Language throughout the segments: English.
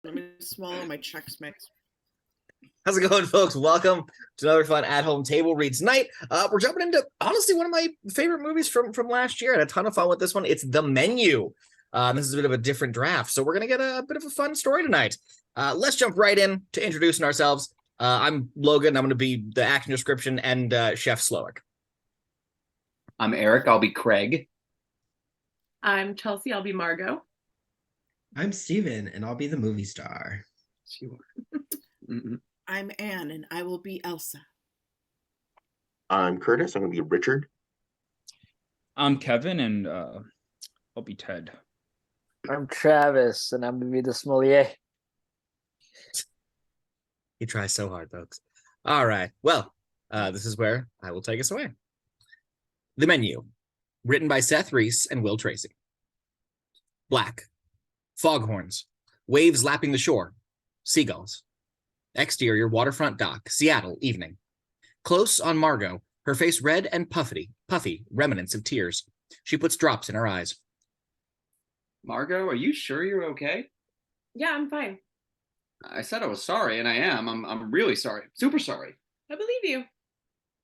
Let me swallow my Chex Mix. How's it going, folks? Welcome to another fun at-home table read tonight. We're jumping into, honestly, one of my favorite movies from last year. I had a ton of fun with this one. It's The Menu. This is a bit of a different draft, so we're going to get a bit of a fun story tonight. Let's jump right in to introducing ourselves. I'm Logan. I'm going to be the acting description and Chef Slowik. I'm Erik. I'll be Craig. I'm Chelsea. I'll be Margot. I'm Steven, and I'll be the movie star. I'm Anne, and I will be Elsa. I'm Curtis. I'm going to be Richard. I'm Kevin, and I'll be Ted. I'm Travis, and I'm going to be the Sommelier. He tries so hard, folks. All right. Well, this is where I will take us away. The Menu, written by Seth Reese and Will Tracy. Black. Foghorns. Waves lapping the shore. Seagulls. Exterior waterfront dock, Seattle, evening. Close on Margot, her face red and puffy, remnants of tears. She puts drops in her eyes. Margot, are you sure you're okay? Yeah, I'm fine. I said I was sorry, and I am. I'm really sorry. Super sorry. I believe you.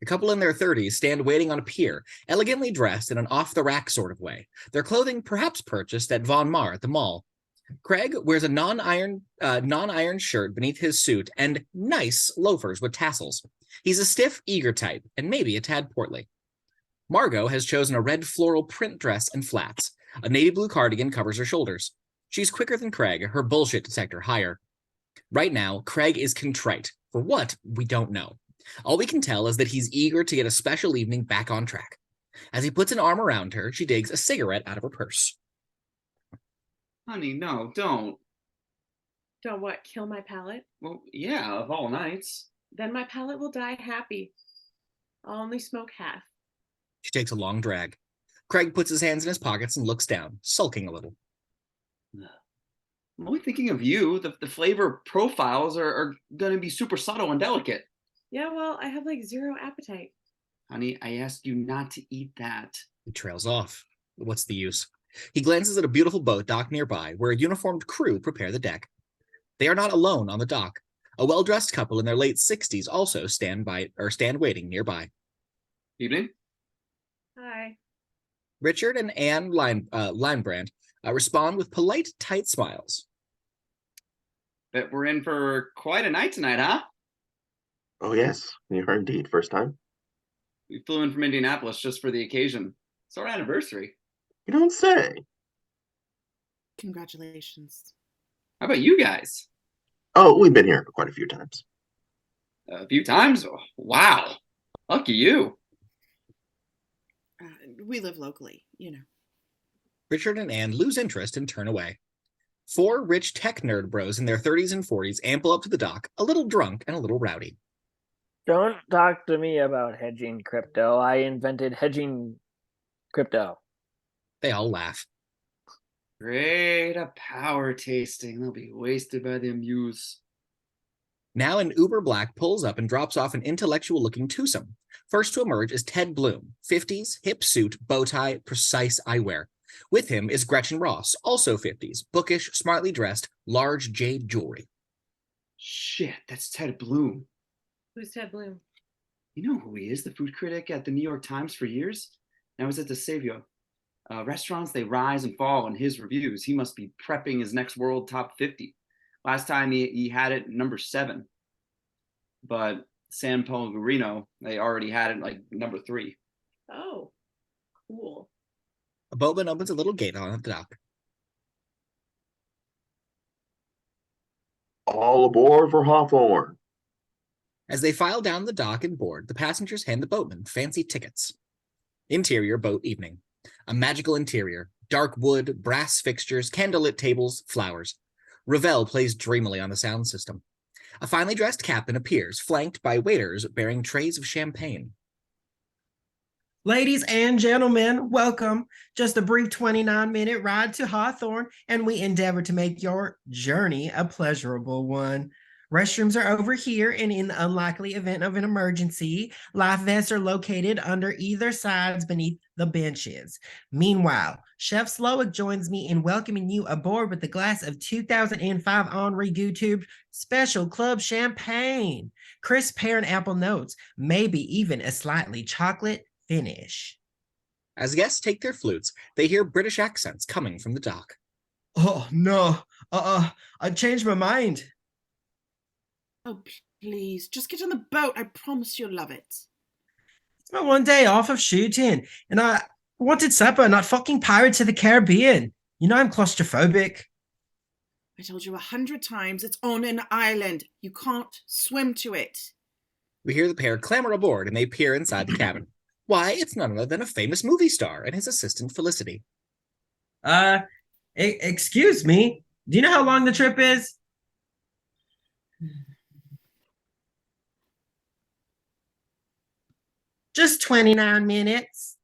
The couple in their 30s stand waiting on a pier, elegantly dressed in an off-the-rack sort of way, their clothing perhaps purchased at Von Maur at the mall. Craig wears a non-iron shirt beneath his suit and nice loafers with tassels. He's a stiff, eager type, and maybe a tad portly. Margot has chosen a red floral print dress and flats. A navy blue cardigan covers her shoulders. She's quicker than Craig, her bullshit detector higher. Right now, Craig is contrite. For what? We don't know. All we can tell is that he's eager to get a special evening back on track. As he puts an arm around her, she digs a cigarette out of her purse. Honey, no, don't. Don't what? Kill my palate? Well, yeah, of all nights. Then my palate will die happy. I'll only smoke half. She takes a long drag. Craig puts his hands in his pockets and looks down, sulking a little. I'm only thinking of you. The flavor profiles are going to be super subtle and delicate. Yeah, well, I have like zero appetite. Honey, I asked you not to eat that. He trails off. What's the use? He glances at a beautiful boat docked nearby, where a uniformed crew prepare the deck. They are not alone on the dock. A well-dressed couple in their late 60s also stand waiting nearby. Evening. Hi. Richard and Anne Linebrand respond with polite, tight smiles. Bet we're in for quite a night tonight, huh? Oh, yes. You are indeed. First time. We flew in from Indianapolis just for the occasion. It's our anniversary. You don't say. Congratulations. How about you guys? Oh, we've been here quite a few times. A few times? Oh, wow. Lucky you. We live locally, you know. Richard and Anne lose interest and turn away. Four rich tech nerd bros in their 30s and 40s amble up to the dock, a little drunk and a little rowdy. Don't talk to me about hedging crypto. I invented hedging crypto. They all laugh. Great, a power tasting. They'll be wasted by the amuse. Now an Uber Black pulls up and drops off an intellectual-looking twosome. First to emerge is Ted Bloom, 50s, hip suit, bow tie, precise eyewear. With him is Gretchen Ross, also 50s, bookish, smartly dressed, large jade jewelry. Shit, that's Ted Bloom. Who's Ted Bloom? You know who he is, the food critic at the New York Times for years? Now he's at the Savior. Restaurants, they rise and fall in his reviews. He must be prepping his next world top 50. Last time he had it number 7. But San Pellegrino, they already had it like number 3. Oh, cool. A boatman opens a little gate on the dock. All aboard for Hawthorne. As they file down the dock and board, the passengers hand the boatman fancy tickets. Interior boat evening. A magical interior. Dark wood, brass fixtures, candlelit tables, flowers. Ravel plays dreamily on the sound system. A finely dressed captain appears, flanked by waiters bearing trays of champagne. Ladies and gentlemen, welcome. Just a brief 29-minute ride to Hawthorne, and we endeavor to make your journey a pleasurable one. Restrooms are over here, and in the unlikely event of an emergency, life vests are located under either sides beneath the benches. Meanwhile, Chef Slowik joins me in welcoming you aboard with a glass of 2005 Henri Goutou Special Club Champagne, crisp pear and apple notes, maybe even a slightly chocolate finish. As guests take their flutes, they hear British accents coming from the dock. Oh, no. I changed my mind. Oh, please, just get on the boat. I promise you'll love it. It's my one day off of shooting, and I wanted supper, not fucking Pirates of the Caribbean. You know I'm claustrophobic. I told you 100 times it's on an island. You can't swim to it. We hear the pair clamber aboard and they peer inside the cabin. Why, it's none other than a famous movie star and his assistant Felicity. Excuse me. Do you know how long the trip is? Just 29 minutes.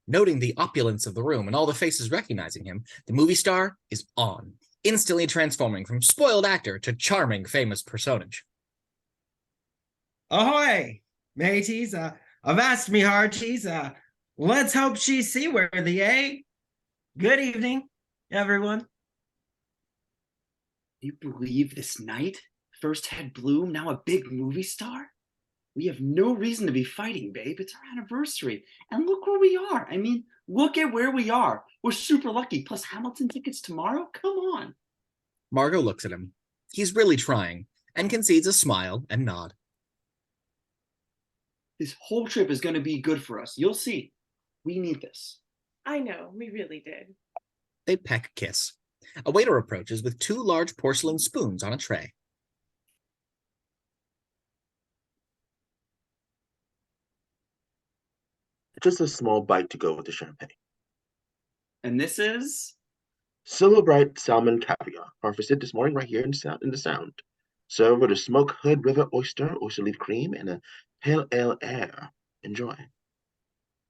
Noting the opulence of the room and all the faces recognizing him, the movie star is on, instantly transforming from spoiled actor to charming famous personage. Ahoy, mateys. Avast me hearties. Let's hope she's seaworthy, eh? Good evening, everyone. You believe this night? First head bloom, now a big movie star? We have no reason to be fighting, babe. It's our anniversary. And look where we are. I mean, look at where we are. We're super lucky. Plus Hamilton tickets tomorrow? Come on. Margot looks at him. He's really trying, and concedes a smile and nod. This whole trip is going to be good for us. You'll see. We need this. I know, we really did. They peck kiss. A waiter approaches with 2 large porcelain spoons on a tray. Just a small bite to go with the champagne. And this is? Silver Bright Salmon Caviar, harvested this morning right here in the Sound. Served with a smoked hood river oyster leaf cream, and a pale ale air. Enjoy.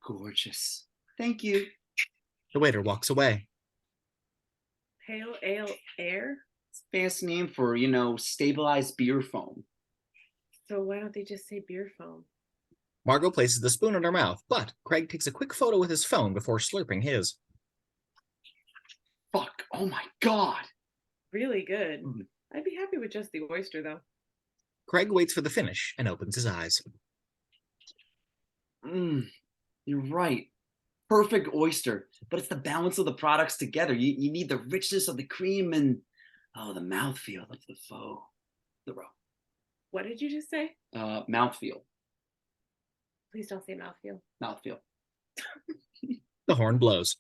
Gorgeous. Thank you. The waiter walks away. Pale ale air? It's a fancy name for, stabilized beer foam. So why don't they just say beer foam? Margot places the spoon in her mouth, but Craig takes a quick photo with his phone before slurping his. Fuck. Oh my God. Really good. I'd be happy with just the oyster, though. Craig waits for the finish and opens his eyes. You're right. Perfect oyster. But it's the balance of the products together. You need the richness of the cream and, the mouthfeel of the faux. The roe. What did you just say? Mouthfeel. Please don't say mouthfeel. Mouthfeel. The horn blows.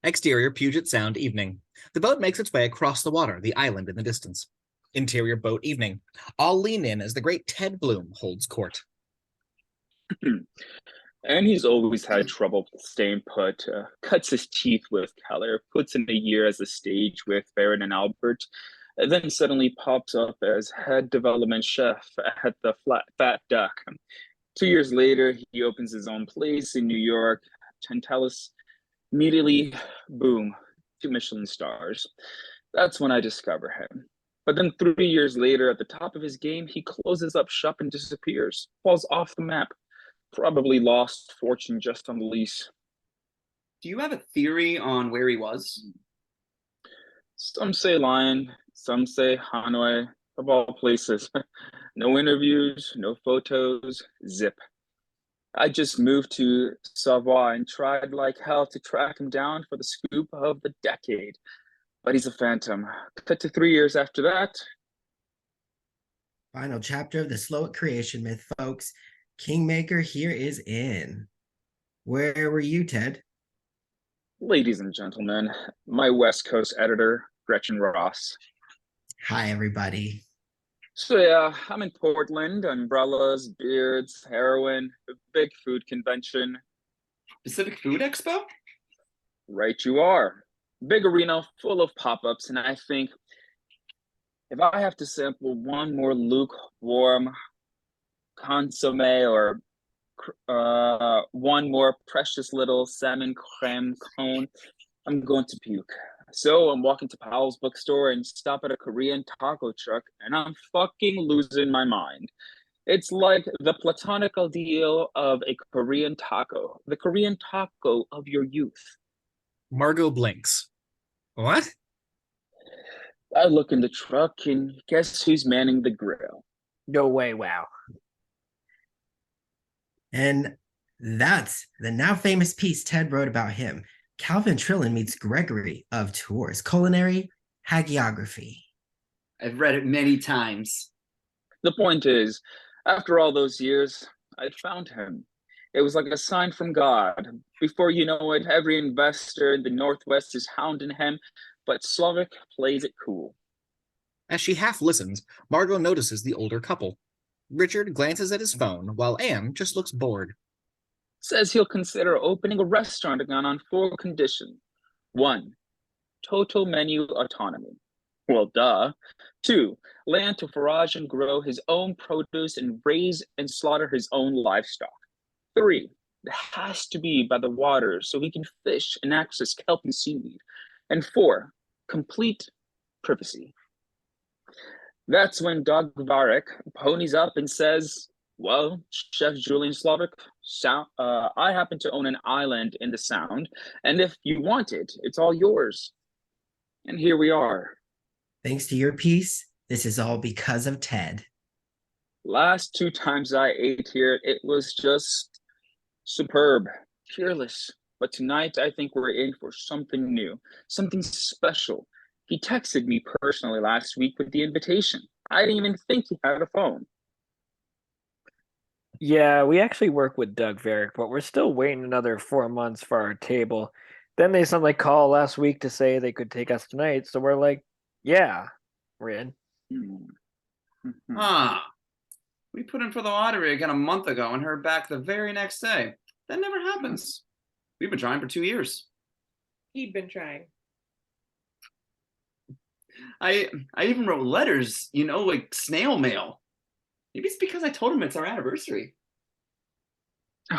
Exterior Puget Sound evening. The boat makes its way across the water, the island in the distance. Interior boat evening. All lean in as the great Ted Bloom holds court. And he's always had trouble staying put. Cuts his teeth with Keller, puts in a year as a stage with Barron and Albert, and then suddenly pops up as head development chef at the Fat Duck. 2 years later, he opens his own place in New York, Tantalus. Immediately, boom, 2 Michelin stars. That's when I discover him. But then 3 years later, at the top of his game, he closes up shop and disappears, falls off the map. Probably lost fortune just on the lease. Do you have a theory on where he was? Some say Lion, some say Hanoi, of all places. No interviews, no photos, zip. I just moved to Savoie and tried like hell to track him down for the scoop of the decade. But he's a phantom. Cut to 3 years after that. Final chapter of the Slowik creation myth, folks. Kingmaker here is in. Where were you, Ted? Ladies and gentlemen, my West Coast editor, Gretchen Ross. Hi, everybody. So yeah, I'm in Portland, umbrellas, beards, heroin, a big food convention. Pacific Food Expo? Right you are. Big arena full of pop-ups, and I think if I have to sample one more lukewarm consomme or one more precious little salmon creme cone, I'm going to puke. So I'm walking to Powell's bookstore and stop at a Korean taco truck, and I'm fucking losing my mind. It's like the platonic ideal of a Korean taco, the Korean taco of your youth. Margot blinks. What? I look in the truck, and guess who's manning the grill? No way, wow. And that's the now famous piece Ted wrote about him. Calvin Trillin meets Gregory of Tours, culinary hagiography. I've read it many times. The point is, after all those years, I'd found him. It was like a sign from God. Before you know it, every investor in the Northwest is hounding him, but Slowik plays it cool. As she half listens, Margot notices the older couple. Richard glances at his phone, while Anne just looks bored. Says he'll consider opening a restaurant again on 4 conditions. 1, total menu autonomy. Well, duh. 2, land to forage and grow his own produce and raise and slaughter his own livestock. 3, it has to be by the water so he can fish and access kelp and seaweed. And 4, complete privacy. That's when Doug Verrick ponies up and says, well, Chef Julian Slowik, I happen to own an island in the Sound, and if you want it, it's all yours. And here we are. Thanks to your piece, this is all because of Ted. Last 2 times I ate here, it was just superb, fearless. But tonight, I think we're in for something new, something special. He texted me personally last week with the invitation. I didn't even think he had a phone. Yeah, we actually work with Doug Verrick, but we're still waiting another 4 months for our table. Then they suddenly called last week to say they could take us tonight, so we're like, yeah, we're in. We put in for the lottery again a month ago and heard back the very next day. That never happens. We've been trying for 2 years. He'd been trying. I even wrote letters, like snail mail. Maybe it's because I told him it's our anniversary.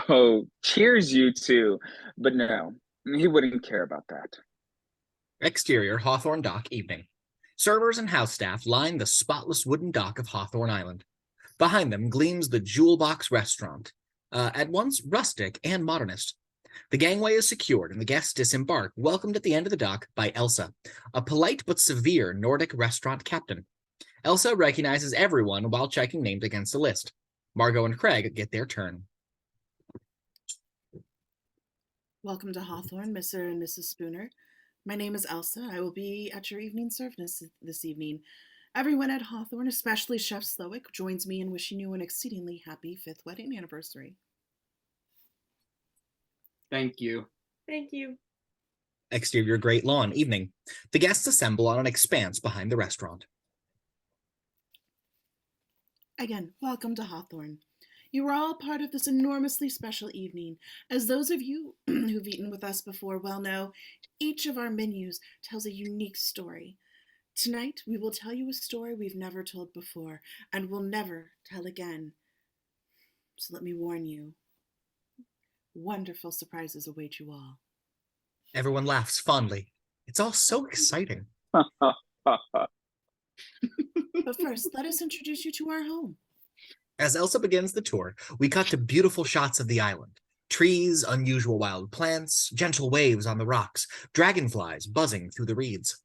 Oh, cheers, you two. But no, he wouldn't care about that. Exterior Hawthorne Dock evening. Servers and house staff line the spotless wooden dock of Hawthorne Island. Behind them gleams the Jewel Box restaurant, at once rustic and modernist. The gangway is secured and the guests disembark, welcomed at the end of the dock by Elsa, a polite but severe Nordic restaurant captain. Elsa recognizes everyone while checking names against a list. Margot and Craig get their turn. Welcome to Hawthorne, Mr. and Mrs. Spooner. My name is Elsa. I will be at your evening service this evening. Everyone at Hawthorne, especially Chef Slowik, joins me in wishing you an exceedingly happy 5th wedding anniversary. Thank you. Thank you. Exterior Great Lawn evening. The guests assemble on an expanse behind the restaurant. Again, welcome to Hawthorne. You are all part of this enormously special evening. As those of you who've eaten with us before well know, each of our menus tells a unique story. Tonight, we will tell you a story we've never told before and will never tell again. So let me warn you, wonderful surprises await you all. Everyone laughs fondly. It's all so exciting. But first, let us introduce you to our home. As Elsa begins the tour, we cut to beautiful shots of the island. Trees, unusual wild plants, gentle waves on the rocks, dragonflies buzzing through the reeds.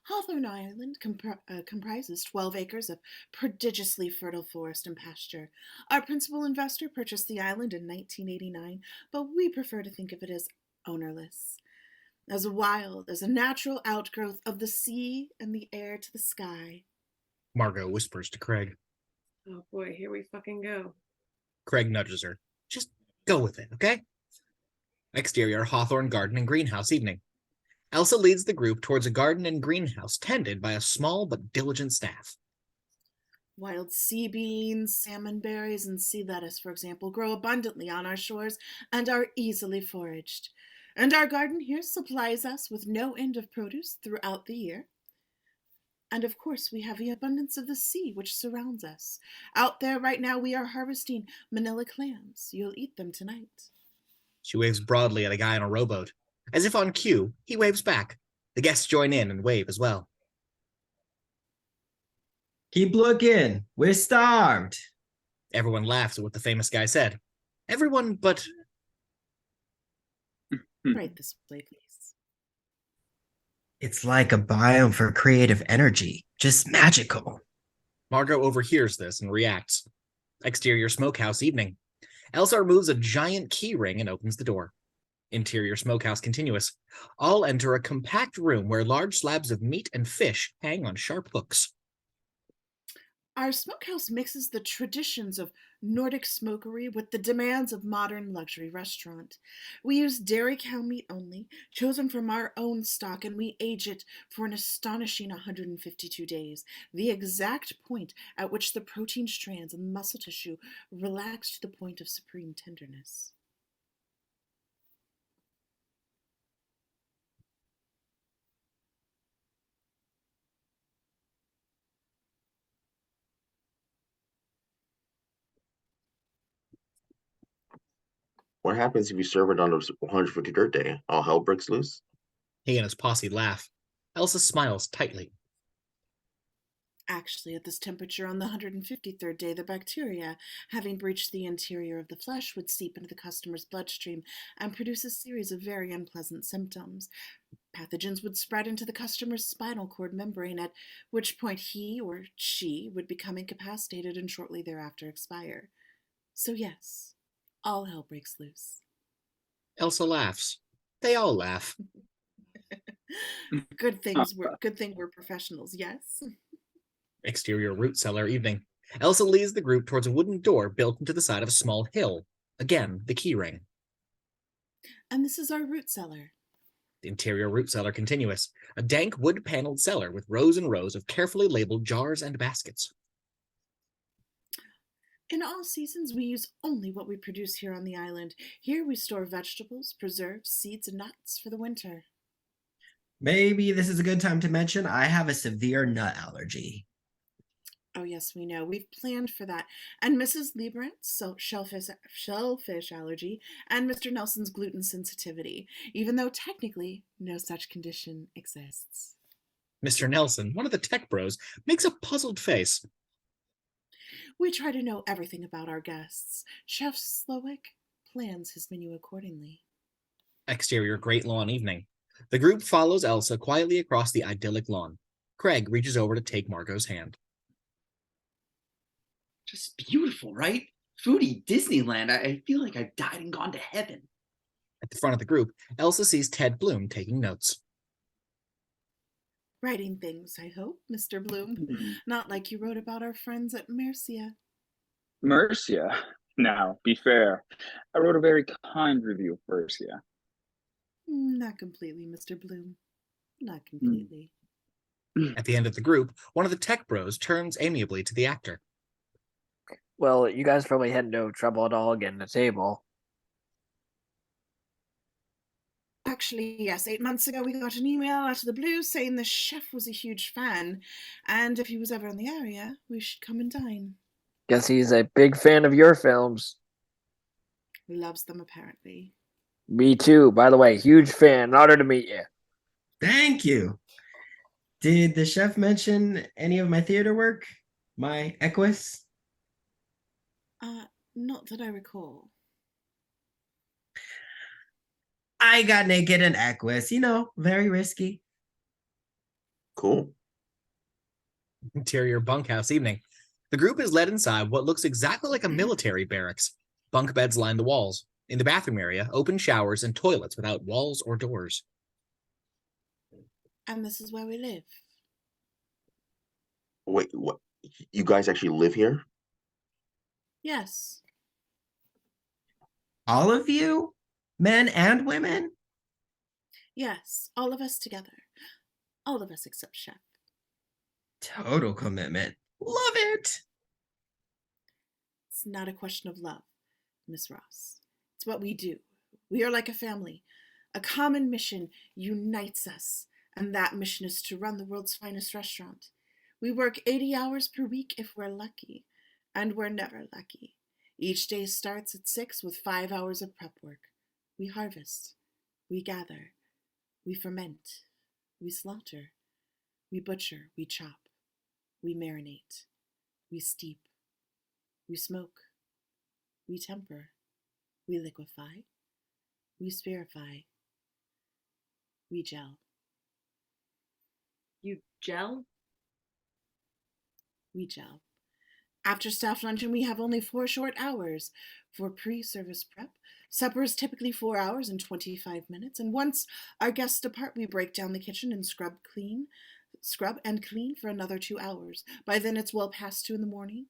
Hawthorne Island comprises 12 acres of prodigiously fertile forest and pasture. Our principal investor purchased the island in 1989, but we prefer to think of it as ownerless. As wild as a natural outgrowth of the sea and the air to the sky. Margot whispers to Craig. Oh boy, here we fucking go. Craig nudges her. Just go with it, okay? Exterior Hawthorne Garden and Greenhouse evening. Elsa leads the group towards a garden and greenhouse tended by a small but diligent staff. Wild sea beans, salmon berries, and sea lettuce, for example, grow abundantly on our shores and are easily foraged. And our garden here supplies us with no end of produce throughout the year. And of course, we have the abundance of the sea which surrounds us. Out there right now, we are harvesting manila clams. You'll eat them tonight. She waves broadly at a guy on a rowboat. As if on cue, he waves back. The guests join in and wave as well. Keep looking. We're starved. Everyone laughs at what the famous guy said. Everyone but... Right this way, please. It's like a biome for creative energy. Just magical. Margot overhears this and reacts. Exterior smokehouse evening. Elsa removes a giant key ring and opens the door. Interior smokehouse continuous. All enter a compact room where large slabs of meat and fish hang on sharp hooks. Our smokehouse mixes the traditions of Nordic smokery with the demands of modern luxury restaurant. We use dairy cow meat only, chosen from our own stock, and we age it for an astonishing 152 days, the exact point at which the protein strands and muscle tissue relax to the point of supreme tenderness. What happens if you serve it on the 153rd day? All hell breaks loose? He and his posse laugh. Elsa smiles tightly. Actually, at this temperature on the 153rd day, the bacteria, having breached the interior of the flesh, would seep into the customer's bloodstream and produce a series of very unpleasant symptoms. Pathogens would spread into the customer's spinal cord membrane, at which point he or she would become incapacitated and shortly thereafter expire. So yes, all hell breaks loose. Elsa laughs. They all laugh. Good thing we're professionals, yes? Exterior root cellar evening. Elsa leads the group towards a wooden door built into the side of a small hill. Again, the key ring. And this is our root cellar. The interior root cellar continuous. A dank wood-paneled cellar with rows and rows of carefully labeled jars and baskets. In all seasons, we use only what we produce here on the island. Here we store vegetables, preserves, seeds, and nuts for the winter. Maybe this is a good time to mention I have a severe nut allergy. Oh, yes, we know. We've planned for that. And Mrs. Liebrandt's shellfish allergy, and Mr. Nelson's gluten sensitivity, even though technically no such condition exists. Mr. Nelson, one of the tech bros, makes a puzzled face. We try to know everything about our guests. Chef Slowik plans his menu accordingly. Exterior great lawn evening. The group follows Elsa quietly across the idyllic lawn. Craig reaches over to take Margot's hand. Just beautiful, right? Foodie Disneyland. I feel like I've died and gone to heaven. At the front of the group, Elsa sees Ted Bloom taking notes. Writing things, I hope, Mr. Bloom. Not like you wrote about our friends at Mercia. Mercia? Now, be fair. I wrote a very kind review of Mercia. Not completely, Mr. Bloom. Not completely. At the end of the group, one of the tech bros turns amiably to the actor. Well, you guys probably had no trouble at all getting a table. Actually, yes, 8 months ago we got an email out of the blue saying the chef was a huge fan, and if he was ever in the area, we should come and dine. Guess he's a big fan of your films. Loves them, apparently. Me too. By the way, huge fan. An honor to meet you. Thank you. Did the chef mention any of my theater work? My equus? Not that I recall. I got naked in equus, very risky. Cool. Interior bunkhouse evening. The group is led inside what looks exactly like a military barracks. Bunk beds line the walls. In the bathroom area, open showers and toilets without walls or doors. And this is where we live. Wait, what? You guys actually live here? Yes. All of you? Men and women? Yes, all of us together. All of us except Chef. Total commitment. Love it. It's not a question of love, Miss Ross. It's what we do. We are like a family. A common mission unites us, and that mission is to run the world's finest restaurant. We work 80 hours per week if we're lucky, and we're never lucky. Each day starts at 6 with 5 hours of prep work. We harvest, we gather, We ferment, we slaughter, we butcher, we chop, we marinate, we steep, we smoke, we temper, we liquefy, we spherify, we gel. You gel? We gel. After staff luncheon, we have only 4 short hours for pre-service prep. Supper is typically 4 hours and 25 minutes, and once our guests depart, we break down the kitchen and scrub and clean for another 2 hours. By then, it's well past 2 in the morning.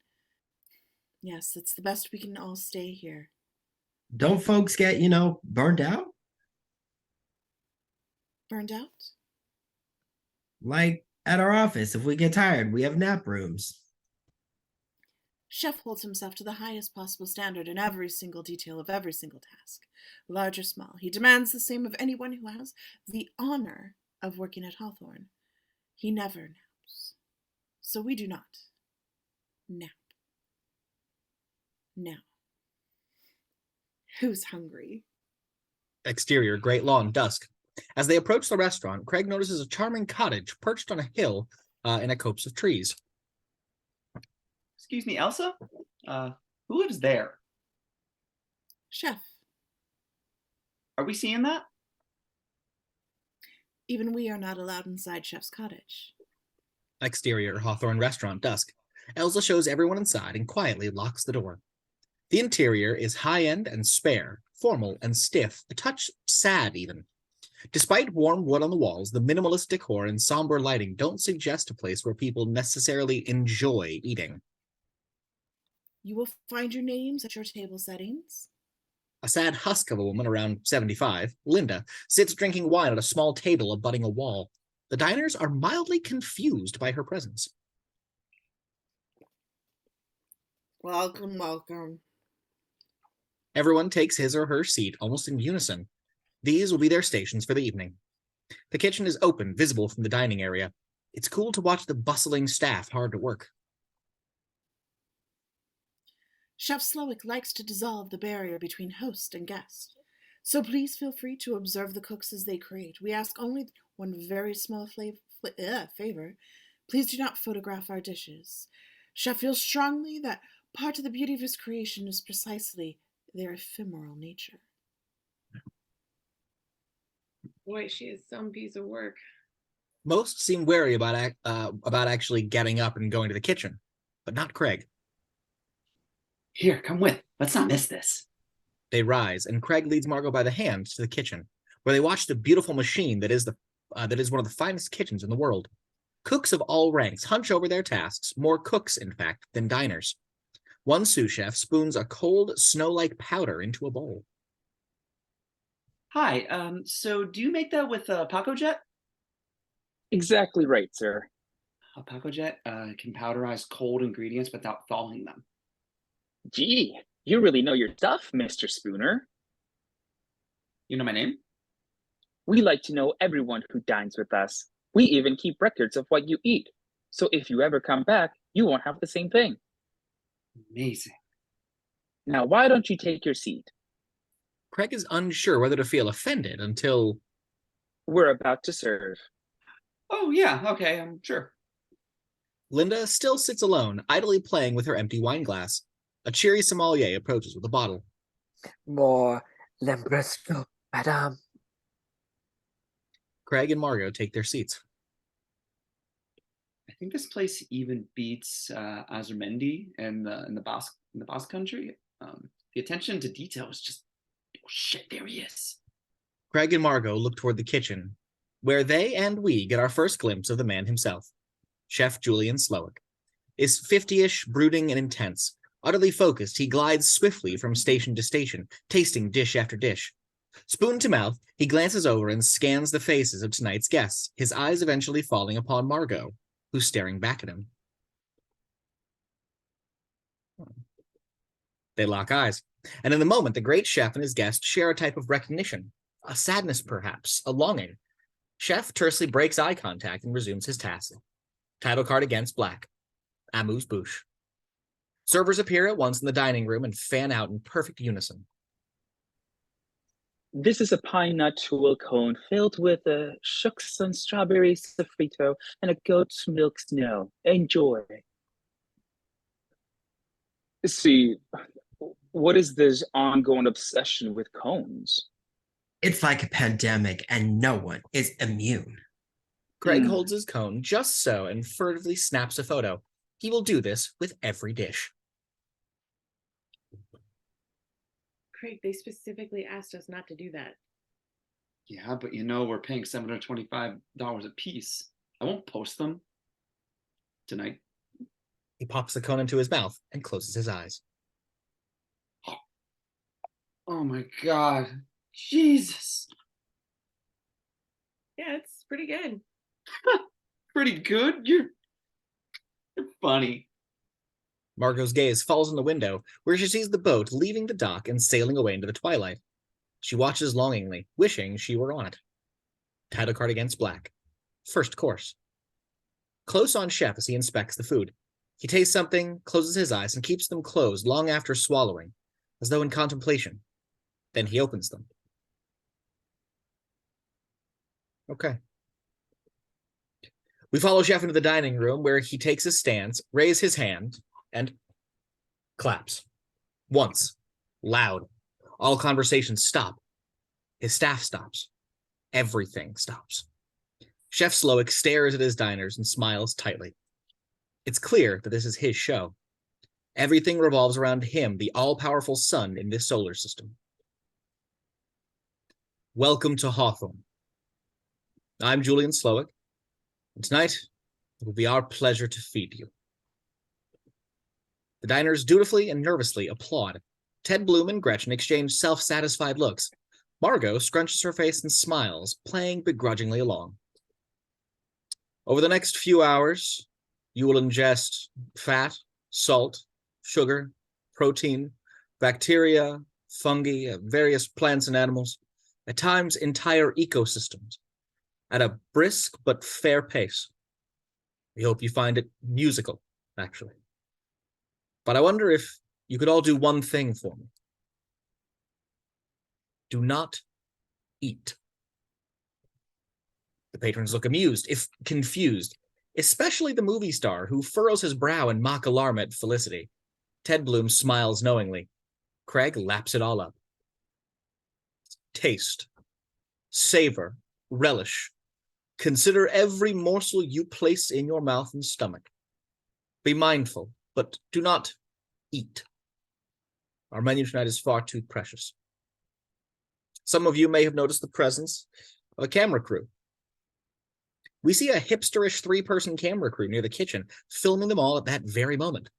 Yes, it's the best we can all stay here. Don't folks get, burned out? Burned out? Like at our office, if we get tired, we have nap rooms. Chef holds himself to the highest possible standard in every single detail of every single task, large or small. He demands the same of anyone who has the honor of working at Hawthorne. He never naps. So we do not nap. Now, who's hungry? Exterior, great lawn, dusk. As they approach the restaurant, Craig notices a charming cottage perched on a hill in a copse of trees. Excuse me, Elsa? Who lives there? Chef. Are we seeing that? Even we are not allowed inside Chef's cottage. Exterior, Hawthorne restaurant, dusk. Elsa shows everyone inside and quietly locks the door. The interior is high-end and spare, formal and stiff, a touch sad even. Despite warm wood on the walls, the minimalist decor and somber lighting don't suggest a place where people necessarily enjoy eating. You will find your names at your table settings. A sad husk of a woman around 75, Linda, sits drinking wine at a small table abutting a wall. The diners are mildly confused by her presence. Welcome, welcome. Everyone takes his or her seat almost in unison. These will be their stations for the evening. The kitchen is open, visible from the dining area. It's cool to watch the bustling staff hard at work. Chef Slowik likes to dissolve the barrier between host and guest. So please feel free to observe the cooks as they create. We ask only one very small favor. Please do not photograph our dishes. Chef feels strongly that part of the beauty of his creation is precisely their ephemeral nature. Boy, she is some piece of work. Most seem wary about actually getting up and going to the kitchen, but not Craig. Here, come with. Let's not miss this. They rise, and Craig leads Margot by the hand to the kitchen, where they watch the beautiful machine that is one of the finest kitchens in the world. Cooks of all ranks hunch over their tasks, more cooks, in fact, than diners. One sous-chef spoons a cold, snow-like powder into a bowl. Hi, so do you make that with a Pacojet? Exactly right, sir. A Pacojet can powderize cold ingredients without thawing them. Gee, you really know your stuff, Mr. Spooner. You know my name? We like to know everyone who dines with us. We even keep records of what you eat. So if you ever come back, you won't have the same thing. Amazing. Now, why don't you take your seat? Craig is unsure whether to feel offended until... We're about to serve. Oh, yeah, okay, I'm sure. Linda still sits alone, idly playing with her empty wine glass. A cheery sommelier approaches with a bottle. More Lambrusco, madame. Craig and Margot take their seats. I think this place even beats Azurmendi in the Basque country. The attention to detail is just, oh shit, there he is. Craig and Margot look toward the kitchen, where they and we get our first glimpse of the man himself. Chef Julian Slowik is 50-ish, brooding and intense. Utterly focused, he glides swiftly from station to station, tasting dish after dish. Spoon to mouth, he glances over and scans the faces of tonight's guests, his eyes eventually falling upon Margot, who's staring back at him. They lock eyes, and in the moment, the great chef and his guest share a type of recognition, a sadness perhaps, a longing. Chef tersely breaks eye contact and resumes his task. Title card against black. Amuse-bouche. Servers appear at once in the dining room and fan out in perfect unison. This is a pine nut tulle cone filled with shucks and strawberry sofrito and a goat's milk snow. Enjoy. See, what is this ongoing obsession with cones? It's like a pandemic and no one is immune. Greg holds his cone just so and furtively snaps a photo. He will do this with every dish. Craig, they specifically asked us not to do that. Yeah, but we're paying $725 a piece. I won't post them tonight. He pops the cone into his mouth and closes his eyes. Oh my God. Jesus. Yeah, it's pretty good. Pretty good? You're funny. Margot's gaze falls on the window, where she sees the boat leaving the dock and sailing away into the twilight. She watches longingly, wishing she were on it. Title card against black. First course. Close on Chef as he inspects the food. He tastes something, closes his eyes, and keeps them closed long after swallowing, as though in contemplation. Then he opens them. Okay. We follow Chef into the dining room, where he takes his stance, raises his hand, and claps. Once. Loud. All conversations stop. His staff stops. Everything stops. Chef Slowik stares at his diners and smiles tightly. It's clear that this is his show. Everything revolves around him, the all-powerful sun in this solar system. Welcome to Hawthorne. I'm Julian Slowik, and tonight it will be our pleasure to feed you. The diners dutifully and nervously applaud. Ted Bloom and Gretchen exchange self-satisfied looks. Margot scrunches her face and smiles, playing begrudgingly along. Over the next few hours, you will ingest fat, salt, sugar, protein, bacteria, fungi, various plants and animals, at times entire ecosystems, at a brisk but fair pace. We hope you find it musical, actually. But I wonder if you could all do one thing for me. Do not eat. The patrons look amused, if confused, especially the movie star, who furrows his brow in mock alarm at Felicity. Ted Bloom smiles knowingly. Craig laps it all up. Taste, savor, relish. Consider every morsel you place in your mouth and stomach. Be mindful, but do not eat. Our menu tonight is far too precious. Some of you may have noticed the presence of a camera crew. We see a hipsterish 3-person camera crew near the kitchen, filming them all at that very moment.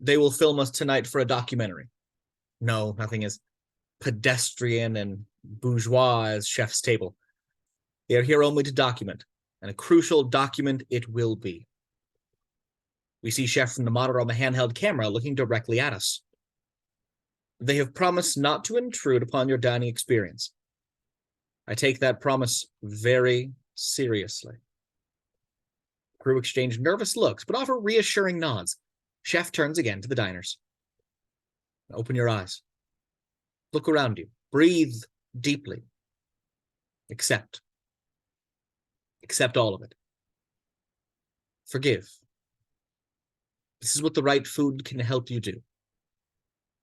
They will film us tonight for a documentary. No, nothing as pedestrian and bourgeois as Chef's table. They are here only to document, and a crucial document it will be. We see Chef from the monitor on the handheld camera looking directly at us. They have promised not to intrude upon your dining experience. I take that promise very seriously. Crew exchange nervous looks, but offer reassuring nods. Chef turns again to the diners. Open your eyes. Look around you. Breathe deeply. Accept. Accept all of it. Forgive. This is what the right food can help you do.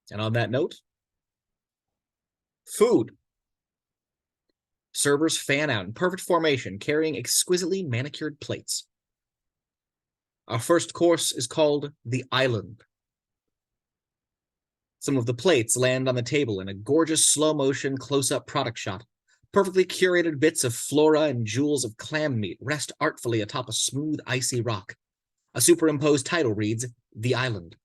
And on that note, food. Servers fan out in perfect formation, carrying exquisitely manicured plates. Our first course is called the Island. Some of the plates land on the table in a gorgeous slow-motion close-up product shot. Perfectly curated bits of flora and jewels of clam meat rest artfully atop a smooth, icy rock. A superimposed title reads, The Island.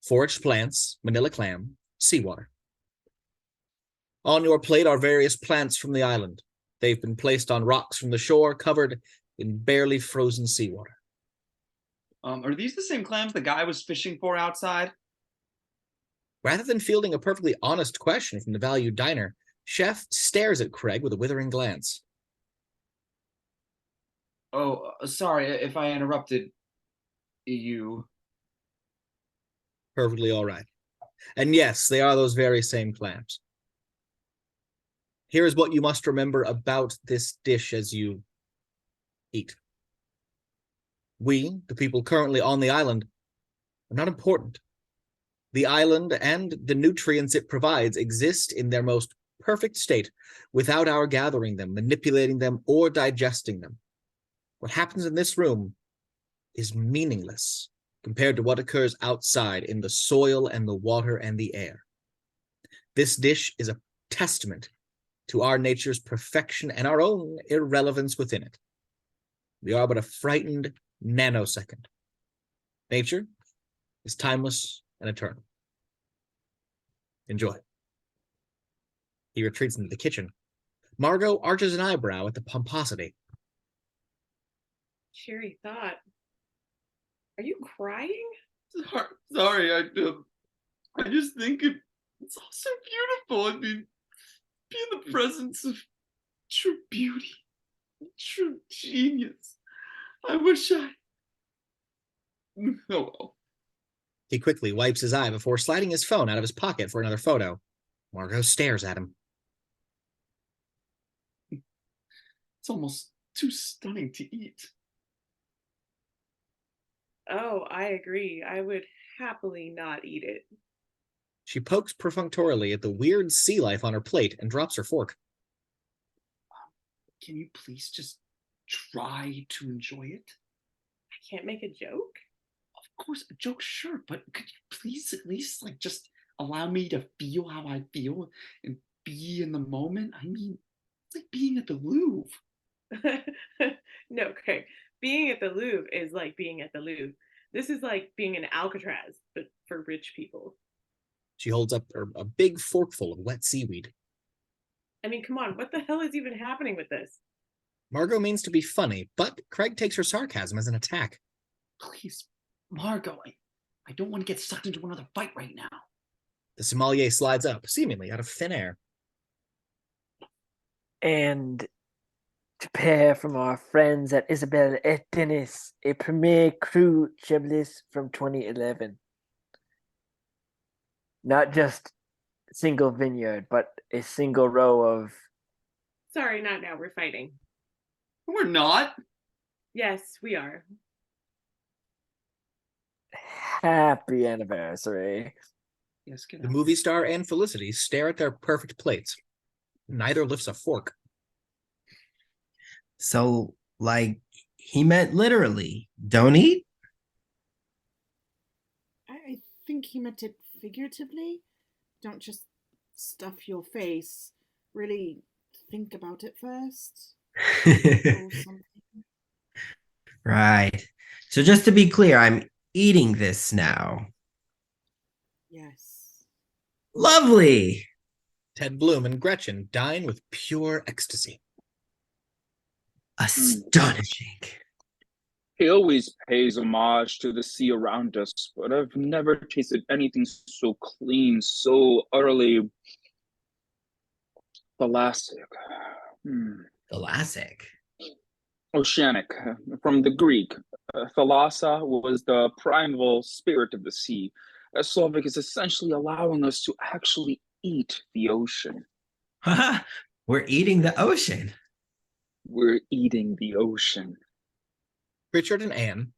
Foraged plants, manila clam, seawater. On your plate are various plants from the island. They've been placed on rocks from the shore, covered in barely frozen seawater. Are these the same clams the guy was fishing for outside? Rather than fielding a perfectly honest question from the valued diner, Chef stares at Craig with a withering glance. Oh, sorry if I interrupted you. Perfectly all right. And yes, they are those very same clams. Here is what you must remember about this dish as you eat. We, the people currently on the island, are not important. The island and the nutrients it provides exist in their most perfect state without our gathering them, manipulating them, or digesting them. What happens in this room is meaningless compared to what occurs outside in the soil and the water and the air. This dish is a testament to our nature's perfection and our own irrelevance within it. We are but a frightened nanosecond. Nature is timeless and eternal. Enjoy. He retreats into the kitchen. Margot arches an eyebrow at the pomposity. Cheery thought. Are you crying? Sorry, I just think it's all so beautiful. I mean, be in the presence of true beauty, true genius. I wish I... Oh well. He quickly wipes his eye before sliding his phone out of his pocket for another photo. Margot stares at him. It's almost too stunning to eat. Oh, I agree. I would happily not eat it. She pokes perfunctorily at the weird sea life on her plate and drops her fork. Can you please just try to enjoy it? I can't make a joke? Of course, a joke, sure, but could you please at least just allow me to feel how I feel and be in the moment? I mean, it's like being at the Louvre. No, okay. Being at the Louvre is like being at the Louvre. This is like being in Alcatraz, but for rich people. She holds up a big forkful of wet seaweed. I mean, come on, what the hell is even happening with this? Margot means to be funny, but Craig takes her sarcasm as an attack. Please, Margot, I don't want to get sucked into another fight right now. The sommelier slides up, seemingly out of thin air. And to pair from our friends at Isabelle et Denis, a Premier Cru Chablis from 2011. Not just a single vineyard, but a single row of... Sorry, not now. We're fighting. We're not. Yes, we are. Happy anniversary. Yes, get The out. movie star and Felicity stare at their perfect plates. Neither lifts a fork. So, he meant literally, don't eat? I think he meant it figuratively. Don't just stuff your face. Really think about it first. Or something. Right. So just to be clear, I'm eating this now. Yes. Lovely. Ted Bloom and Gretchen dine with pure ecstasy. Astonishing. He always pays homage to the sea around us, but I've never tasted anything so clean, so utterly thalassic. Thalassic. Oceanic, from the Greek. Thalassa was the primal spirit of the sea. Slowik is essentially allowing us to actually eat the ocean. We're eating the ocean. We're eating the ocean. Richard and Anne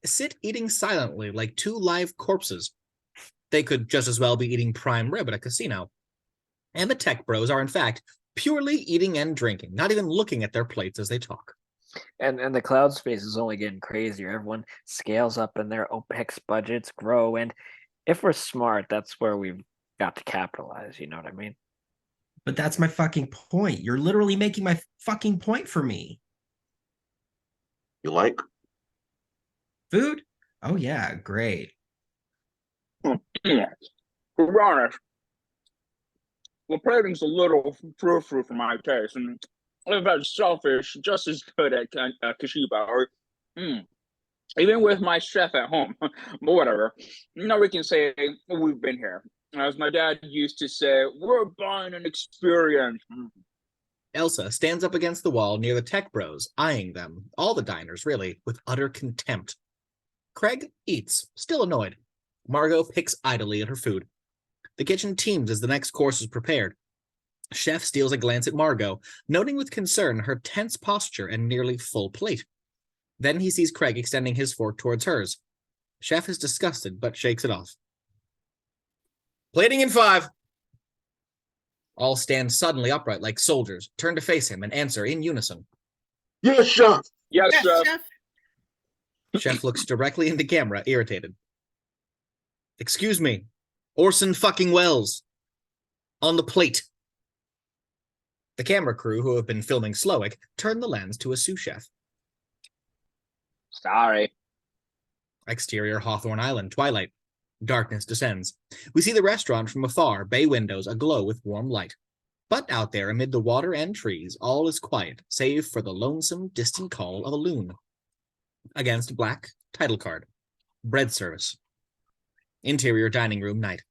sit eating silently like two live corpses. They could just as well be eating prime rib at a casino. And the tech bros are, in fact, purely eating and drinking, not even looking at their plates as they talk. And the cloud space is only getting crazier. Everyone scales up and their OPEX budgets grow. And if we're smart, that's where we've got to capitalize. You know what I mean? But that's my fucking point. You're literally making my fucking point for me. You like? Food? Oh, yeah, great. To be honest, the plating's a little frou-frou for my taste, and I've had shellfish just as good at Kashiba, or even with my chef at home. But whatever. Now we can say we've been here. As my dad used to say, we're buying an experience. Elsa stands up against the wall near the tech bros, eyeing them, all the diners really, with utter contempt. Craig eats, still annoyed. Margot picks idly at her food. The kitchen teems as the next course is prepared. Chef steals a glance at Margot, noting with concern her tense posture and nearly full plate. Then he sees Craig extending his fork towards hers. Chef is disgusted, but shakes it off. Plating in 5. All stand suddenly upright like soldiers, turn to face him, and answer in unison. Yes, chef. Yes, Yes, chef. chef. Chef looks directly into camera, irritated. Excuse me. Orson fucking Welles. On the plate. The camera crew, who have been filming Slowik, turn the lens to a sous-chef. Sorry. Exterior Hawthorne Island, twilight. Darkness descends. We see the restaurant from afar, bay windows aglow with warm light. But out there, amid the water and trees, all is quiet, save for the lonesome, distant call of a loon. Against black, title card. Bread service. Interior dining room, night.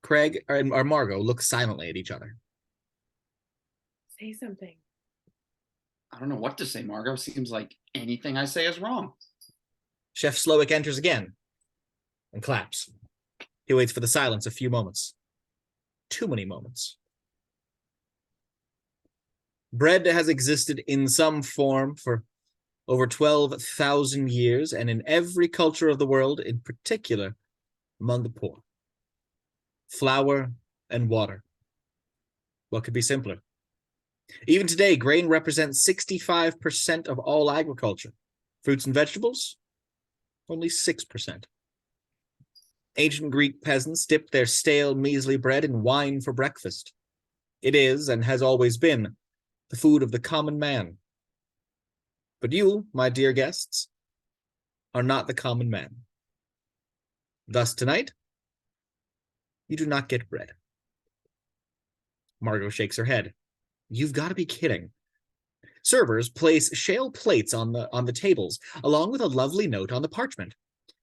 Craig and Margot look silently at each other. Say something. I don't know what to say, Margot. Seems like anything I say is wrong. Chef Slowik enters again and claps. He waits for the silence a few moments. Too many moments. Bread has existed in some form for over 12,000 years, and in every culture of the world, in particular among the poor. Flour and water. What could be simpler? Even today, grain represents 65% of all agriculture. Fruits and vegetables, only 6%. Ancient Greek peasants dipped their stale, measly bread in wine for breakfast. It is, and has always been, the food of the common man. But you, my dear guests, are not the common man. Thus tonight, you do not get bread. Margot shakes her head. You've got to be kidding. Servers place shale plates on the tables, along with a lovely note on the parchment.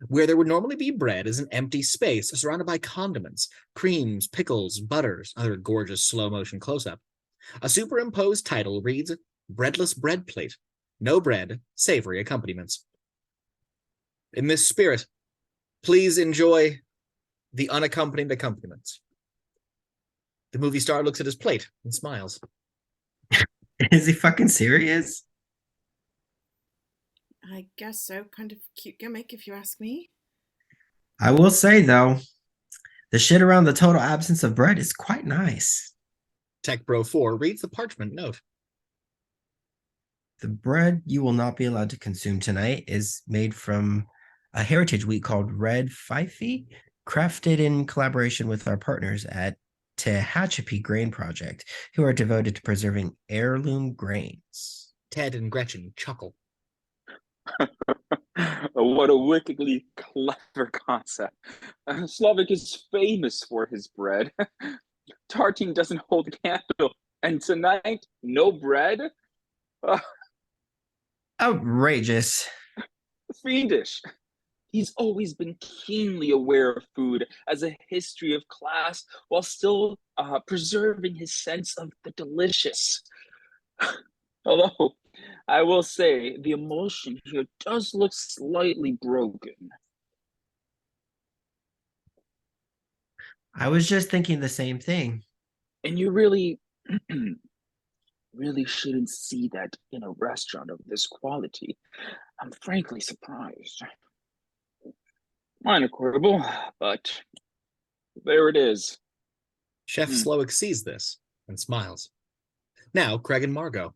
Where there would normally be bread is an empty space surrounded by condiments, creams, pickles, butters, other gorgeous slow-motion close-up. A superimposed title reads, Breadless Bread Plate. No bread, savory accompaniments. In this spirit, please enjoy the unaccompanied accompaniments. The movie star looks at his plate and smiles. Is he fucking serious? I guess so. Kind of cute gimmick, if you ask me. I will say, though, the shit around the total absence of bread is quite nice. Tech Bro 4 reads the parchment note. The bread you will not be allowed to consume tonight is made from a heritage wheat called Red Fife, crafted in collaboration with our partners at Tehachapi Grain Project, who are devoted to preserving heirloom grains. Ted and Gretchen chuckle. What a wickedly clever concept. Slowik is famous for his bread. Tartine doesn't hold a candle. And tonight, no bread? Outrageous. Fiendish. He's always been keenly aware of food as a history of class while still preserving his sense of the delicious. Although, I will say, the emotion here does look slightly broken. I was just thinking the same thing. And you really, really shouldn't see that in a restaurant of this quality. I'm frankly surprised. Minor quibble, but there it is. Chef Slowik sees this and smiles. Now, Craig and Margot.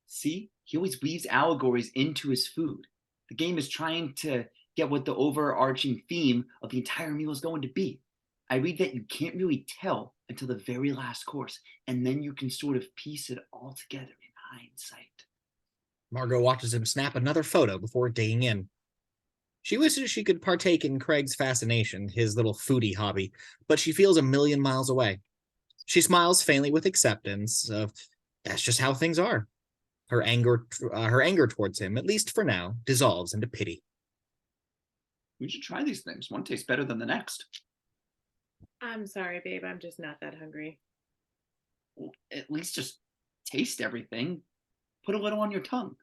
See, he always weaves allegories into his food. The game is trying to get what the overarching theme of the entire meal is going to be. I read that you can't really tell until the very last course, and then you can sort of piece it all together in hindsight. Margot watches him snap another photo before digging in. She wishes she could partake in Craig's fascination, his little foodie hobby, but she feels a million miles away. She smiles faintly with acceptance of that's just how things are. Her anger towards him, at least for now, dissolves into pity. We should try these things. One tastes better than the next. I'm sorry, babe. I'm just not that hungry. Well, at least just taste everything. Put a little on your tongue.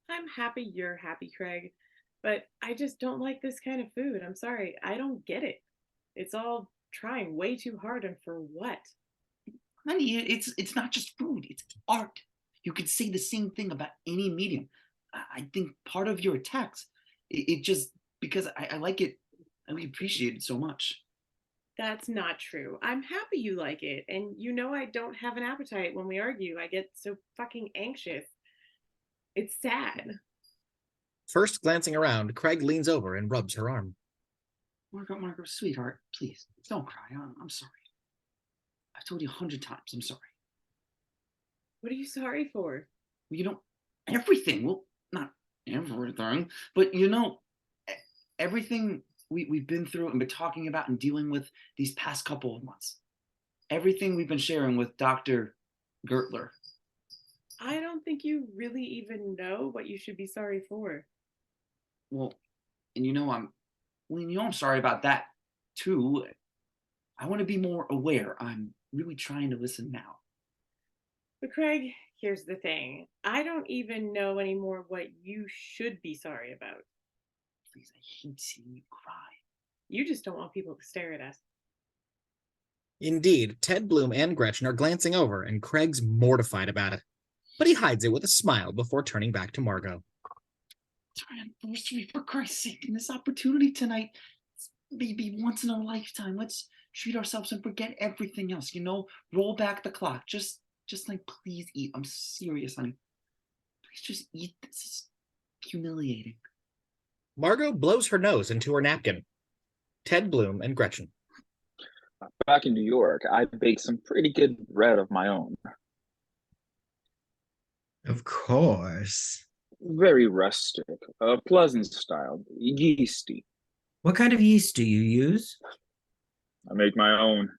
I'm happy you're happy, Craig, but I just don't like this kind of food. I'm sorry. I don't get it. It's all trying way too hard, and for what? Honey, it's not just food, it's art. You could say the same thing about any medium. I think part of your attacks, it just because I like it, I appreciate it so much. That's not true. I'm happy you like it. And you know I don't have an appetite when we argue. I get so fucking anxious. It's sad. First glancing around, Craig leans over and rubs her arm. Margot, sweetheart, please, don't cry. I'm sorry. I've told you 100 times, I'm sorry. What are you sorry for? Well, everything. Well, not everything, but everything we've been through and been talking about and dealing with these past couple of months. Everything we've been sharing with Dr. Gertler. I don't think you really even know what you should be sorry for. Well, and I'm sorry about that too. I want to be more aware. I'm really trying to listen now. But Craig, here's the thing. I don't even know anymore what you should be sorry about. Please, I hate seeing you cry. You just don't want people to stare at us. Indeed, Ted Bloom and Gretchen are glancing over, and Craig's mortified about it. But he hides it with a smile before turning back to Margot. It's our anniversary, for Christ's sake, and this opportunity tonight, it's maybe once in a lifetime. Let's treat ourselves and forget everything else. Roll back the clock. Just please eat. I'm serious, honey. Please just eat. This is humiliating. Margot blows her nose into her napkin. Ted Bloom and Gretchen. Back in New York, I baked some pretty good bread of my own. Of course. Very rustic, pleasant style, yeasty. What kind of yeast do you use? I make my own.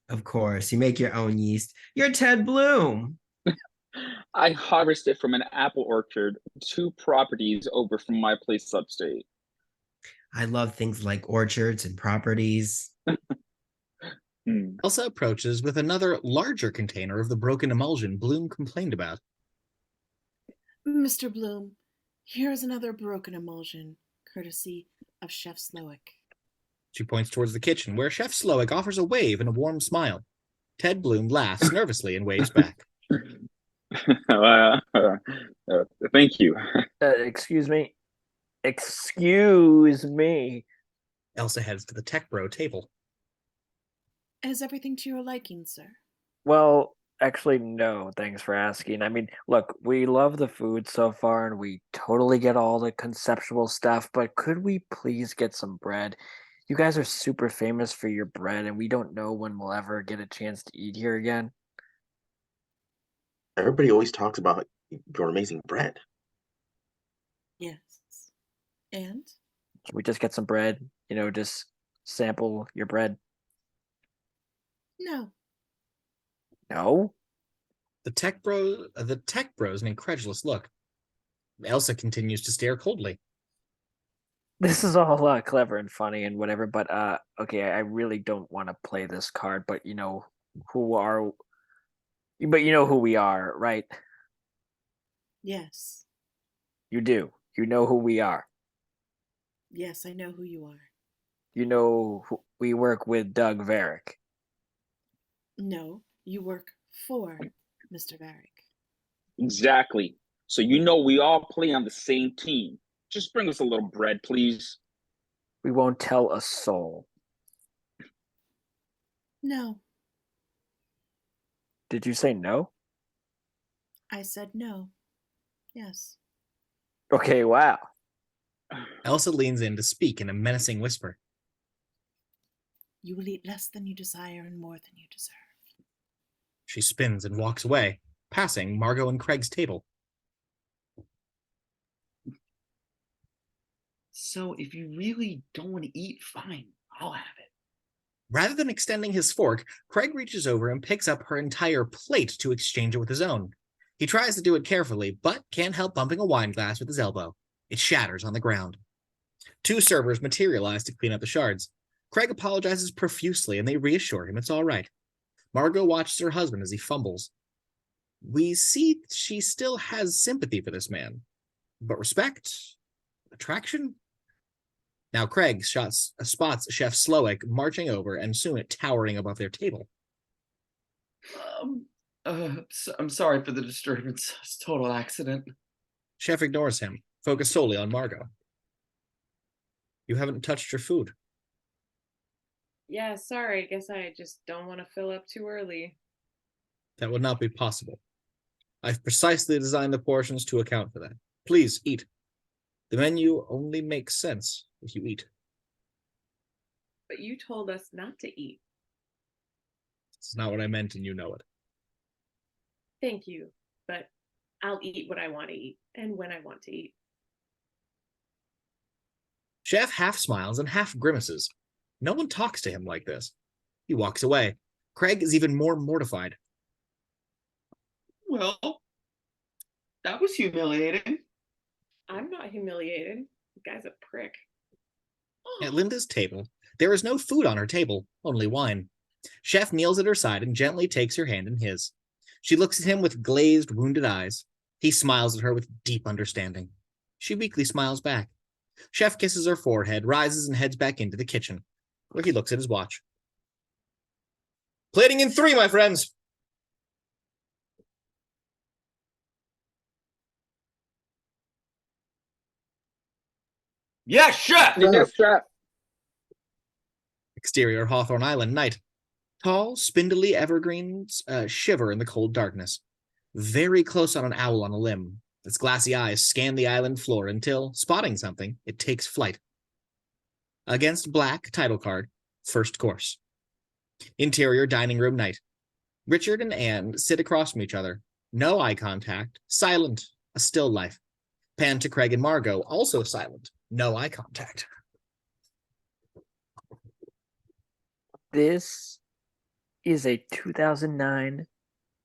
Of course, you make your own yeast. You're Ted Bloom. I harvested from an apple orchard 2 properties over from my place upstate. I love things like orchards and properties. Elsa approaches with another larger container of the broken emulsion Bloom complained about. Mr. Bloom, here's another broken emulsion, courtesy of Chef Slowik. She points towards the kitchen, where Chef Slowik offers a wave and a warm smile. Ted Bloom laughs nervously and waves back. Thank you. Excuse me. Excuse me. Elsa heads to the tech bro table. Is everything to your liking, sir? Well, actually, no. Thanks for asking. I mean, look, we love the food so far and we totally get all the conceptual stuff, but could we please get some bread? You guys are super famous for your bread and we don't know when we'll ever get a chance to eat here again. Everybody always talks about your amazing bread. Yes. And? Can we just get some bread? Just sample your bread. No. No? The tech bros an incredulous look. Elsa continues to stare coldly. This is all clever and funny and whatever, but okay, I really don't want to play this card, but you know who we are, right? Yes. You do. You know who we are. Yes, I know who you are. You know we work with Doug Verrick. No, you work for Mr. Verrick. Exactly. So we all play on the same team. Just bring us a little bread, please. We won't tell a soul. No. Did you say no? I said no. Yes. Okay, wow. Elsa leans in to speak in a menacing whisper. You will eat less than you desire and more than you deserve. She spins and walks away, passing Margot and Craig's table. So if you really don't want to eat, fine, I'll have it. Rather than extending his fork, Craig reaches over and picks up her entire plate to exchange it with his own. He tries to do it carefully, but can't help bumping a wine glass with his elbow. It shatters on the ground. 2 servers materialize to clean up the shards. Craig apologizes profusely, and they reassure him it's all right. Margot watches her husband as he fumbles. We see she still has sympathy for this man. But respect? Attraction? Now Craig spots Chef Slowik marching over and soon towering above their table. I'm sorry for the disturbance. It's a total accident. Chef ignores him, focused solely on Margot. You haven't touched your food. Yeah, sorry. Guess I just don't want to fill up too early. That would not be possible. I've precisely designed the portions to account for that. Please, eat. The menu only makes sense if you eat. But you told us not to eat. It's not what I meant, and you know it. Thank you, but I'll eat what I want to eat and when I want to eat. Chef half smiles and half grimaces. No one talks to him like this. He walks away. Craig is even more mortified. Well, that was humiliating. I'm not humiliated. The guy's a prick. At Linda's table, there is no food on her table, only wine. Chef kneels at her side and gently takes her hand in his. She looks at him with glazed, wounded eyes. He smiles at her with deep understanding. She weakly smiles back. Chef kisses her forehead, rises, and heads back into the kitchen, where he looks at his watch. Plating in 3, my friends! Yes, chef! Yes, chef. Exterior Hawthorne Island night. Tall, spindly evergreens shiver in the cold darkness. Very close on an owl on a limb. Its glassy eyes scan the island floor until, spotting something, it takes flight. Against black title card, first course. Interior dining room night. Richard and Anne sit across from each other. No eye contact, silent, a still life. Pan to Craig and Margot, also silent, no eye contact. This is a 2009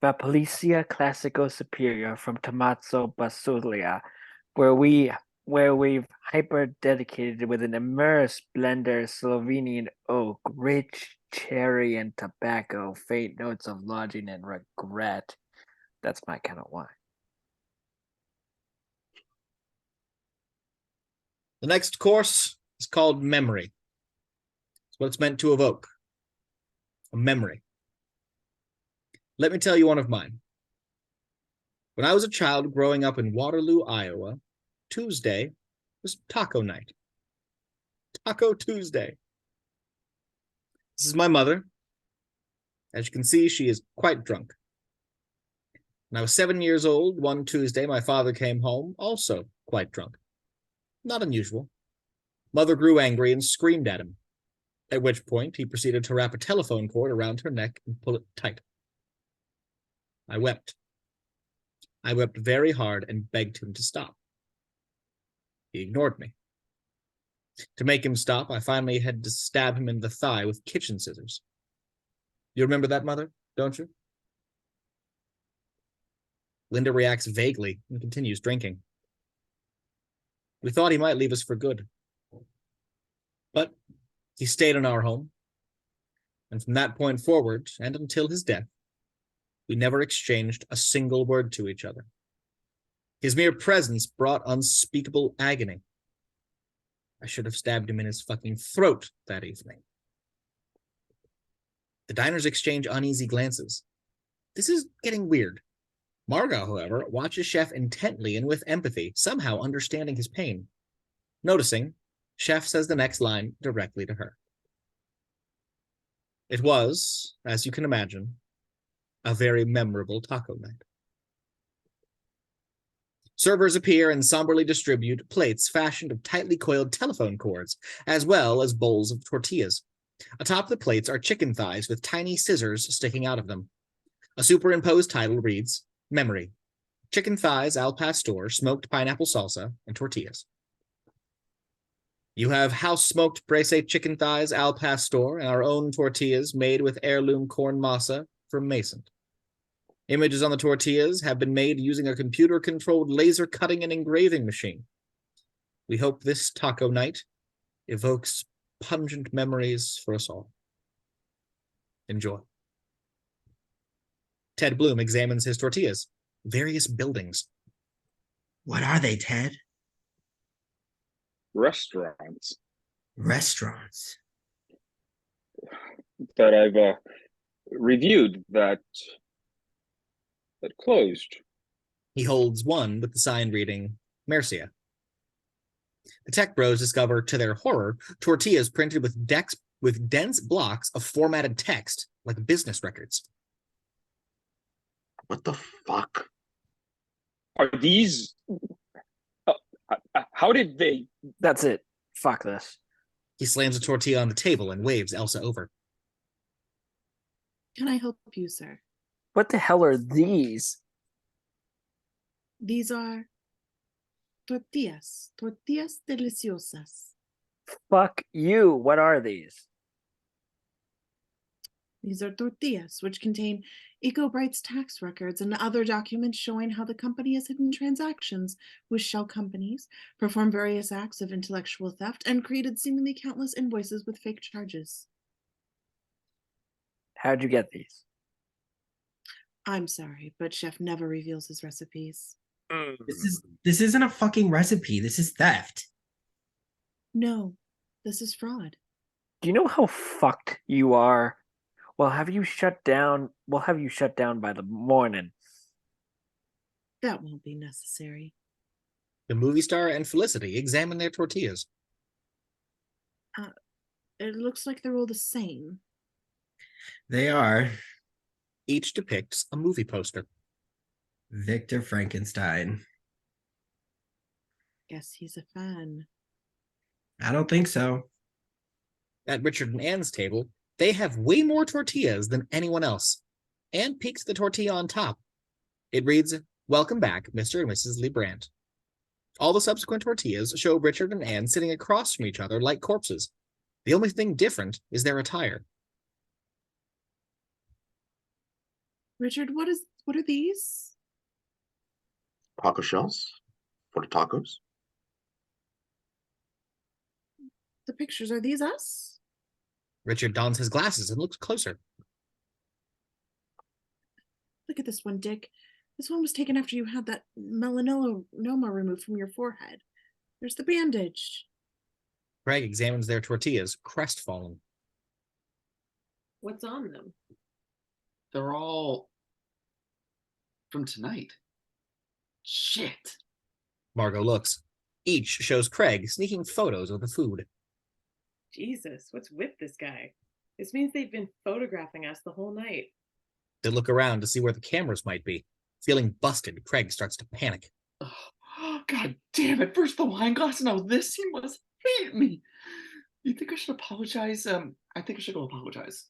Valpolicella Classico Superior from Tommaso Basulia, where we've hyper dedicated with an immersed blender Slovenian oak, rich cherry and tobacco, faint notes of lodging and regret. That's my kind of wine. The next course is called Memory. It's what it's meant to evoke. A memory. Let me tell you one of mine. When I was a child growing up in Waterloo, Iowa, Tuesday was taco night. Taco Tuesday. This is my mother. As you can see, she is quite drunk. When I was 7 years old, one Tuesday, my father came home, also quite drunk. Not unusual. Mother grew angry and screamed at him, at which point he proceeded to wrap a telephone cord around her neck and pull it tight. I wept. I wept very hard and begged him to stop. He ignored me. To make him stop, I finally had to stab him in the thigh with kitchen scissors. You remember that, Mother, don't you? Linda reacts vaguely and continues drinking. We thought he might leave us for good. But he stayed in our home, and from that point forward, and until his death, we never exchanged a single word to each other. His mere presence brought unspeakable agony. I should have stabbed him in his fucking throat that evening. The diners exchange uneasy glances. This is getting weird. Margot, however, watches Chef intently and with empathy, somehow understanding his pain. Noticing, Chef says the next line directly to her. It was, as you can imagine, a very memorable taco night. Servers appear and somberly distribute plates fashioned of tightly coiled telephone cords, as well as bowls of tortillas. Atop the plates are chicken thighs with tiny scissors sticking out of them. A superimposed title reads, Memory. Chicken thighs al pastor, smoked pineapple salsa, and tortillas. You have house-smoked braised chicken thighs al pastor and our own tortillas made with heirloom corn masa from Mason. Images on the tortillas have been made using a computer-controlled laser cutting and engraving machine. We hope this taco night evokes pungent memories for us all. Enjoy. Ted Bloom examines his tortillas. Various buildings. What are they, Ted? Restaurants Restaurants. that I've reviewed that closed. He holds one with the sign reading Mercia. The tech bros discover, to their horror, tortillas printed with dense blocks of formatted text, like business records. What the fuck? Are these... how did they... That's it. Fuck this. He slams a tortilla on the table and waves Elsa over. Can I help you, sir? What the hell are these? These are tortillas deliciosas. Fuck you. What are these? These are tortillas, which contain EcoBright's tax records and other documents showing how the company has hidden transactions with shell companies, performed various acts of intellectual theft, and created seemingly countless invoices with fake charges. How'd you get these? I'm sorry, but Chef never reveals his recipes. This isn't a fucking recipe. This is theft. No, this is fraud. Do you know how fucked you are? We'll have you shut down by the morning. That won't be necessary. The movie star and Felicity examine their tortillas. It looks like they're all the same. They are. Each depicts a movie poster. Victor Frankenstein. Guess he's a fan. I don't think so. At Richard and Anne's table, they have way more tortillas than anyone else. Anne peeks the tortilla on top. It reads, "Welcome back, Mr. and Mrs. Lebrant." All the subsequent tortillas show Richard and Anne sitting across from each other like corpses. The only thing different is their attire. Richard, what are these? Taco shells for the tacos. The pictures, are these us? Richard dons his glasses and looks closer. Look at this one, Dick. This one was taken after you had that melanoma removed from your forehead. There's the bandage. Craig examines their tortillas, crestfallen. What's on them? They're all from tonight. Shit. Margot looks. Each shows Craig sneaking photos of the food. Jesus, what's with this guy? This means they've been photographing us the whole night. They look around to see where the cameras might be. Feeling busted, Craig starts to panic. Oh, God damn it. First the wine glass, now this. He must hate me. You think I should apologize? I think I should go apologize.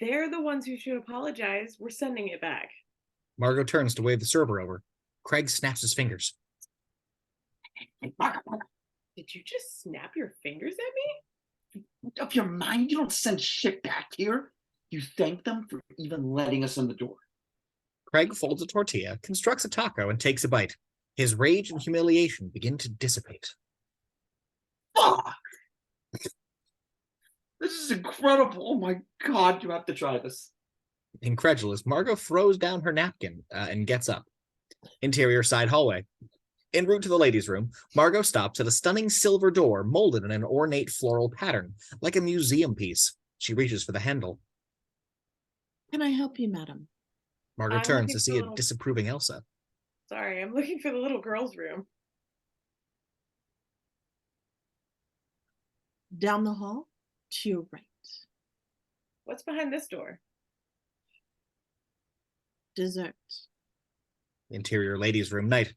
They're the ones who should apologize. We're sending it back. Margot turns to wave the server over. Craig snaps his fingers. Did you just snap your fingers at me? Of your mind, you don't send shit back here. You thank them for even letting us in the door. Craig folds a tortilla, constructs a taco, and takes a bite. His rage and humiliation begin to dissipate. Fuck! This is incredible. Oh my God, you have to try this. Incredulous, Margot throws down her napkin and gets up. Interior side hallway. En route to the ladies' room, Margot stops at a stunning silver door molded in an ornate floral pattern, like a museum piece. She reaches for the handle. Can I help you, madam? Margot I'm turns looking to see for a disapproving Elsa. Sorry, I'm looking for the little girl's room. Down the hall, to your right. What's behind this door? Dessert. Interior ladies' room night.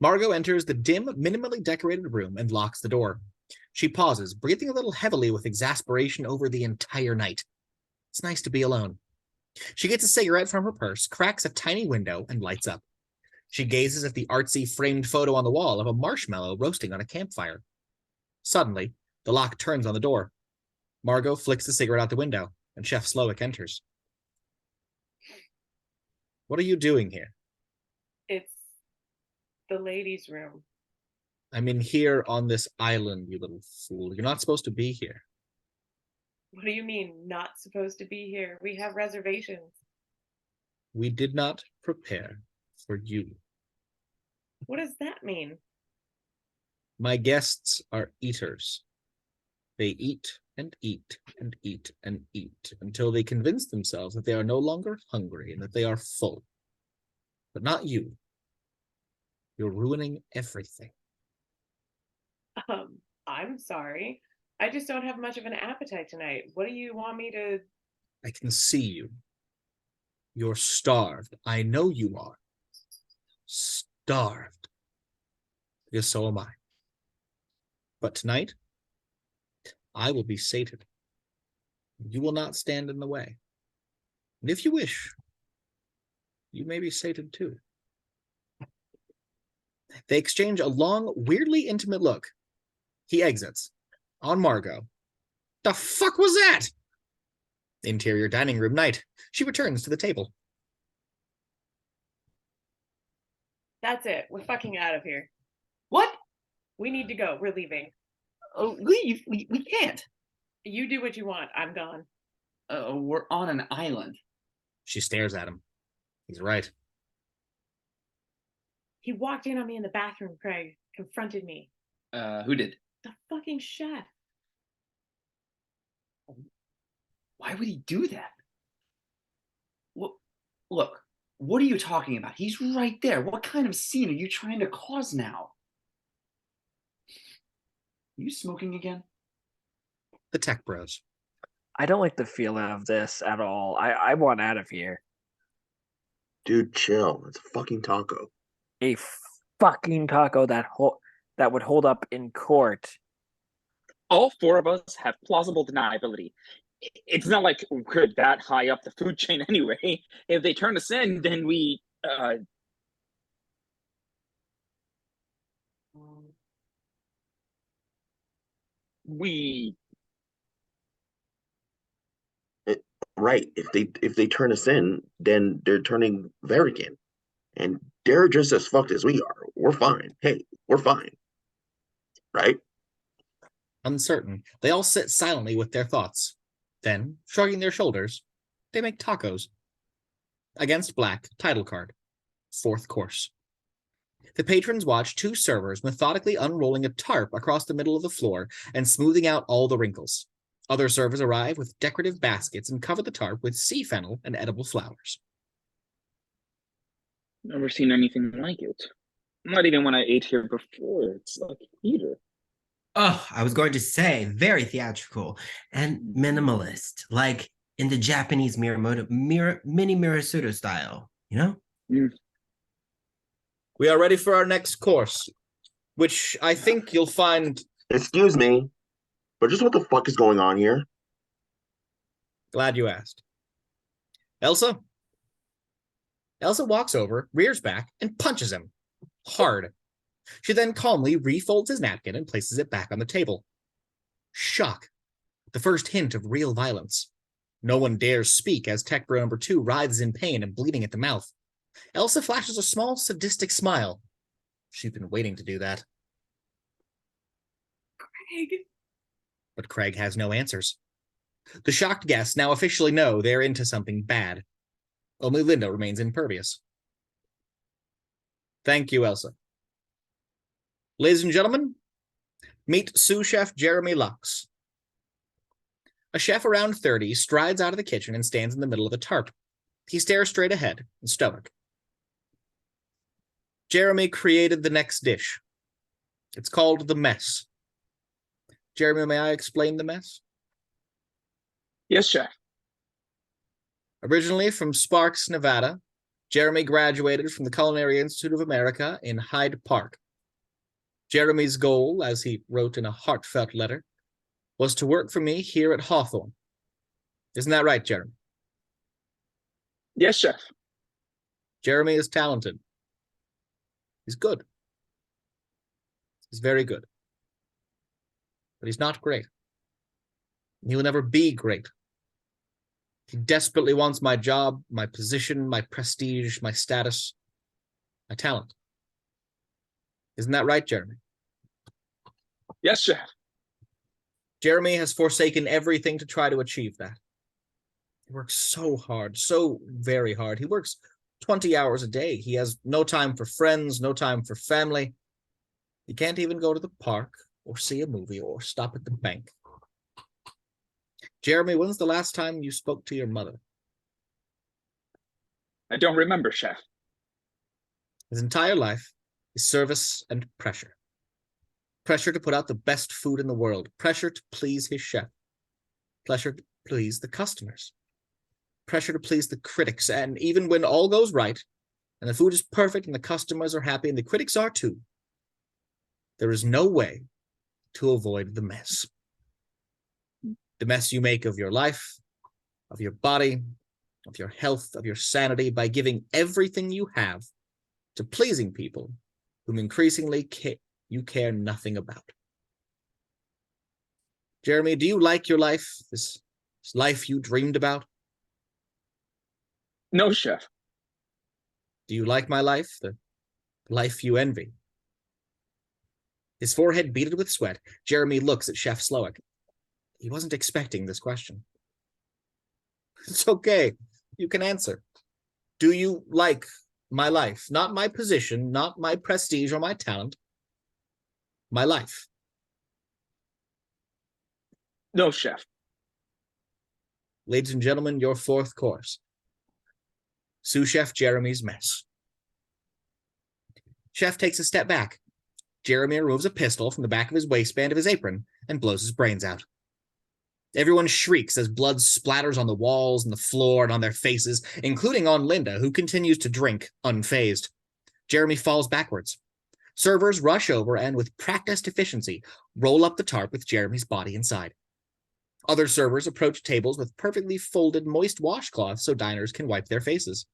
Margot enters the dim, minimally decorated room and locks the door. She pauses, breathing a little heavily with exasperation over the entire night. It's nice to be alone. She gets a cigarette from her purse, cracks a tiny window, and lights up. She gazes at the artsy framed photo on the wall of a marshmallow roasting on a campfire. Suddenly, the lock turns on the door. Margot flicks the cigarette out the window, and Chef Slowik enters. What are you doing here? It's the ladies' room. I'm in here on this island, you little fool. You're not supposed to be here. What do you mean, not supposed to be here? We have reservations. We did not prepare for you. What does that mean? My guests are eaters. They eat and eat and eat and eat until they convince themselves that they are no longer hungry and that they are full. But not you. You're ruining everything. I'm sorry. I just don't have much of an appetite tonight. What do you want me to... I can see you. You're starved. I know you are. Starved. Because so am I. But tonight, I will be sated. You will not stand in the way. And if you wish, you may be sated too. They exchange a long, weirdly intimate look. He exits. On Margot. The fuck was that? Interior dining room night. She returns to the table. That's it. We're fucking out of here. What? We need to go. We're leaving. Oh, leave. We can't. You do what you want. I'm gone. We're on an island. She stares at him. He's right. He walked in on me in the bathroom, Craig. Confronted me. Who did? The fucking chef. Why would he do that? Look, what are you talking about? He's right there. What kind of scene are you trying to cause now? Are you smoking again? The tech bros. I don't like the feeling of this at all. I want out of here. Dude, chill. It's a fucking taco. A fucking taco that would hold up in court. All four of us have plausible deniability. It's not like we're that high up the food chain anyway. If they turn us in, then we Right. If they turn us in, then they're turning Verrick in. And they're just as fucked as we are. We're fine. Hey, we're fine. Right? Uncertain, they all sit silently with their thoughts. Then, shrugging their shoulders, they make tacos. Against black, title card. Fourth course. The patrons watch two servers methodically unrolling a tarp across the middle of the floor and smoothing out all the wrinkles. Other servers arrive with decorative baskets and cover the tarp with sea fennel and edible flowers. never seen anything like it. Not even when I ate here before. It's like theater. Oh, I was going to say very theatrical and minimalist, like in the Japanese mini Murasudo style, you know? We are ready for our next course, which I think you'll find... Excuse me, but just what the fuck is going on here? Glad you asked. Elsa? Elsa walks over, rears back, and punches him. Hard. She then calmly refolds his napkin and places it back on the table. Shock. The first hint of real violence. No one dares speak as tech bro number 2 writhes in pain and bleeding at the mouth. Elsa flashes a small sadistic smile. She's been waiting to do that. Craig. But Craig has no answers. The shocked guests now officially know they're into something bad. Only Linda remains impervious. Thank you, Elsa. Ladies and gentlemen, meet Sous-Chef Jeremy Lux. A chef around 30 strides out of the kitchen and stands in the middle of a tarp. He stares straight ahead, stoic. Jeremy created the next dish. It's called the mess. Jeremy, may I explain the mess? Yes, chef. Originally from Sparks, Nevada, Jeremy graduated from the Culinary Institute of America in Hyde Park. Jeremy's goal, as he wrote in a heartfelt letter, was to work for me here at Hawthorne. Isn't that right, Jeremy? Yes, chef. Jeremy is talented. He's good. He's very good. But he's not great. He will never be great. He desperately wants my job, my position, my prestige, my status, my talent. Isn't that right, Jeremy? Yes, chef. Jeremy has forsaken everything to try to achieve that. He works so hard, so very hard. He works 20 hours a day. He has no time for friends, no time for family. He can't even go to the park or see a movie or stop at the bank. Jeremy, when's the last time you spoke to your mother? I don't remember, Chef. His entire life is service and pressure. Pressure to put out the best food in the world. Pressure to please his chef. Pressure to please the customers. Pressure to please the critics. And even when all goes right, and the food is perfect, and the customers are happy, and the critics are too, there is no way to avoid the mess. The mess you make of your life, of your body, of your health, of your sanity, by giving everything you have to pleasing people whom increasingly you care nothing about. Jeremy, do you like your life, this life you dreamed about? No, Chef. Do you like my life, the life you envy? His forehead beaded with sweat, Jeremy looks at Chef Slowik. He wasn't expecting this question. It's okay. You can answer. Do you like my life? Not my position, not my prestige or my talent. My life. No, Chef. Ladies and gentlemen, your fourth course. Sous-Chef Jeremy's mess. Chef takes a step back. Jeremy removes a pistol from the back of his waistband of his apron and blows his brains out. Everyone shrieks as blood splatters on the walls and the floor and on their faces, including on Linda, who continues to drink, unfazed. Jeremy falls backwards. Servers rush over and, with practiced efficiency, roll up the tarp with Jeremy's body inside. Other servers approach tables with perfectly folded moist washcloths so diners can wipe their faces.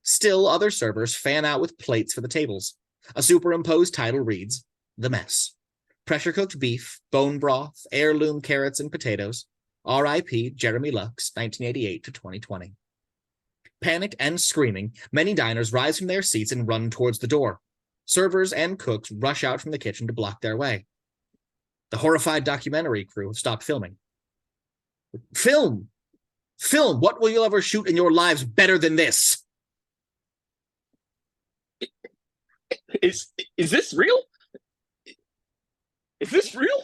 Still, other servers fan out with plates for the tables. A superimposed title reads, The Mess. Pressure-cooked beef, bone broth, heirloom carrots and potatoes. R.I.P. Jeremy Lux, 1988 to 2020. Panicked and screaming, many diners rise from their seats and run towards the door. Servers and cooks rush out from the kitchen to block their way. The horrified documentary crew have stopped filming. Film! Film! What will you ever shoot in your lives better than this? Is this real? Is this real?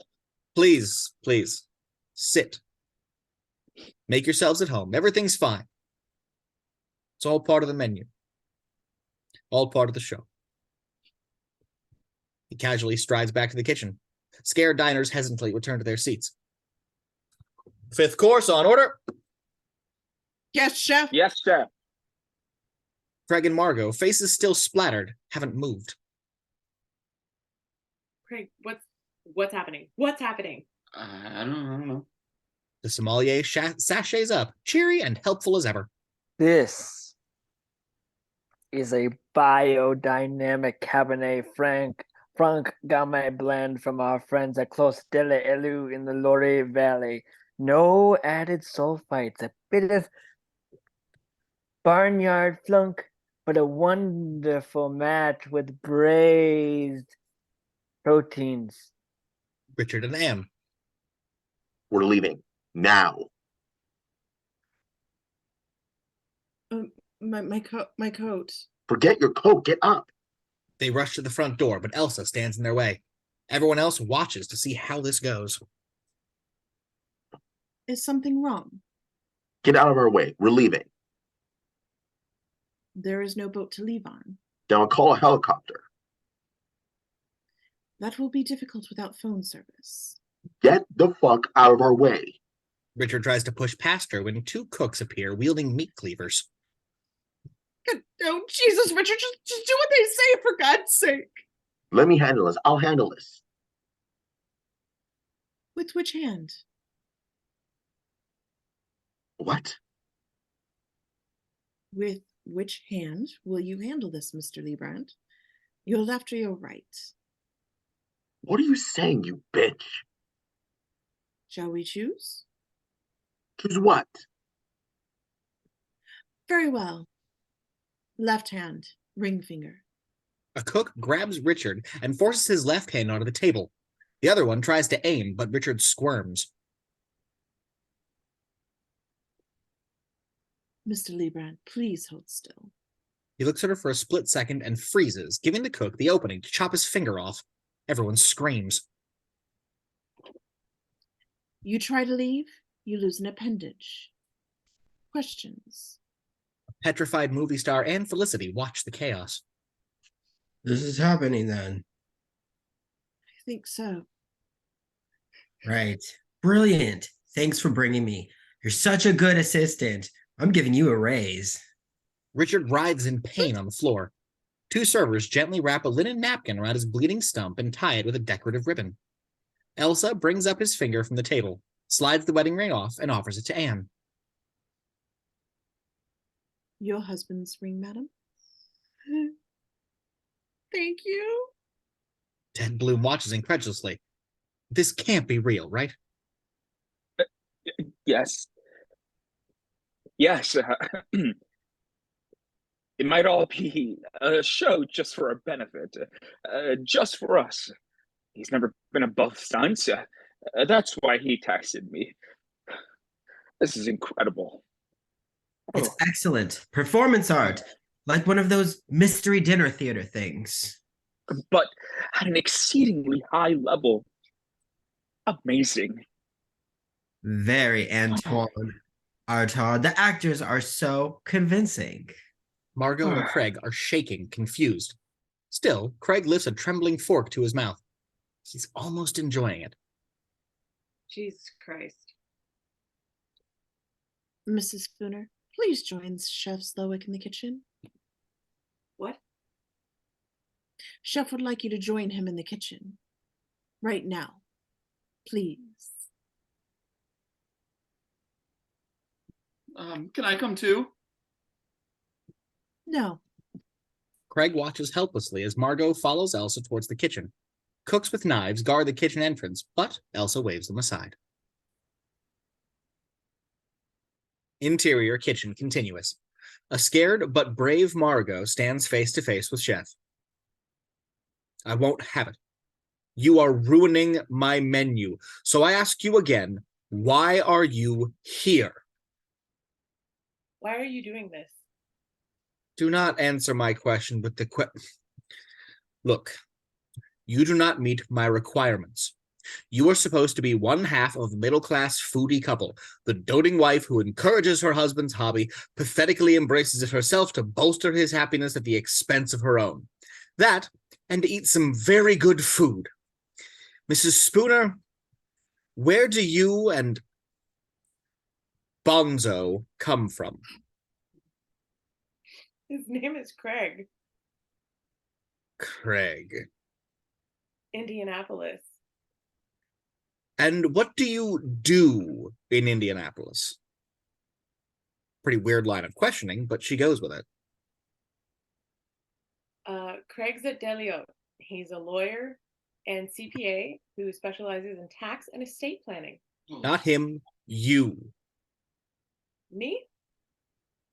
Please, please, sit. Make yourselves at home. Everything's fine. It's all part of the menu. All part of the show. He casually strides back to the kitchen. Scared diners hesitantly return to their seats. Fifth course on order. Yes, Chef. Yes, Chef. Craig and Margot, faces still splattered, haven't moved. Craig, what's happening? What's happening? I don't know. The sommelier sachets up, cheery and helpful as ever. This is a biodynamic Cabernet Franc Gamay blend from our friends at Clos de l'Elu in the Loire Valley. No added sulfites, a bit of barnyard flunk, but a wonderful match with braised proteins. Richard and Anne. We're leaving now. My coat. Forget your coat. Get up. They rush to the front door, but Elsa stands in their way. Everyone else watches to see how this goes. Is something wrong? Get out of our way. We're leaving. There is no boat to leave on. Then I'll call a helicopter. That will be difficult without phone service. Get the fuck out of our way. Richard tries to push past her when two cooks appear wielding meat cleavers. Oh, Jesus, Richard, just do what they say, for God's sake. Let me handle this. I'll handle this. With which hand? What? With which hand will you handle this, Mr. Liebrandt? Your left or your right? What are you saying, you bitch? Shall we choose? Choose what? Very well. Left hand, ring finger. A cook grabs Richard and forces his left hand onto the table. The other one tries to aim, but Richard squirms. Mr. Liebrandt, please hold still. He looks at her for a split second and freezes, giving the cook the opening to chop his finger off. Everyone screams. You try to leave, you lose an appendage. Questions? Petrified movie star and Felicity watch the chaos. This is happening then. I think so. Right. Brilliant. Thanks for bringing me. You're such a good assistant. I'm giving you a raise. Richard writhes in pain on the floor. Two servers gently wrap a linen napkin around his bleeding stump and tie it with a decorative ribbon. Elsa brings up his finger from the table, slides the wedding ring off, and offers it to Anne. Your husband's ring, madam. Thank you. Ted Bloom watches incredulously. This can't be real, right? Yes. Yes. It might all be a show just for our benefit, just for us. He's never been above stunts. That's why he texted me. This is incredible. It's excellent. Performance art. Like one of those mystery dinner theater things. But at an exceedingly high level. Amazing. Very Antoine. Artaud. The actors are so convincing. Margot and Craig are shaking, confused. Still, Craig lifts a trembling fork to his mouth. He's almost enjoying it. Jesus Christ. Mrs. Spooner, please join Chef Slowik in the kitchen. What? Chef would like you to join him in the kitchen. Right now. Please. Can I come too? No. Craig watches helplessly as Margot follows Elsa towards the kitchen. Cooks with knives guard the kitchen entrance, but Elsa waves them aside. Interior kitchen continuous. A scared but brave Margot stands face to face with Chef. I won't have it. You are ruining my menu. So I ask you again, why are you here? Why are you doing this? Do not answer my question with the Look, you do not meet my requirements. You are supposed to be one half of a middle-class foodie couple, the doting wife who encourages her husband's hobby, pathetically embraces it herself to bolster his happiness at the expense of her own. That, and to eat some very good food. Mrs. Spooner, where do you and Bonzo come from? His name is Craig. Craig. Indianapolis. And what do you do in Indianapolis? Pretty weird line of questioning, but she goes with it. Craig's at Delio. He's a lawyer and CPA who specializes in tax and estate planning. Not him, you. Me?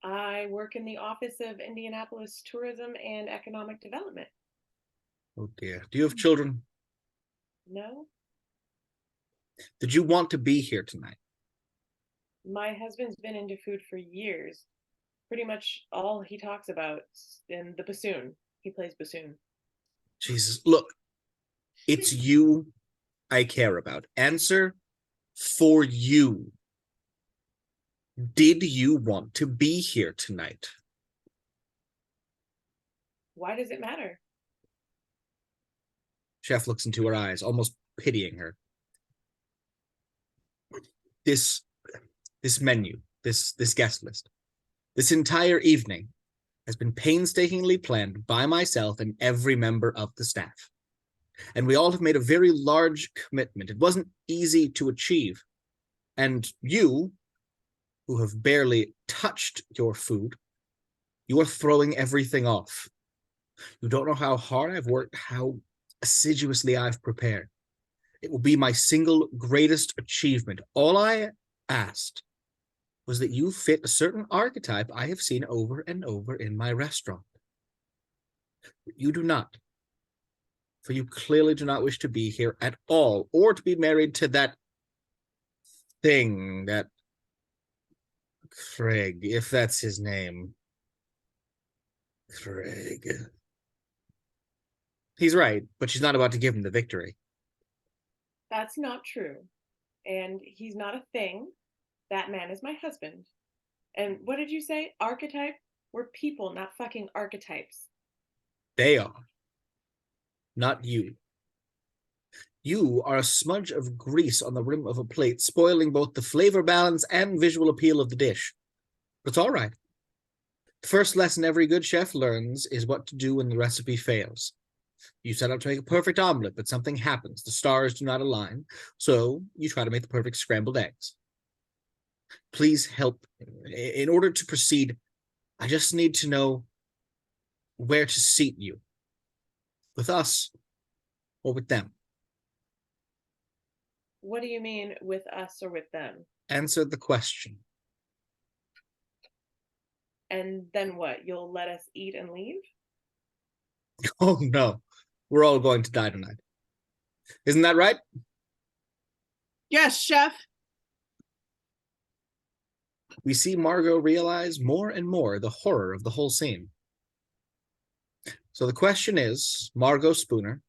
I work in the Office of Indianapolis Tourism and Economic Development. Oh dear. Do you have children? No? Did you want to be here tonight? My husband's been into food for years. Pretty much all he talks about in the bassoon. He plays bassoon. Jesus, look. It's you I care about. Answer for you. Did you want to be here tonight? Why does it matter? Chef looks into her eyes, almost pitying her. This menu, this guest list, this entire evening has been painstakingly planned by myself and every member of the staff. And we all have made a very large commitment. It wasn't easy to achieve. And you, who have barely touched your food, you are throwing everything off. You don't know how hard I've worked, how assiduously I've prepared. It will be my single greatest achievement. All I asked was that you fit a certain archetype I have seen over and over in my restaurant. But you do not. For you clearly do not wish to be here at all, or to be married to that thing, that Craig, if that's his name. Craig. He's right, but she's not about to give him the victory. That's not true. And he's not a thing. That man is my husband. And what did you say? Archetype? We're people, not fucking archetypes. They are. Not you. You are a smudge of grease on the rim of a plate, spoiling both the flavor balance and visual appeal of the dish. But it's all right. The first lesson every good chef learns is what to do when the recipe fails. You set out to make a perfect omelet, but something happens. The stars do not align, so you try to make the perfect scrambled eggs. Please help. In order to proceed, I just need to know where to seat you. With us or with them. What do you mean, with us or with them? Answer the question. And then what? You'll let us eat and leave? Oh no, we're all going to die tonight. Isn't that right? Yes, chef. We see Margot realize more and more the horror of the whole scene. So the question is, Margot Spooner,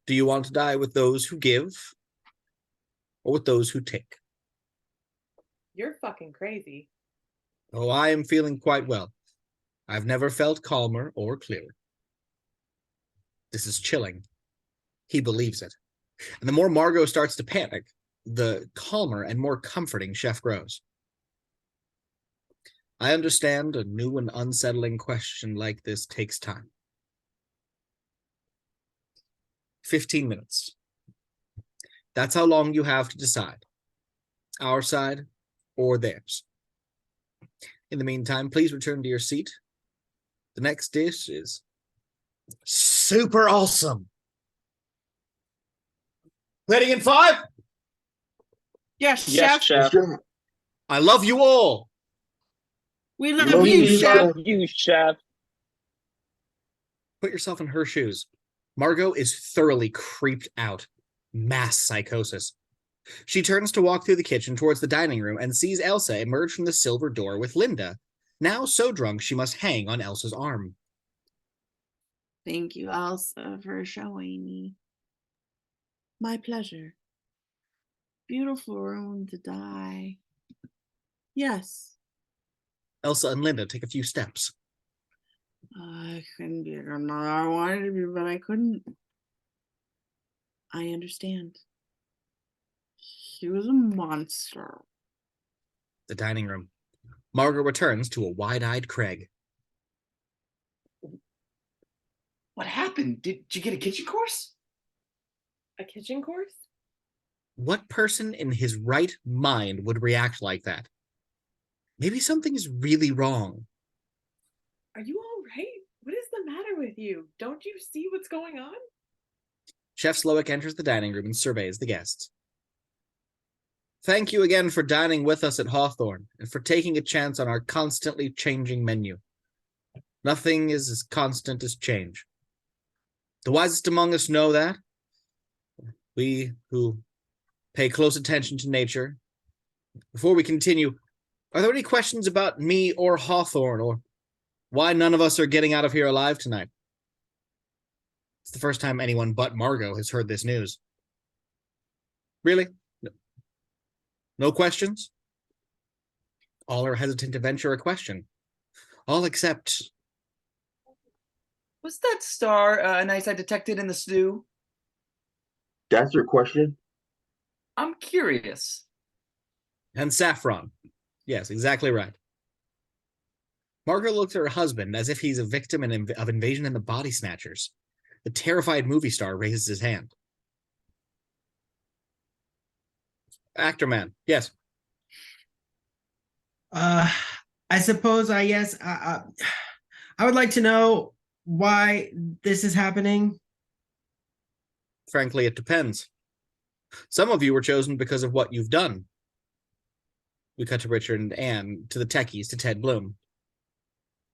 do you want to die with those who give or with those who take? You're fucking crazy. Oh, I am feeling quite well. I've never felt calmer or clearer. This is chilling. He believes it. And the more Margot starts to panic, the calmer and more comforting Chef grows. I understand a new and unsettling question like this takes time. 15 minutes. That's how long you have to decide. Our side or theirs. In the meantime, please return to your seat. The next dish is super awesome. Ready in 5? Yes, Yes, chef. chef. I love you all. We love Love you, you, chef. chef. You, chef. Put yourself in her shoes. Margot is thoroughly creeped out. Mass psychosis. She turns to walk through the kitchen towards the dining room and sees Elsa emerge from the silver door with Linda, now so drunk she must hang on Elsa's arm. Thank you, Elsa, for showing me. My pleasure. Beautiful room to die. Yes. Elsa and Linda take a few steps. I couldn't be a mother. I wanted to be, but I couldn't. I understand. He was a monster. The dining room. Margot returns to a wide-eyed Craig. What happened? Did you get a kitchen course? A kitchen course? What person in his right mind would react like that? Maybe something is really wrong. Are you all right? What is the matter with you? Don't you see what's going on? Chef Slowik enters the dining room and surveys the guests. Thank you again for dining with us at Hawthorne and for taking a chance on our constantly changing menu. Nothing is as constant as change. The wisest among us know that. We who pay close attention to nature. Before we continue, are there any questions about me or Hawthorne, or why none of us are getting out of here alive tonight? It's the first time anyone but Margot has heard this news. Really? No questions? All are hesitant to venture a question. All except... Was that star nice I detected in the stew? That's your question? I'm curious. And saffron. Yes, exactly right. Margot looks at her husband as if he's a victim of invasion in the Body Snatchers. The terrified movie star raises his hand. Actor man, yes. I suppose I would like to know why this is happening. Frankly, it depends. Some of you were chosen because of what you've done. We cut to Richard and Anne, to the techies, to Ted Bloom.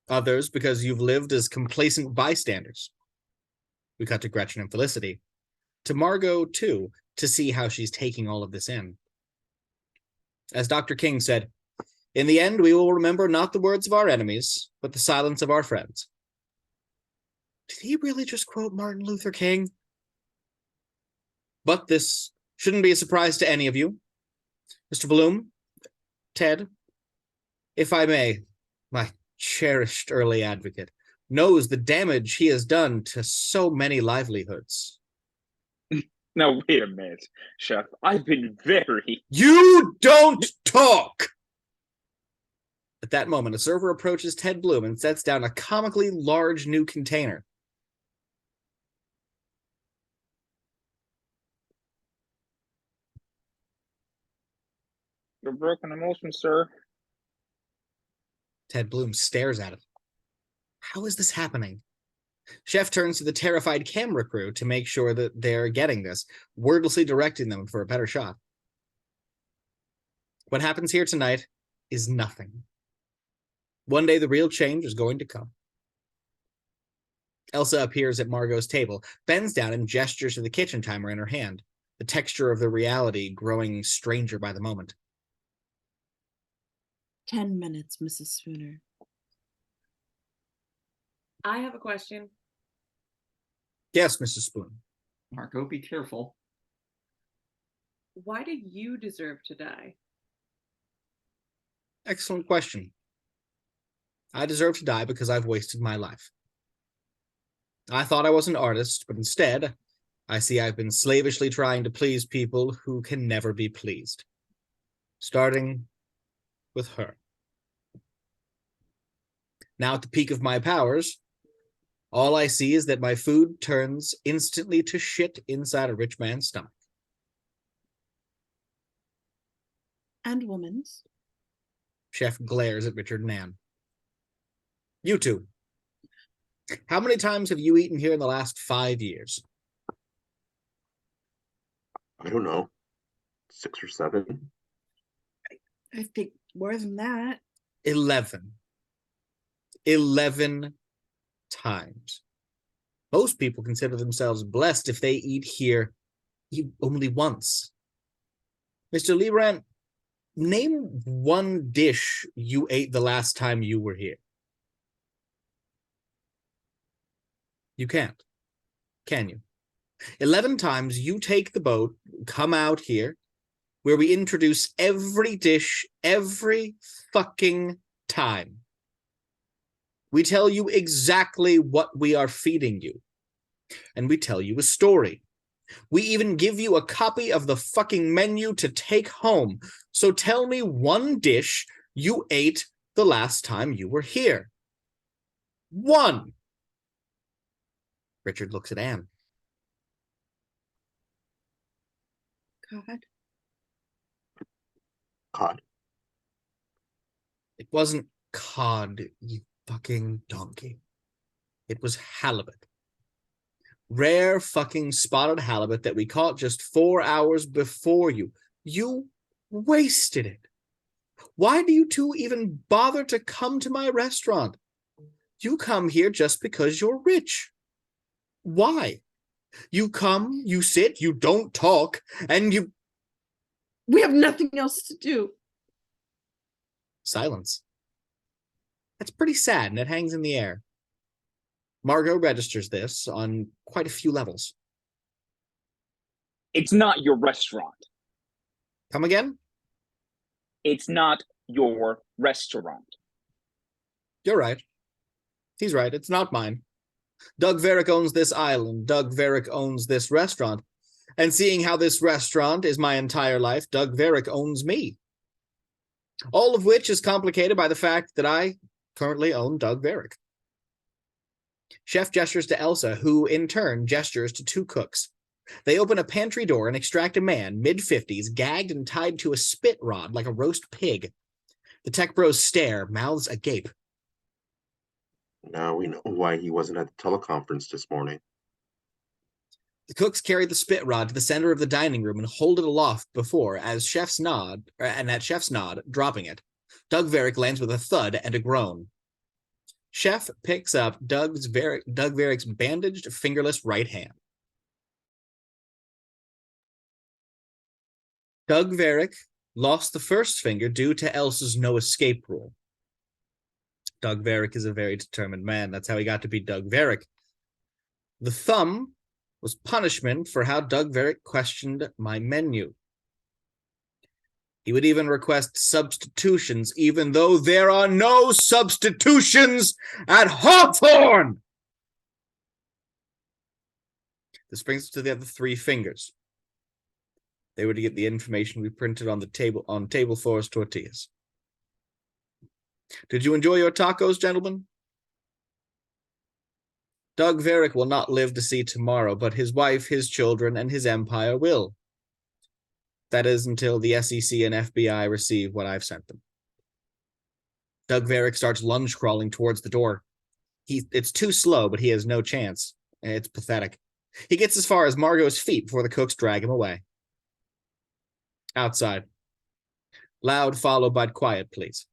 Others because you've lived as complacent bystanders. We cut to Gretchen and Felicity. To Margot, too, to see how she's taking all of this in. As Dr. King said, in the end, we will remember not the words of our enemies, but the silence of our friends. Did he really just quote Martin Luther King? But this shouldn't be a surprise to any of you. Mr. Bloom, Ted, if I may, my cherished early advocate, knows the damage he has done to so many livelihoods. Now, wait a minute, Chef. I've been very... You don't talk! At that moment, a server approaches Ted Bloom and sets down a comically large new container. You're broken emotion, sir. Ted Bloom stares at it. How is this happening? Chef turns to the terrified camera crew to make sure that they're getting this, wordlessly directing them for a better shot. What happens here tonight is nothing. One day the real change is going to come. Elsa appears at Margot's table, bends down and gestures to the kitchen timer in her hand, the texture of the reality growing stranger by the moment. 10 minutes, Mrs. Spooner. I have a question. Yes, Mrs. Spoon. Marko, be careful. Why do you deserve to die? Excellent question. I deserve to die because I've wasted my life. I thought I was an artist, but instead, I see I've been slavishly trying to please people who can never be pleased. Starting with her. Now at the peak of my powers, all I see is that my food turns instantly to shit inside a rich man's stomach. And woman's. Chef glares at Richard and Anne. You two. How many times have you eaten here in the last 5 years? I don't know. 6 or 7. I think more than that. 11. 11 times. Most people consider themselves blessed if they eat here only once. Mr. Lebrand, name one dish you ate the last time you were here. You can't. Can you? 11 times you take the boat, come out here, where we introduce every dish every fucking time. We tell you exactly what we are feeding you. And we tell you a story. We even give you a copy of the fucking menu to take home. So tell me one dish you ate the last time you were here. One. Richard looks at Anne. God. Cod. It wasn't cod, you fucking donkey. It was halibut. Rare fucking spotted halibut that we caught just 4 hours before you. You wasted it. Why do you two even bother to come to my restaurant? You come here just because you're rich. Why? You come, you sit, you don't talk, and you... We have nothing else to do. Silence. That's pretty sad, and it hangs in the air. Margot registers this on quite a few levels. It's not your restaurant. Come again? It's not your restaurant. You're right. He's right. It's not mine. Doug Verrick owns this island. Doug Verrick owns this restaurant. And seeing how this restaurant is my entire life, Doug Verrick owns me. All of which is complicated by the fact that I currently own Doug Verrick. Chef gestures to Elsa, who in turn gestures to 2 cooks. They open a pantry door and extract a man, mid-50s, gagged and tied to a spit rod like a roast pig. The tech bros stare, mouths agape. Now we know why he wasn't at the teleconference this morning. The cooks carry the spit rod to the center of the dining room and hold it aloft before, at Chef's nod, dropping it. Doug Verrick lands with a thud and a groan. Chef picks up Doug Verrick's bandaged, fingerless right hand. Doug Verrick lost the first finger due to Elsa's no escape rule. Doug Verrick is a very determined man. That's how he got to be Doug Verrick. The thumb was punishment for how Doug Verrick questioned my menu. He would even request substitutions, even though there are no substitutions at Hawthorne! This brings us to the other three fingers. They were to get the information we printed on the table on table for us tortillas. Did you enjoy your tacos, gentlemen? Doug Verrick will not live to see tomorrow, but his wife, his children, and his empire will. That is until the SEC and FBI receive what I've sent them. Doug Verrick starts lunge crawling towards the door. It's too slow, but he has no chance. It's pathetic. He gets as far as Margot's feet before the cooks drag him away. Outside. Loud followed by quiet, please.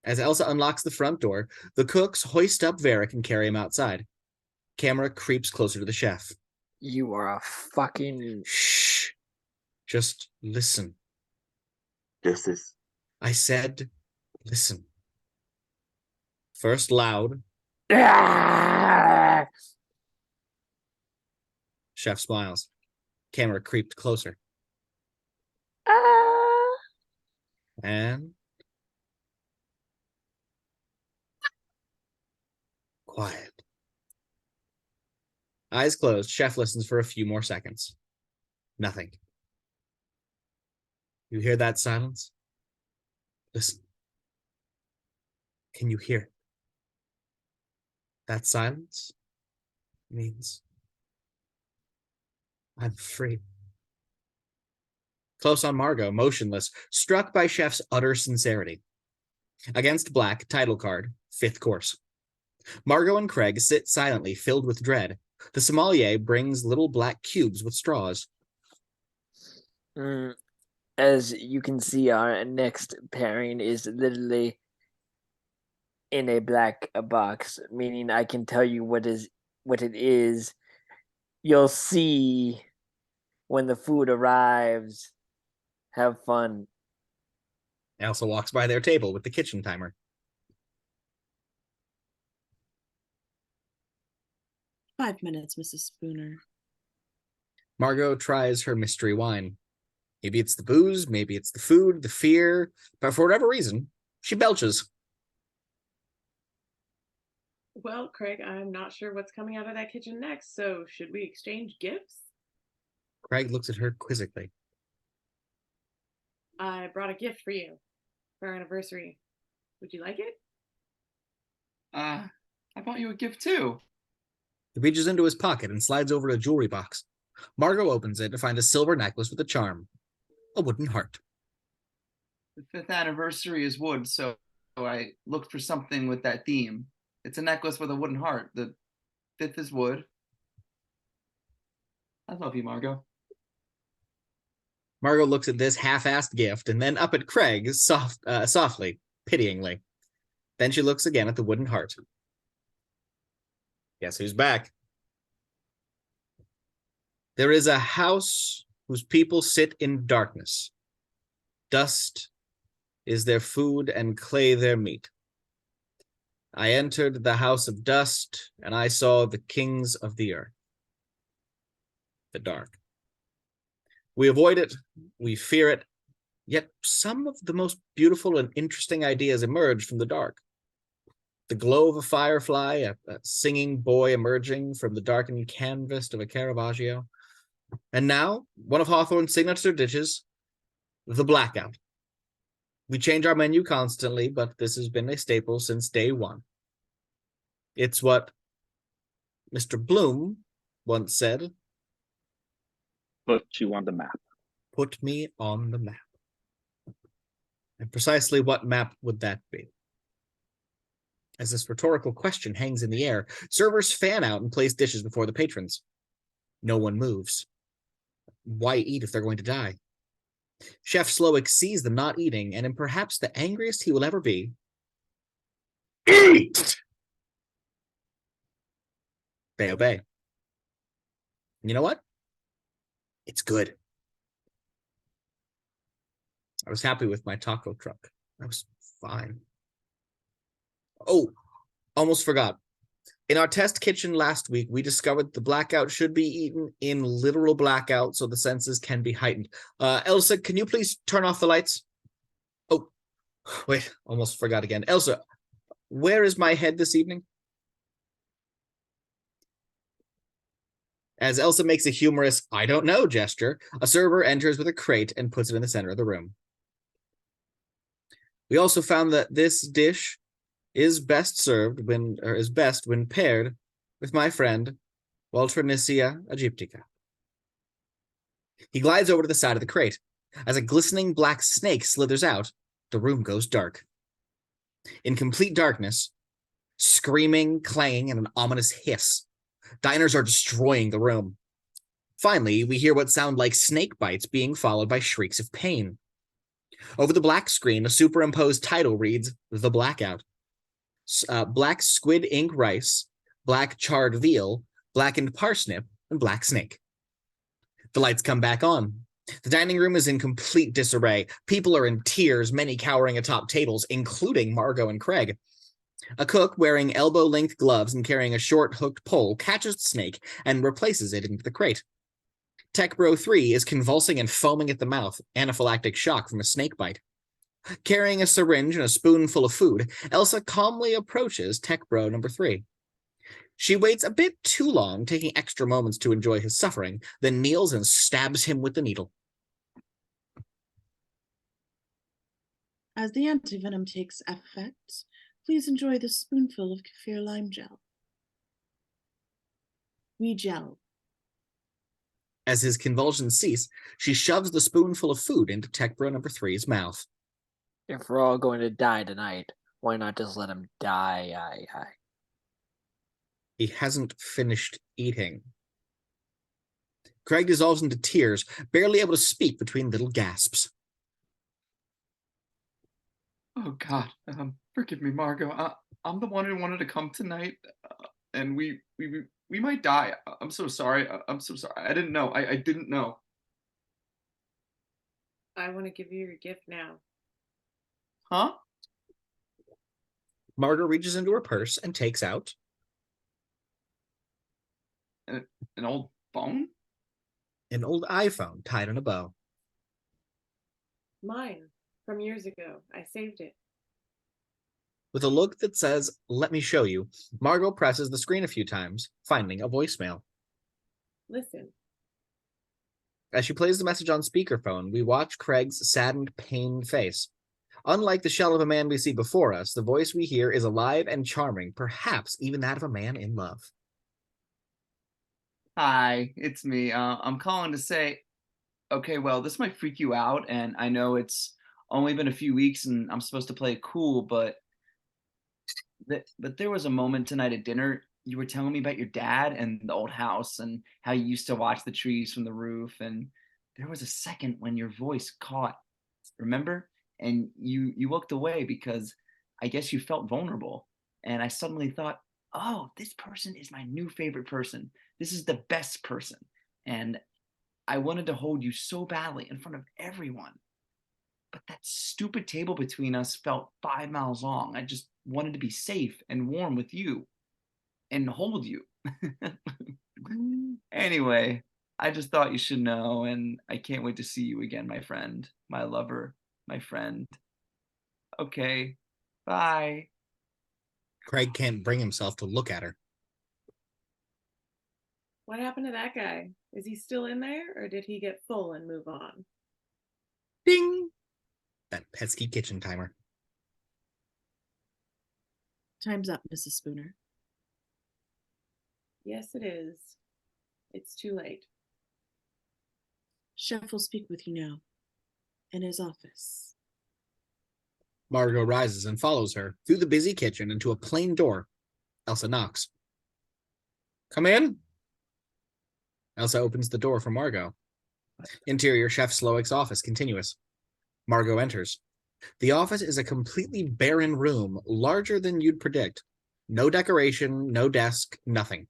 As Elsa unlocks the front door, the cooks hoist up Verrick and carry him outside. Camera creeps closer to the chef. You are a fucking... Shh. Just listen. Just this. I said, listen. First loud. Ah! Chef smiles. Camera creeped closer. Ah! And quiet. Eyes closed, Chef listens for a few more seconds. Nothing. You hear that silence? Listen. Can you hear it? That silence means I'm free. Close on Margot, motionless, struck by Chef's utter sincerity. Against black, title card, 5th course. Margot and Craig sit silently, filled with dread. The sommelier brings little black cubes with straws. As you can see, our next pairing is literally in a black box, meaning I can tell you what it is. You'll see when the food arrives. Have fun. Elsa walks by their table with the kitchen timer. "5 minutes, Mrs. Spooner." Margot tries her mystery wine. Maybe it's the booze, maybe it's the food, the fear, but for whatever reason, she belches. Well, Craig, I'm not sure what's coming out of that kitchen next, so should we exchange gifts? Craig looks at her quizzically. I brought a gift for you for our anniversary. Would you like it? I bought you a gift too. He reaches into his pocket and slides over a jewelry box. Margot opens it to find a silver necklace with a charm. A wooden heart. The 5th anniversary is wood, so I looked for something with that theme. It's a necklace with a wooden heart. The 5th is wood. I love you, Margot. Margot looks at this half-assed gift and then up at Craig softly, pityingly. Then she looks again at the wooden heart. Guess who's back? There is a house whose people sit in darkness. Dust is their food and clay their meat. I entered the house of dust, and I saw the kings of the earth. The dark. We avoid it, we fear it, yet some of the most beautiful and interesting ideas emerge from the dark. The glow of a firefly, a singing boy emerging from the darkened canvas of a Caravaggio. And now, one of Hawthorne's signature dishes, the blackout. We change our menu constantly, but this has been a staple since day one. It's what Mr. Bloom once said. Put you on the map. Put me on the map. And precisely what map would that be? As this rhetorical question hangs in the air, servers fan out and place dishes before the patrons. No one moves. Why eat if they're going to die? Chef Slowik sees them not eating, and in perhaps the angriest he will ever be, eat! They obey. You know what? It's good. I was happy with my taco truck. I was fine. Oh, almost forgot. In our test kitchen last week, we discovered the blackout should be eaten in literal blackout so the senses can be heightened. Elsa, can you please turn off the lights? Oh, wait, almost forgot again. Elsa, where is my head this evening? As Elsa makes a humorous, I don't know gesture, a server enters with a crate and puts it in the center of the room. We also found that this dish is best when paired with my friend Walternicia aegyptica. He glides over to the side of the crate. As a glistening black snake slithers out, the room goes dark. In complete darkness, screaming, clanging, and an ominous hiss, diners are destroying the room. Finally, we hear what sound like snake bites being followed by shrieks of pain. Over the black screen, a superimposed title reads, The Blackout. Black squid ink rice, black charred veal, blackened parsnip, and black snake. The lights come back on. The dining room is in complete disarray. People are in tears, many cowering atop tables, including Margot and Craig. A cook wearing elbow-length gloves and carrying a short hooked pole catches the snake and replaces it into the crate. Tech Bro 3 is convulsing and foaming at the mouth, anaphylactic shock from a snake bite. Carrying a syringe and a spoonful of food, Elsa calmly approaches Tech Bro number 3. She waits a bit too long, taking extra moments to enjoy his suffering, then kneels and stabs him with the needle. As the antivenom takes effect, please enjoy this spoonful of kaffir lime gel. We gel. As his convulsions cease, she shoves the spoonful of food into Tech Bro number 3's mouth. If we're all going to die tonight, why not just let him die? He hasn't finished eating. Craig dissolves into tears, barely able to speak between little gasps. Oh God, forgive me, Margot. I'm the one who wanted to come tonight, and we might die. I'm so sorry. I'm so sorry. I didn't know. I didn't know. I want to give you your gift now. Huh? Margot reaches into her purse and takes out An old phone? an old iPhone tied in a bow. Mine, from years ago. I saved it. With a look that says, let me show you, Margot presses the screen a few times, finding a voicemail. Listen. As she plays the message on speakerphone, we watch Craig's saddened, pained face. Unlike the shell of a man we see before us, the voice we hear is alive and charming, perhaps even that of a man in love. Hi, it's me. I'm calling to say, okay, well, this might freak you out, and I know it's only been a few weeks and I'm supposed to play it cool, but there was a moment tonight at dinner. You were telling me about your dad and the old house and how you used to watch the trees from the roof, and there was a second when your voice caught, remember? And you looked away because I guess you felt vulnerable. And I suddenly thought, oh, this person is my new favorite person. This is the best person. And I wanted to hold you so badly in front of everyone. But that stupid table between us felt 5 miles long. I just wanted to be safe and warm with you and hold you. Anyway, I just thought you should know, and I can't wait to see you again, my friend, my lover, my friend. Okay, bye. Craig can't bring himself to look at her. What happened to that guy? Is he still in there, or did he get full and move on? Ding! That pesky kitchen timer. Time's up, Mrs. Spooner. Yes, it is. It's too late. Chef will speak with you now. In his office. Margot rises and follows her through the busy kitchen into a plain door. Elsa knocks. Come in. Elsa opens the door for Margot. Interior Chef Slowik's office continuous. Margot enters. The office is a completely barren room, larger than you'd predict. No decoration, no desk, nothing.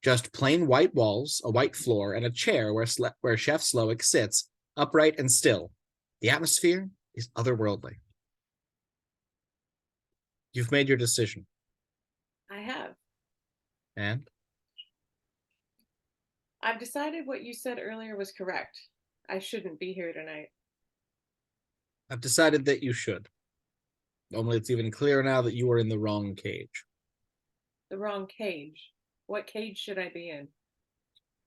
Just plain white walls, a white floor, and a chair where Chef Slowik sits, upright and still. The atmosphere is otherworldly. You've made your decision. I have. And? I've decided what you said earlier was correct. I shouldn't be here tonight. I've decided that you should. Only it's even clearer now that you are in the wrong cage. The wrong cage. What cage should I be in?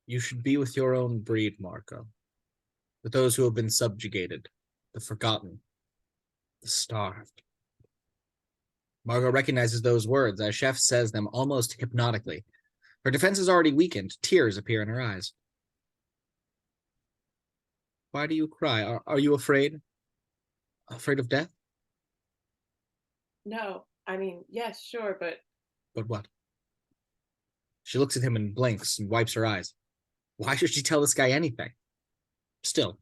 You should be with your own breed, Marko. With those who have been subjugated, the forgotten, the starved. Margot recognizes those words as Chef says them almost hypnotically. Her defense is already weakened. Tears appear in her eyes. Why do you cry? Are you afraid? Afraid of death? No. I mean, yes, sure, but... But what? She looks at him and blinks and wipes her eyes. Why should she tell this guy anything? Still.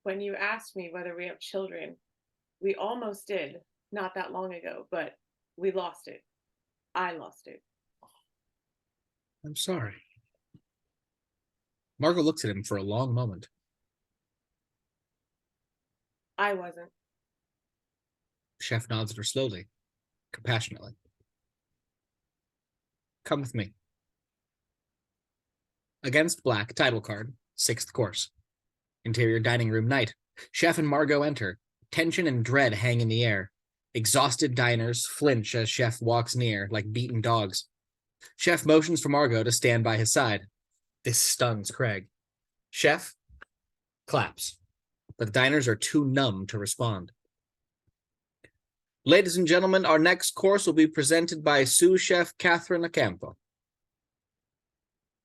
When you asked me whether we have children, we almost did, not that long ago, but we lost it. I lost it. I'm sorry. Margot looks at him for a long moment. I wasn't. Chef nods at her slowly, compassionately. Come with me. Against black, title card, 6th course. Interior dining room night. Chef and Margot enter. Tension and dread hang in the air. Exhausted diners flinch as Chef walks near, like beaten dogs. Chef motions for Margot to stand by his side. This stuns Craig. Chef claps, but the diners are too numb to respond. Ladies and gentlemen, our next course will be presented by Sous-Chef Katherine Acampo.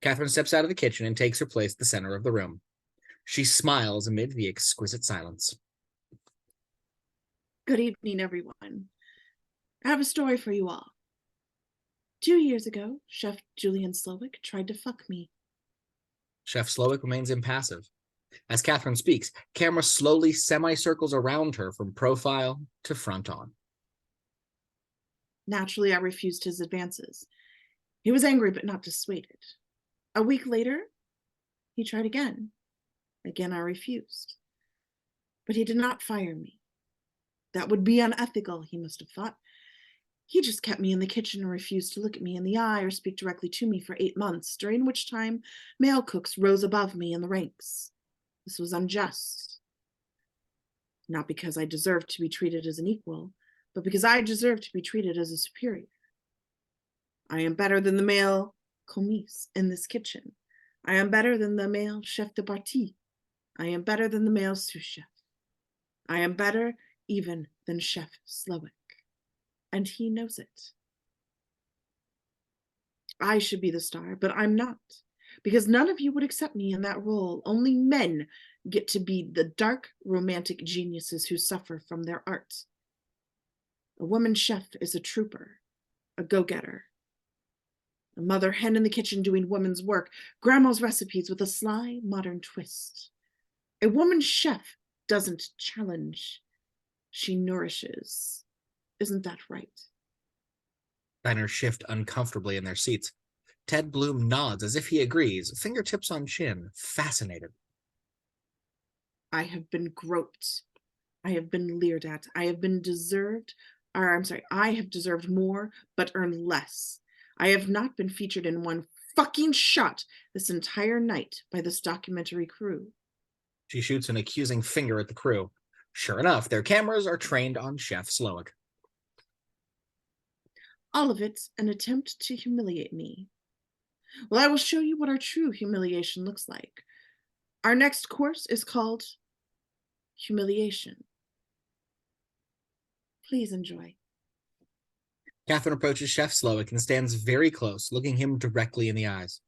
Katherine steps out of the kitchen and takes her place at the center of the room. She smiles amid the exquisite silence. Good evening, everyone. I have a story for you all. 2 years ago, Chef Julian Slowik tried to fuck me. Chef Slowik remains impassive. As Katherine speaks, camera slowly semicircles around her from profile to front on. Naturally, I refused his advances. He was angry but not dissuaded. A week later, he tried again. Again, I refused. But he did not fire me. That would be unethical, he must have thought. He just kept me in the kitchen and refused to look at me in the eye or speak directly to me for 8 months, during which time male cooks rose above me in the ranks. This was unjust. Not because I deserved to be treated as an equal, but because I deserved to be treated as a superior. I am better than the male commis in this kitchen. I am better than the male chef de partie. I am better than the male sous-chef. I am better even than Chef Slowik. And he knows it. I should be the star, but I'm not. Because none of you would accept me in that role. Only men get to be the dark, romantic geniuses who suffer from their art. A woman chef is a trooper, a go-getter. A mother hen in the kitchen doing women's work, grandma's recipes with a sly, modern twist. A woman chef doesn't challenge. She nourishes. Isn't that right? Diners shift uncomfortably in their seats. Ted Bloom nods as if he agrees, fingertips on chin, fascinated. I have been groped. I have been leered at. I have deserved more, but earned less. I have not been featured in one fucking shot this entire night by this documentary crew. She shoots an accusing finger at the crew. Sure enough, their cameras are trained on Chef Slowik. All of it an attempt to humiliate me. Well, I will show you what our true humiliation looks like. Our next course is called Humiliation. Please enjoy. Katherine approaches Chef Slowik and stands very close, looking him directly in the eyes.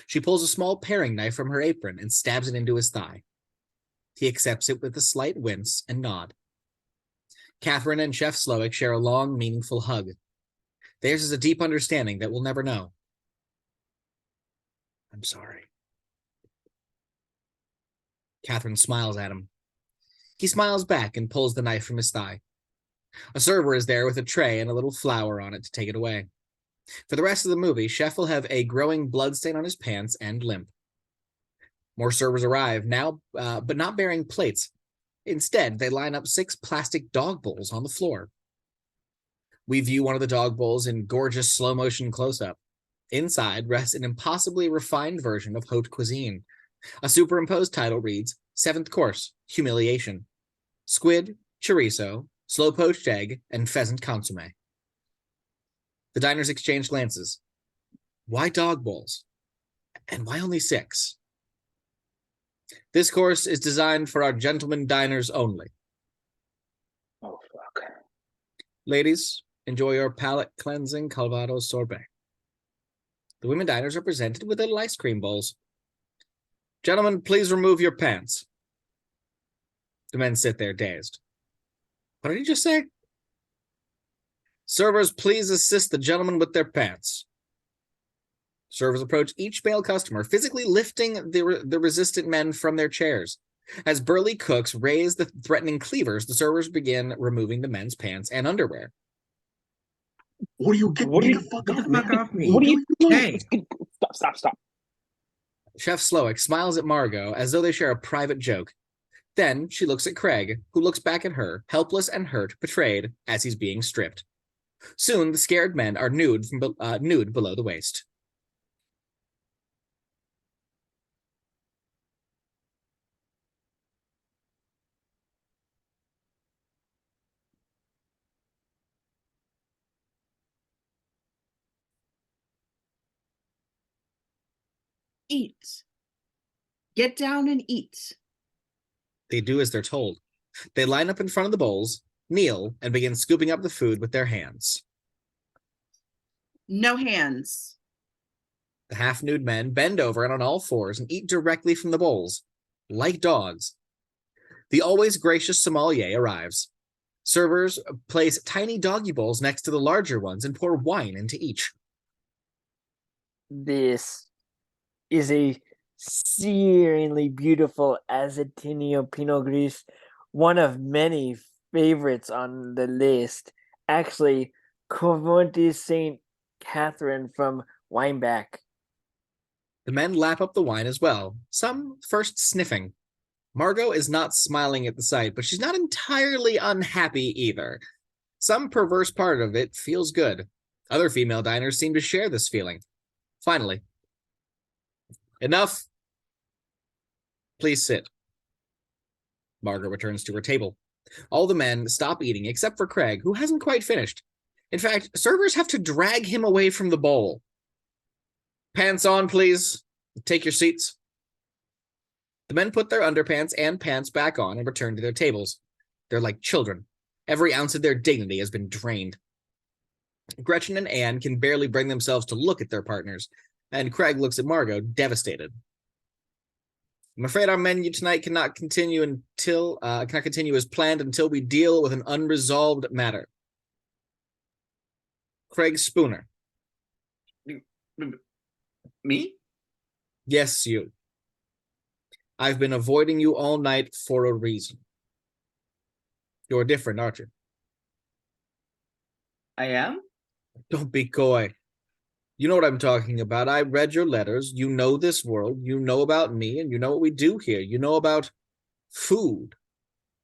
She pulls a small paring knife from her apron and stabs it into his thigh. He accepts it with a slight wince and nod. Katherine and Chef Slowik share a long, meaningful hug. Theirs is a deep understanding that we'll never know. I'm sorry. Katherine smiles at him. He smiles back and pulls the knife from his thigh. A server is there with a tray and a little flour on it to take it away. For the rest of the movie, Chef will have a growing bloodstain on his pants and limp. More servers arrive now, but not bearing plates. Instead, they line up 6 plastic dog bowls on the floor. We view one of the dog bowls in gorgeous slow-motion close-up. Inside rests an impossibly refined version of haute cuisine. A superimposed title reads, 7th course, humiliation. Squid, chorizo, slow-poached egg, and pheasant consomme. The diners exchange glances. Why dog bowls? And why only 6? This course is designed for our gentlemen diners only. Oh, fuck. Ladies, enjoy your palate-cleansing Calvados sorbet. The women diners are presented with little ice cream bowls. Gentlemen, please remove your pants. The men sit there dazed. What did he just say? Servers, please assist the gentlemen with their pants. Servers approach each male customer, physically lifting the resistant men from their chairs. As burly cooks raise the threatening cleavers, the servers begin removing the men's pants and underwear. What do you get? What do Get you- the fuck Get off the fuck me. off me. What are you doing? Hey. Stop. Chef Slowik smiles at Margot as though they share a private joke. Then she looks at Craig, who looks back at her, helpless and hurt, betrayed, as he's being stripped. Soon, the scared men are nude below the waist. Eat. Get down and eat. They do as they're told. They line up in front of the bowls, kneel, and begin scooping up the food with their hands. No hands. The half-nude men bend over and on all fours and eat directly from the bowls, like dogs. The always gracious sommelier arrives. Servers place tiny doggy bowls next to the larger ones and pour wine into each. This is a searingly beautiful Azetinio Pinot Gris, one of many favorites on the list. Actually, Cormonte St. Katherine from Weinbach. The men lap up the wine as well, some first sniffing. Margot is not smiling at the sight, but she's not entirely unhappy either. Some perverse part of it feels good. Other female diners seem to share this feeling. Finally. Enough. Please sit. Margot returns to her table. All the men stop eating except for Craig, who hasn't quite finished. In fact, servers have to drag him away from the bowl. Pants on, please. Take your seats. The men put their underpants and pants back on and return to their tables. They're like children. Every ounce of their dignity has been drained. Gretchen and Anne can barely bring themselves to look at their partners, and Craig looks at Margot, devastated. I'm afraid our menu tonight cannot continue as planned until we deal with an unresolved matter. Craig Spooner. Me? Yes, you. I've been avoiding you all night for a reason. You're different, aren't you? I am? Don't be coy. You know what I'm talking about. I read your letters. You know this world. You know about me, and you know what we do here. You know about food,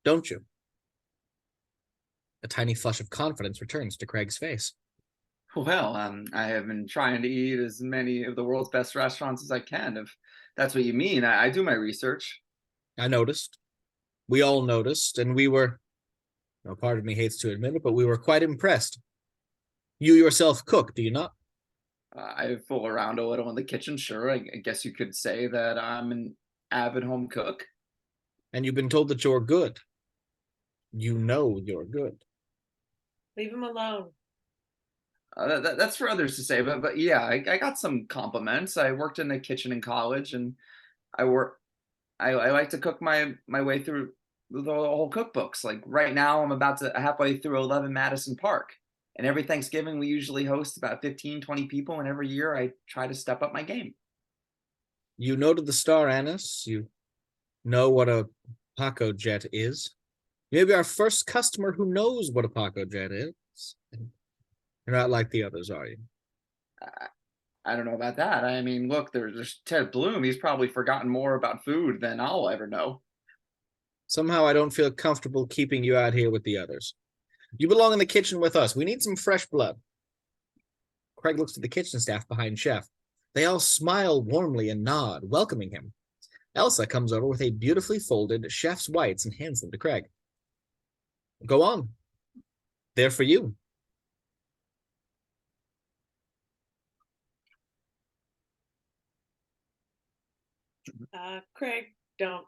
don't you? A tiny flush of confidence returns to Craig's face. Well, I have been trying to eat as many of the world's best restaurants as I can, if that's what you mean. I do my research. I noticed. We all noticed, and we were, no, part of me hates to admit it, but we were quite impressed. You yourself cook, do you not? I fool around a little in the kitchen, sure. I guess you could say that I'm an avid home cook. And you've been told that you're good. You know you're good. Leave him alone. That's for others to say, but yeah, I got some compliments. I worked in the kitchen in college, and I like to cook my way through the whole cookbooks. Like right now, I'm about to halfway through 11 Madison Park. And every Thanksgiving, we usually host about 15, 20 people. And every year, I try to step up my game. You noted the star anise. You know what a Paco jet is. You may be our first customer who knows what a Paco jet is. You're not like the others, are you? I don't know about that. I mean, look, there's Ted Bloom. He's probably forgotten more about food than I'll ever know. Somehow I don't feel comfortable keeping you out here with the others. You belong in the kitchen with us. We need some fresh blood. Craig looks to the kitchen staff behind Chef. They all smile warmly and nod, welcoming him. Elsa comes over with a beautifully folded chef's whites and hands them to Craig. Go on. They're for you. Craig, don't.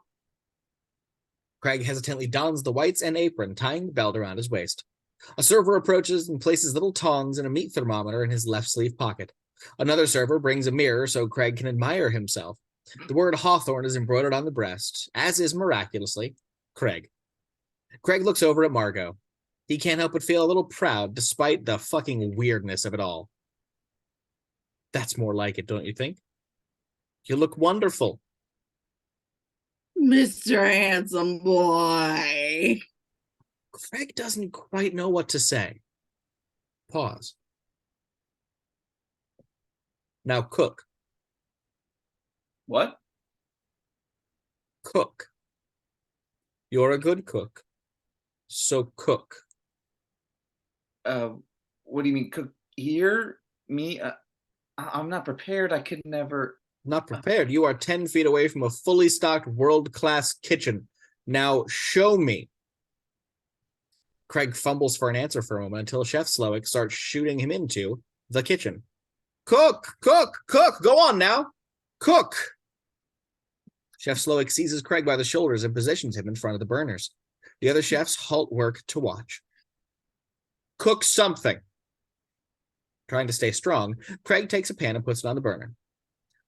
Craig hesitantly dons the whites and apron, tying the belt around his waist. A server approaches and places little tongs and a meat thermometer in his left sleeve pocket. Another server brings a mirror so Craig can admire himself. The word Hawthorne is embroidered on the breast, as is miraculously Craig. Craig looks over at Margot. He can't help but feel a little proud despite the fucking weirdness of it all. That's more like it, don't you think? You look wonderful. Mr. Handsome Boy. Craig doesn't quite know what to say. Pause. Now cook. What? Cook. You're a good cook. So cook. What do you mean, cook here? Me? I'm not prepared. I could never. Not prepared. You are 10 feet away from a fully stocked world-class kitchen. Now show me. Craig fumbles for an answer for a moment until Chef Slowik starts shooting him into the kitchen. Cook! Cook! Cook! Go on now! Cook! Chef Slowik seizes Craig by the shoulders and positions him in front of the burners. The other chefs halt work to watch. Cook something. Trying to stay strong, Craig takes a pan and puts it on the burner.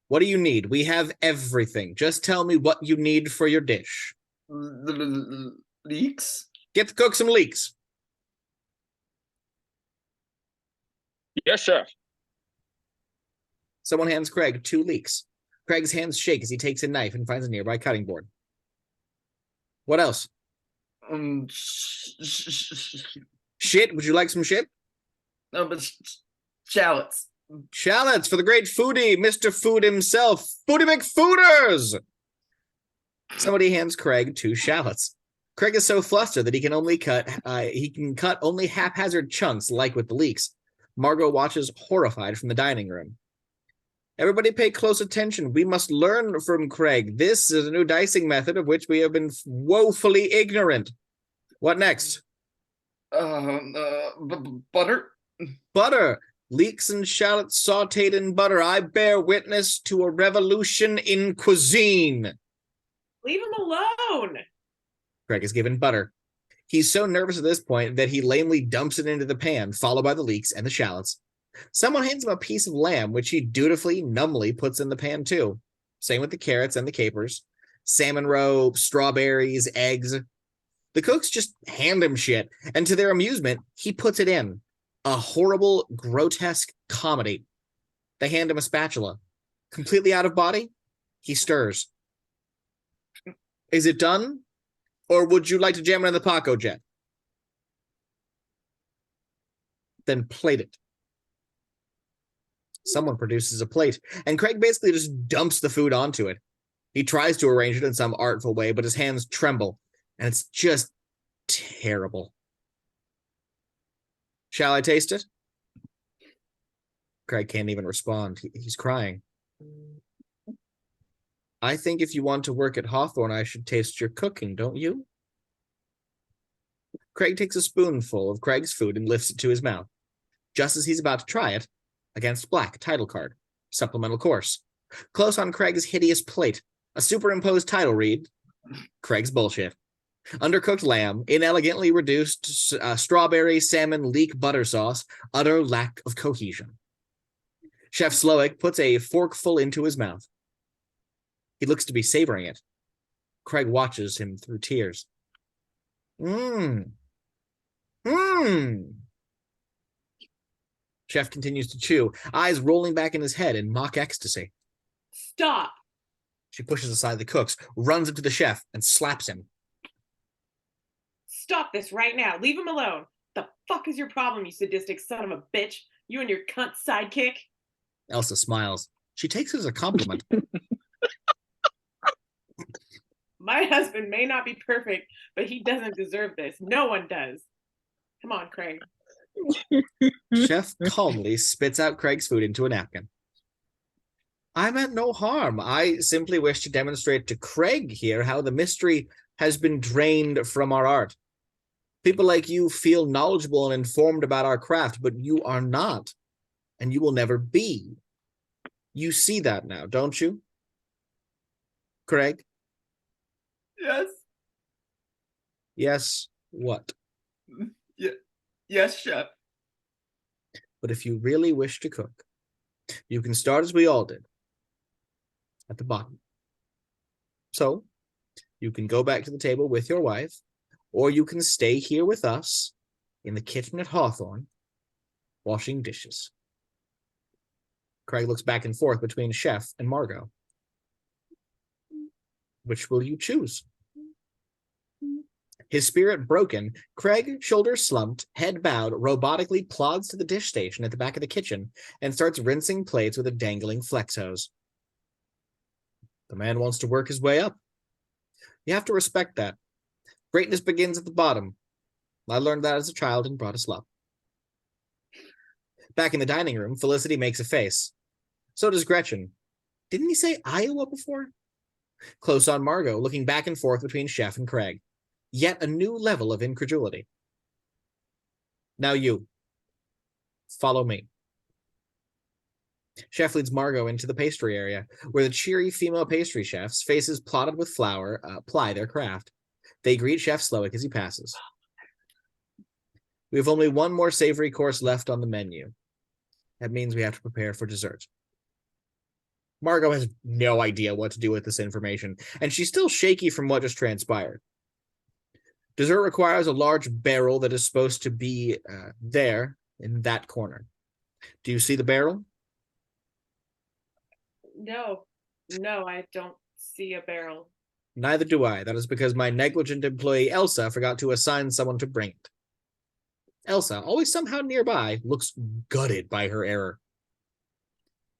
What do you need? We have everything. Just tell me what you need for your dish. Leeks? Get the cook some leeks. Yes, chef. Someone hands Craig 2 leeks. Craig's hands shake as he takes a knife and finds a nearby cutting board. What else? Shit? Would you like some shit? No, but shallots. Shallots for the great foodie, Mr. Food himself, Foodie McFooders! Somebody hands Craig 2 shallots. Craig is so flustered that he can cut only haphazard chunks, like with the leeks. Margot watches horrified from the dining room. Everybody pay close attention. We must learn from Craig. This is a new dicing method of which we have been woefully ignorant. What next? Butter? Butter. Leeks and shallots sauteed in butter. I bear witness to a revolution in cuisine. Leave him alone. Craig is given butter. He's so nervous at this point that he lamely dumps it into the pan, followed by the leeks and the shallots. Someone hands him a piece of lamb, which he dutifully, numbly puts in the pan too. Same with the carrots and the capers. Salmon roe, strawberries, eggs. The cooks just hand him shit, and to their amusement, he puts it in. A horrible, grotesque comedy. They hand him a spatula. Completely out of body, he stirs. Is it done? Or would you like to jam it in the Paco jet? Then plate it. Someone produces a plate, and Craig basically just dumps the food onto it. He tries to arrange it in some artful way, but his hands tremble, and it's just terrible. Shall I taste it? Craig can't even respond. He's crying. I think if you want to work at Hawthorne, I should taste your cooking, don't you? Craig takes a spoonful of Craig's food and lifts it to his mouth. Just as he's about to try it, against black title card, supplemental course. Close on Craig's hideous plate, a superimposed title read, Craig's bullshit. Undercooked lamb, inelegantly reduced strawberry salmon leek butter sauce, utter lack of cohesion. Chef Slowik puts a forkful into his mouth. He looks to be savoring it. Craig watches him through tears. Chef continues to chew, eyes rolling back in his head in mock ecstasy. Stop. She pushes aside the cooks, runs up to the chef, and slaps him. Stop this right now. Leave him alone. The fuck is your problem, you sadistic son of a bitch? You and your cunt sidekick? Elsa smiles. She takes it as a compliment. My husband may not be perfect, but he doesn't deserve this. No one does. Come on, Craig. Chef calmly spits out Craig's food into a napkin. I meant no harm. I simply wish to demonstrate to Craig here how the mystery has been drained from our art. People like you feel knowledgeable and informed about our craft, but you are not, and you will never be. You see that now, don't you? Craig? Yes. Yes, what? Yes, chef. But if you really wish to cook, you can start as we all did, at the bottom. So, you can go back to the table with your wife, or you can stay here with us in the kitchen at Hawthorne, washing dishes. Craig looks back and forth between Chef and Margot. Which will you choose? His spirit broken, Craig, shoulders slumped, head bowed, robotically plods to the dish station at the back of the kitchen and starts rinsing plates with a dangling flex hose. The man wants to work his way up. You have to respect that. Greatness begins at the bottom. I learned that as a child in Bratislava. Back in the dining room, Felicity makes a face. So does Gretchen. Didn't he say Iowa before? Close on Margot, looking back and forth between Chef and Craig. Yet a new level of incredulity. Now you. Follow me. Chef leads Margot into the pastry area, where the cheery female pastry chefs, faces plotted with flour, ply their craft. They greet Chef Slowik as he passes. We have only one more savory course left on the menu. That means we have to prepare for dessert. Margot has no idea what to do with this information, and she's still shaky from what just transpired. Dessert requires a large barrel that is supposed to be there in that corner. Do you see the barrel? No, I don't see a barrel. Neither do I. That is because my negligent employee Elsa forgot to assign someone to bring it. Elsa, always somehow nearby, looks gutted by her error.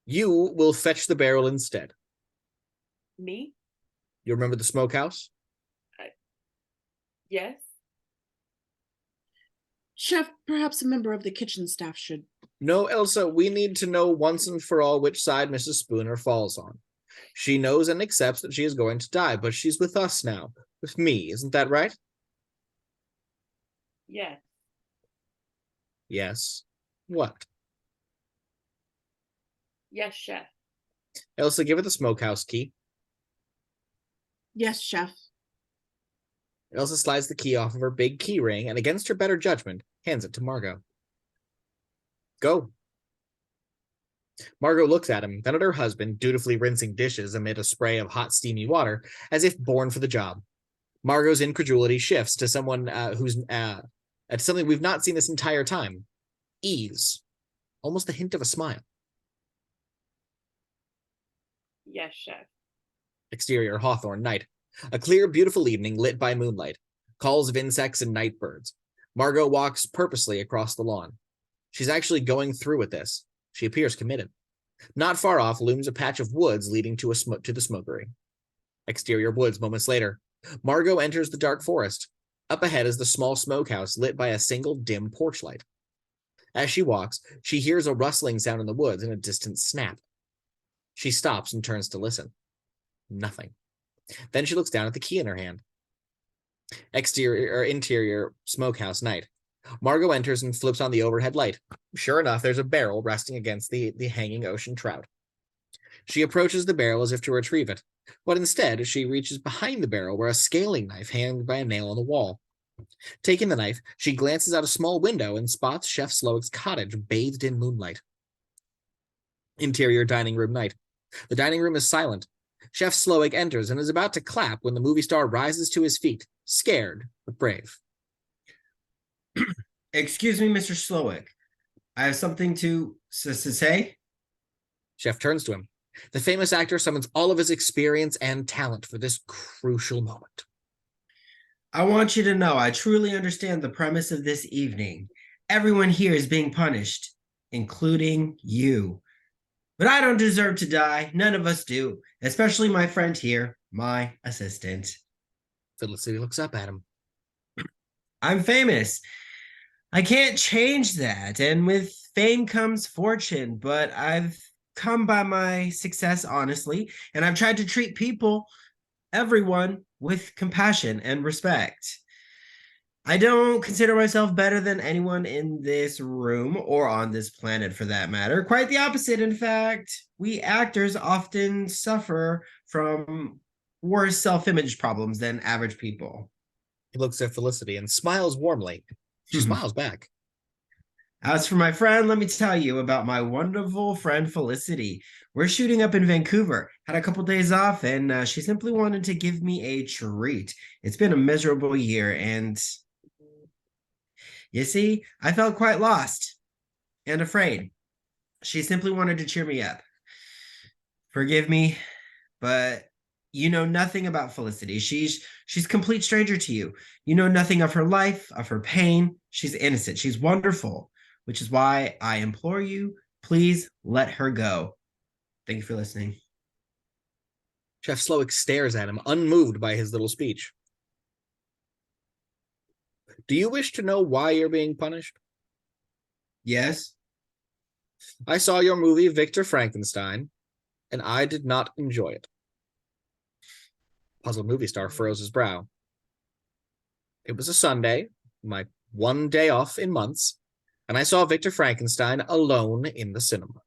You will fetch the barrel instead. Me? You remember the smokehouse? Yes. Chef, perhaps a member of the kitchen staff should. No, Elsa, we need to know once and for all which side Mrs. Spooner falls on. She knows and accepts that she is going to die, but she's with us now. With me, isn't that right? Yes. Yes. What? Yes, chef. Elsa, give her the smokehouse key. Yes, chef. Elsa slides the key off of her big key ring and, against her better judgment, hands it to Margot. Go. Margot looks at him, then at her husband, dutifully rinsing dishes amid a spray of hot, steamy water, as if born for the job. Margot's incredulity shifts to someone who's at something we've not seen this entire time. Ease. Almost a hint of a smile. Yes, chef. Exterior, Hawthorne, night. A clear, beautiful evening lit by moonlight. Calls of insects and night birds. Margot walks purposely across the lawn. She's actually going through with this. She appears committed. Not far off looms a patch of woods leading to the smokery. Exterior woods moments later. Margot enters the dark forest. Up ahead is the small smokehouse lit by a single dim porch light. As she walks, she hears a rustling sound in the woods and a distant snap. She stops and turns to listen. Nothing. Then she looks down at the key in her hand. Interior smokehouse night. Margot enters and flips on the overhead light. Sure enough, there's a barrel resting against the hanging ocean trout. She approaches the barrel as if to retrieve it, but instead she reaches behind the barrel where a scaling knife hangs by a nail on the wall. Taking the knife, she glances out a small window and spots Chef Slowik's cottage bathed in moonlight. Interior dining room night. The dining room is silent. Chef Slowik enters and is about to clap when the movie star rises to his feet, scared but brave. Excuse me, Mr. Slowik. I have something to say. Chef turns to him. The famous actor summons all of his experience and talent for this crucial moment. I want you to know I truly understand the premise of this evening. Everyone here is being punished, including you. But I don't deserve to die. None of us do, especially my friend here, my assistant. Felicity looks up at him. I'm famous. I can't change that. And with fame comes fortune, but I've come by my success honestly, and I've tried to treat people, everyone, with compassion and respect. I don't consider myself better than anyone in this room or on this planet for that matter. Quite the opposite, in fact. We actors often suffer from worse self image problems than average people. He looks at Felicity and smiles warmly. She smiles back. As for my friend, let me tell you about my wonderful friend Felicity. We're shooting up in Vancouver. Had a couple days off, and she simply wanted to give me a treat. It's been a miserable year, and you see, I felt quite lost and afraid. She simply wanted to cheer me up. Forgive me, but you know nothing about Felicity. She's complete stranger to you. You know nothing of her life, of her pain. She's innocent. She's wonderful, which is why I implore you, please let her go. Thank you for listening. Chef Slowik stares at him, unmoved by his little speech. Do you wish to know why you're being punished? Yes? I saw your movie, Victor Frankenstein, and I did not enjoy it. Puzzled movie star furrows his brow. It was a Sunday, my one day off in months, and I saw Victor Frankenstein alone in the cinema.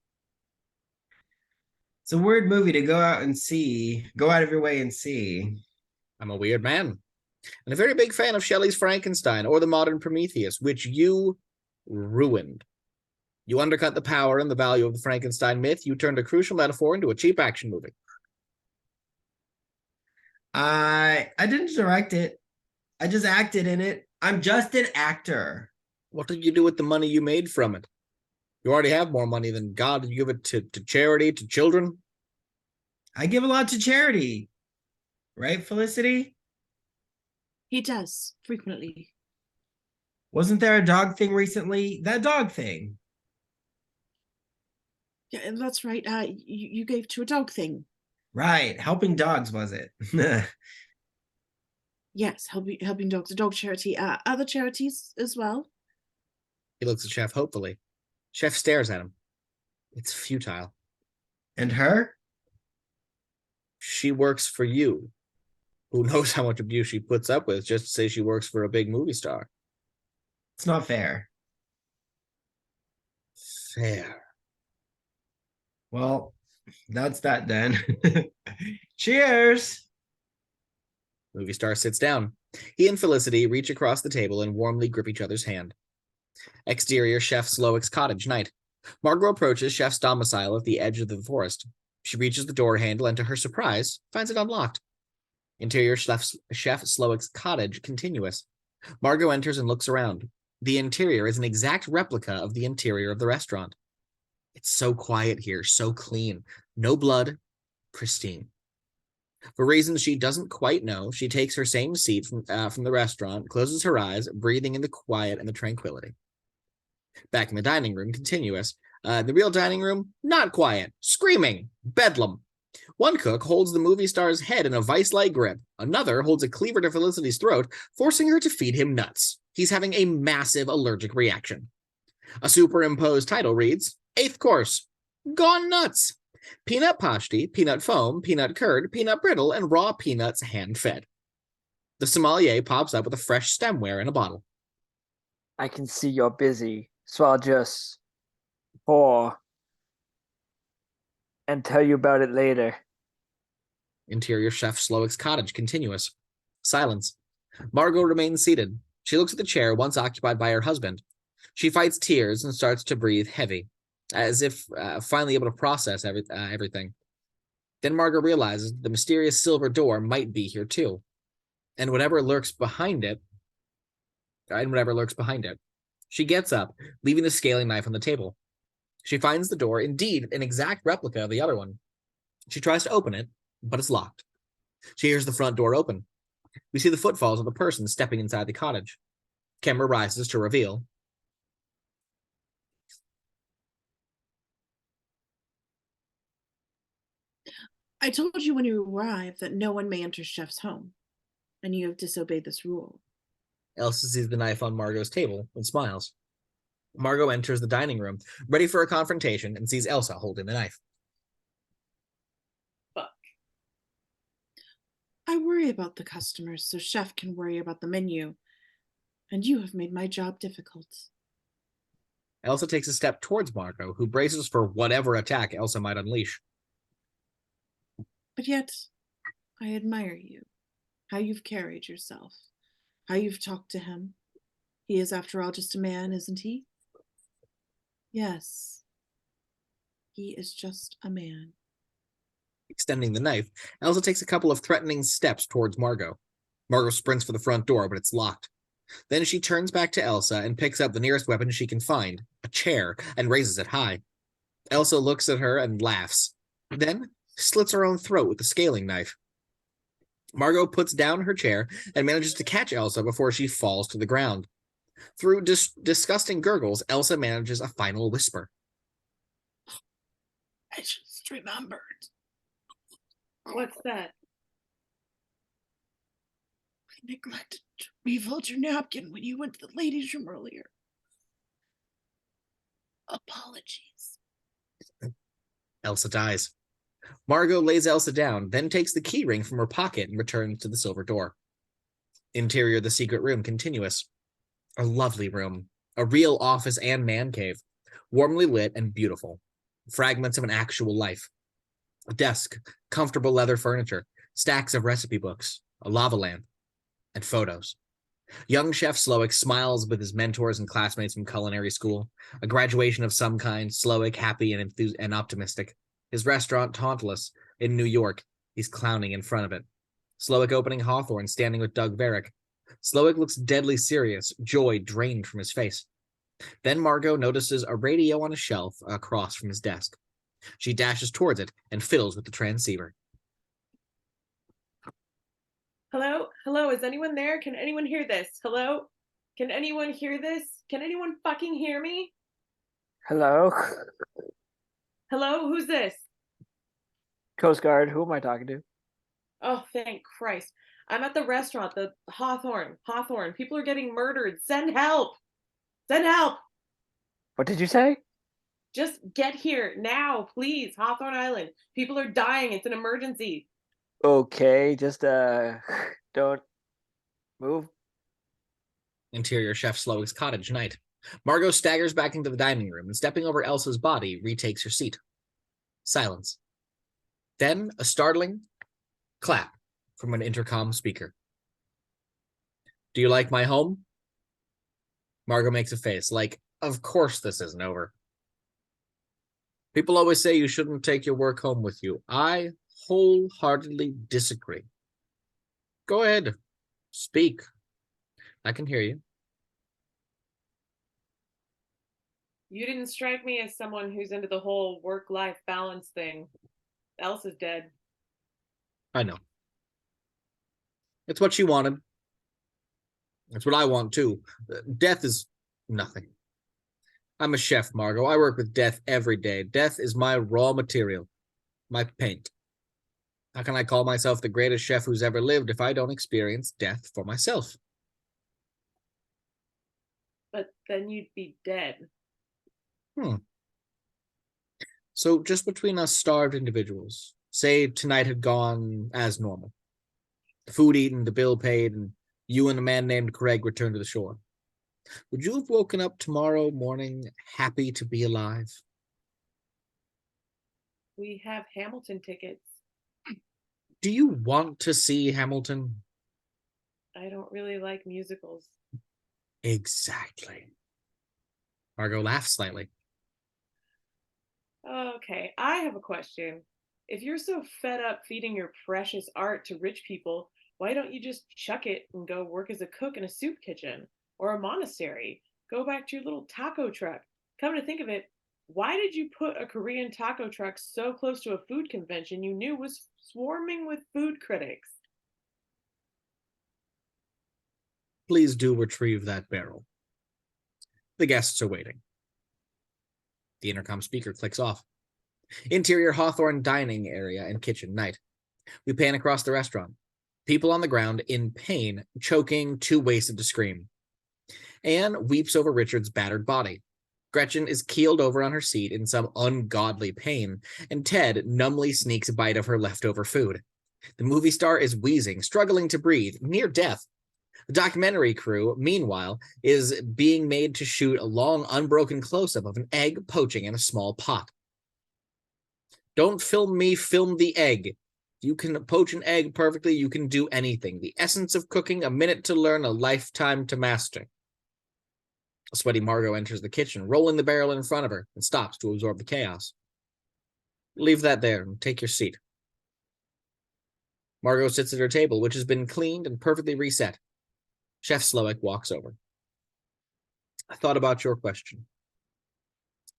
It's a weird movie to go out of your way and see. I'm a weird man, and a very big fan of Shelley's Frankenstein or the modern Prometheus, which you ruined. You undercut the power and the value of the Frankenstein myth. You turned a crucial metaphor into a cheap action movie. I didn't direct it. I just acted in it. I'm just an actor. What did you do with the money you made from it? You already have more money than God. Did you give it to charity, to children? I give a lot to charity. Right, Felicity? He does, frequently. Wasn't there a dog thing recently? That dog thing. Yeah, that's right. You gave to a dog thing. Right, helping dogs, was it? Yes, helping dogs, a dog charity. Other charities as well. He looks at Chef hopefully. Chef stares at him. It's futile. And her? She works for you. Who knows how much abuse she puts up with just to say she works for a big movie star. It's not fair. Fair. Well, that's that then. Cheers! Movie star sits down. He and Felicity reach across the table and warmly grip each other's hand. Exterior Chef Slowik's cottage, night. Margot approaches Chef's domicile at the edge of the forest. She reaches the door handle and, to her surprise, finds it unlocked. Interior Chef Slowik's cottage, continuous. Margot enters and looks around. The interior is an exact replica of the interior of the restaurant. It's so quiet here, so clean. No blood, pristine. For reasons she doesn't quite know, she takes her same seat from the restaurant, closes her eyes, breathing in the quiet and the tranquility. Back in the dining room, continuous. The real dining room, not quiet. Screaming. Bedlam. One cook holds the movie star's head in a vice-like grip. Another holds a cleaver to Felicity's throat, forcing her to feed him nuts. He's having a massive allergic reaction. A superimposed title reads, 8th course, Gone Nuts. Peanut pasty, peanut foam, peanut curd, peanut brittle, and raw peanuts hand-fed. The sommelier pops up with a fresh stemware in a bottle. I can see you're busy, so I'll just pour and tell you about it later. Interior Chef Slowik's cottage, continuous. Silence. Margot remains seated. She looks at the chair once occupied by her husband. She fights tears and starts to breathe heavy, as if finally able to process everything. Then Margot realizes the mysterious silver door might be here too, and whatever lurks behind it. She gets up, leaving the scaling knife on the table. She finds the door, indeed an exact replica of the other one. She tries to open it, but it's locked. She hears the front door open. We see the footfalls of the person stepping inside the cottage. Camera rises to reveal. I told you when you arrived that no one may enter Chef's home, and you have disobeyed this rule. Elsa sees the knife on Margot's table and smiles. Margot enters the dining room, ready for a confrontation, and sees Elsa holding the knife. Fuck. I worry about the customers so Chef can worry about the menu. And you have made my job difficult. Elsa takes a step towards Margot, who braces for whatever attack Elsa might unleash. But yet, I admire you. How you've carried yourself. How you've talked to him. He is, after all, just a man, isn't he? Yes. He is just a man. Extending the knife, Elsa takes a couple of threatening steps towards Margot. Margot sprints for the front door, but it's locked. Then she turns back to Elsa and picks up the nearest weapon she can find, a chair, and raises it high. Elsa looks at her and laughs, then slits her own throat with the scaling knife. Margot puts down her chair and manages to catch Elsa before she falls to the ground. Through disgusting gurgles, Elsa manages a final whisper. I just remembered. What's that? I neglected to refold your napkin when you went to the ladies' room earlier. Apologies. Elsa dies. Margot lays Elsa down, then takes the key ring from her pocket and returns to the silver door. Interior of the secret room continuous. A lovely room, a real office and man cave, warmly lit and beautiful. Fragments of an actual life. A desk, comfortable leather furniture, stacks of recipe books, a lava lamp, and photos. Young Chef Slowik smiles with his mentors and classmates from culinary school. A graduation of some kind, Slowik happy and optimistic. His restaurant, Tauntless, in New York. He's clowning in front of it. Slowik opening Hawthorne, standing with Doug Verrick. Slowik looks deadly serious, joy drained from his face. Then Margot notices a radio on a shelf across from his desk. She dashes towards it and fiddles with the transceiver. Hello? Hello? Is anyone there? Can anyone hear this? Hello? Can anyone hear this? Can anyone fucking hear me? Hello? Hello? Who's this? Coast Guard, who am I talking to? Oh, thank Christ. I'm at the restaurant, the Hawthorne. Hawthorne. People are getting murdered. Send help! Send help! What did you say? Just get here now, please. Hawthorne Island. People are dying. It's an emergency. Okay, just don't move. Interior Chef Slowik's cottage, night. Margot staggers back into the dining room and, stepping over Elsa's body, retakes her seat. Silence. Then a startling clap from an intercom speaker. Do you like my home? Margot makes a face, like, of course this isn't over. People always say you shouldn't take your work home with you. I wholeheartedly disagree. Go ahead. Speak. I can hear you. You didn't strike me as someone who's into the whole work-life balance thing. Elsa's dead. I know. It's what she wanted. It's what I want, too. Death is nothing. I'm a chef, Margot. I work with death every day. Death is my raw material. My paint. How can I call myself the greatest chef who's ever lived if I don't experience death for myself? But then you'd be dead. So just between us starved individuals, say tonight had gone as normal. The food eaten, the bill paid, and you and a man named Craig returned to the shore. Would you have woken up tomorrow morning happy to be alive? We have Hamilton tickets. Do you want to see Hamilton? I don't really like musicals. Exactly. Margot laughs slightly. Okay, I have a question. If you're so fed up feeding your precious art to rich people, why don't you just chuck it and go work as a cook in a soup kitchen or a monastery? Go back to your little taco truck. Come to think of it, why did you put a Korean taco truck so close to a food convention you knew was swarming with food critics? Please do retrieve that barrel. The guests are waiting. The intercom speaker clicks off. Interior Hawthorne dining area and kitchen, night. We pan across the restaurant. People on the ground in pain, choking, too wasted to scream. Anne weeps over Richard's battered body. Gretchen is keeled over on her seat in some ungodly pain, and Ted numbly sneaks a bite of her leftover food. The movie star is wheezing, struggling to breathe, near death. The documentary crew, meanwhile, is being made to shoot a long, unbroken close-up of an egg poaching in a small pot. Don't film me, film the egg. You can poach an egg perfectly, you can do anything. The essence of cooking, a minute to learn, a lifetime to master. A sweaty Margot enters the kitchen, rolling the barrel in front of her, and stops to absorb the chaos. Leave that there and take your seat. Margot sits at her table, which has been cleaned and perfectly reset. Chef Slowik walks over. I thought about your question.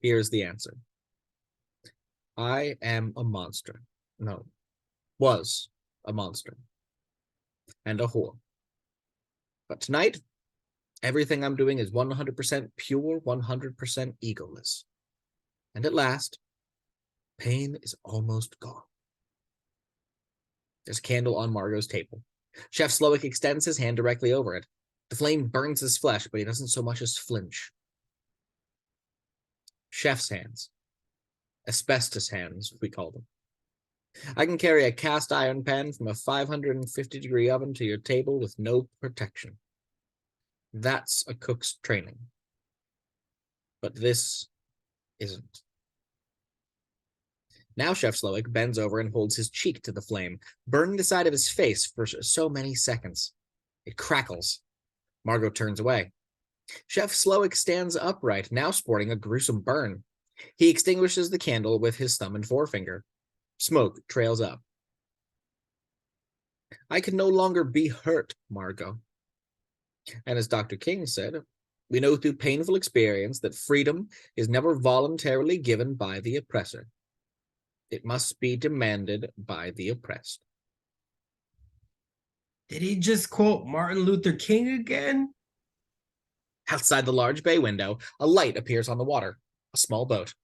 Here's the answer. I am a monster. No, was a monster. And a whore. But tonight, everything I'm doing is 100% pure, 100% egoless. And at last, pain is almost gone. There's a candle on Margot's table. Chef Slowik extends his hand directly over it. The flame burns his flesh, but he doesn't so much as flinch. Chef's hands. Asbestos hands, we call them. I can carry a cast iron pan from a 550-degree oven to your table with no protection. That's a cook's training. But this isn't. Now Chef Slowik bends over and holds his cheek to the flame, burning the side of his face for so many seconds. It crackles. Margot turns away. Chef Slowik stands upright, now sporting a gruesome burn. He extinguishes the candle with his thumb and forefinger. Smoke trails up. I can no longer be hurt, Margot. And as Dr. King said, we know through painful experience that freedom is never voluntarily given by the oppressor. It must be demanded by the oppressed. Did he just quote Martin Luther King again? Outside the large bay window, a light appears on the water, a small boat.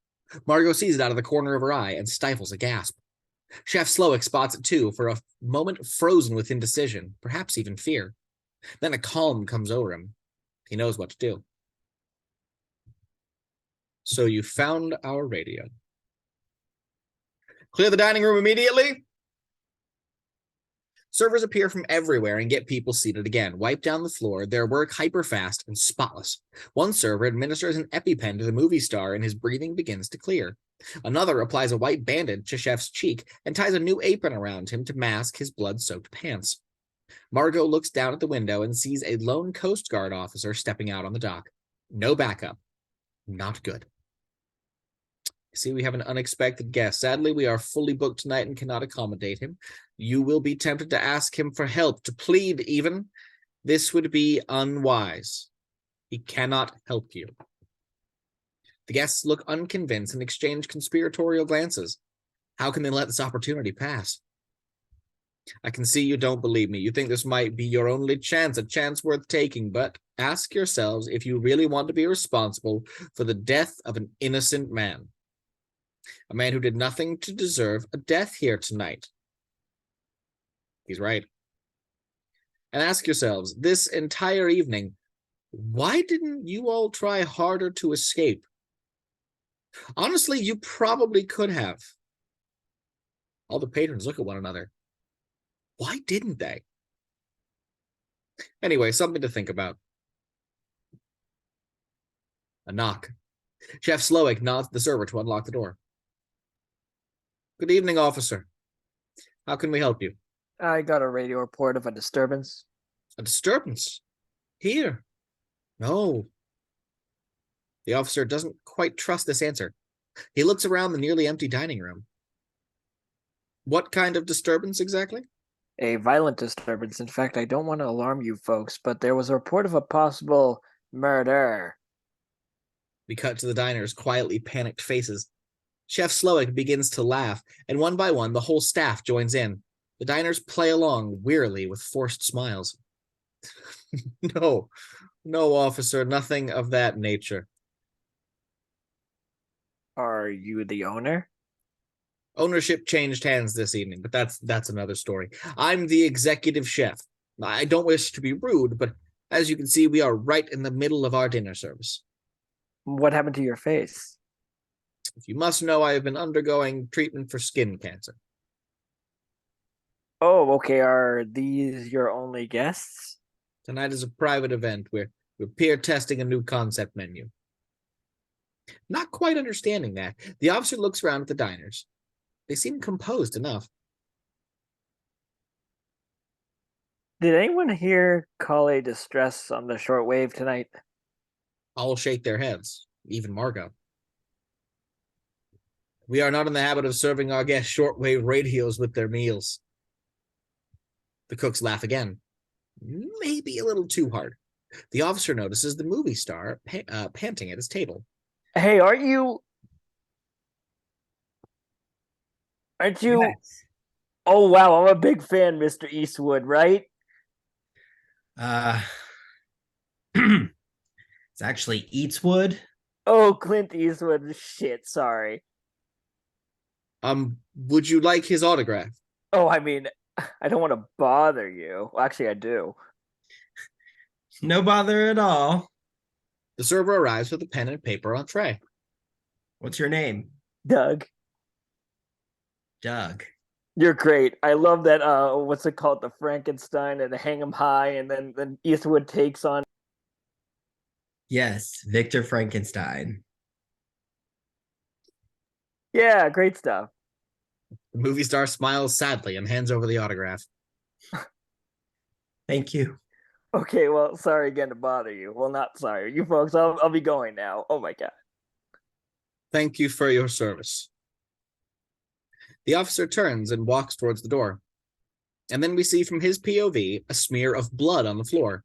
Margot sees it out of the corner of her eye and stifles a gasp. Chef Slowik spots it too, for a moment frozen with indecision, perhaps even fear. Then a calm comes over him. He knows what to do. So you found our radio. Clear the dining room immediately. Servers appear from everywhere and get people seated again. Wipe down the floor, their work hyper-fast and spotless. One server administers an EpiPen to the movie star and his breathing begins to clear. Another applies a white bandage to Chef's cheek and ties a new apron around him to mask his blood-soaked pants. Margot looks down at the window and sees a lone Coast Guard officer stepping out on the dock. No backup. Not good. See, we have an unexpected guest. Sadly, we are fully booked tonight and cannot accommodate him. You will be tempted to ask him for help, to plead even. This would be unwise. He cannot help you. The guests look unconvinced and exchange conspiratorial glances. How can they let this opportunity pass? I can see you don't believe me. You think this might be your only chance, a chance worth taking, but ask yourselves if you really want to be responsible for the death of an innocent man. A man who did nothing to deserve a death here tonight. He's right. And ask yourselves, this entire evening, why didn't you all try harder to escape? Honestly, you probably could have. All the patrons look at one another. Why didn't they? Anyway, something to think about. A knock. Chef Slowik nods the server to unlock the door. Good evening, officer. How can we help you? I got a radio report of a disturbance. A disturbance? Here? No. The officer doesn't quite trust this answer. He looks around the nearly empty dining room. What kind of disturbance exactly? A violent disturbance. In fact, I don't want to alarm you folks, but there was a report of a possible murder. We cut to the diner's quietly panicked faces. Chef Slowik begins to laugh, and one by one, the whole staff joins in. The diners play along wearily with forced smiles. No, officer, nothing of that nature. Are you the owner? Ownership changed hands this evening, but that's another story. I'm the executive chef. I don't wish to be rude, but as you can see, we are right in the middle of our dinner service. What happened to your face? If you must know, I have been undergoing treatment for skin cancer. Oh, okay. Are these your only guests? Tonight is a private event. We're peer testing a new concept menu. Not quite understanding that, the officer looks around at the diners. They seem composed enough. Did anyone here call a distress on the shortwave tonight? All shake their heads, even Margot. We are not in the habit of serving our guests shortwave radios with their meals. The cooks laugh again, maybe a little too hard. The officer notices the movie star panting at his table. Hey, aren't you? Yes. Oh, wow, I'm a big fan, Mr. Eastwood, right? It's actually Eatswood. Oh, Clint Eastwood. Shit, sorry. Would you like his autograph? Oh, I mean, I don't want to bother you. Well, actually, I do. No bother at all. The server arrives with a pen and paper on a tray. What's your name? Doug. Doug. You're great. I love that, what's it called? The Frankenstein and the hang 'em high, and then Eastwood takes on. Yes, Victor Frankenstein. Yeah, great stuff. The movie star smiles sadly and hands over the autograph. Thank you. Okay, well, sorry again to bother you. Well, not sorry. You folks, I'll be going now. Oh my god. Thank you for your service. The officer turns and walks towards the door. And then we see from his POV a smear of blood on the floor,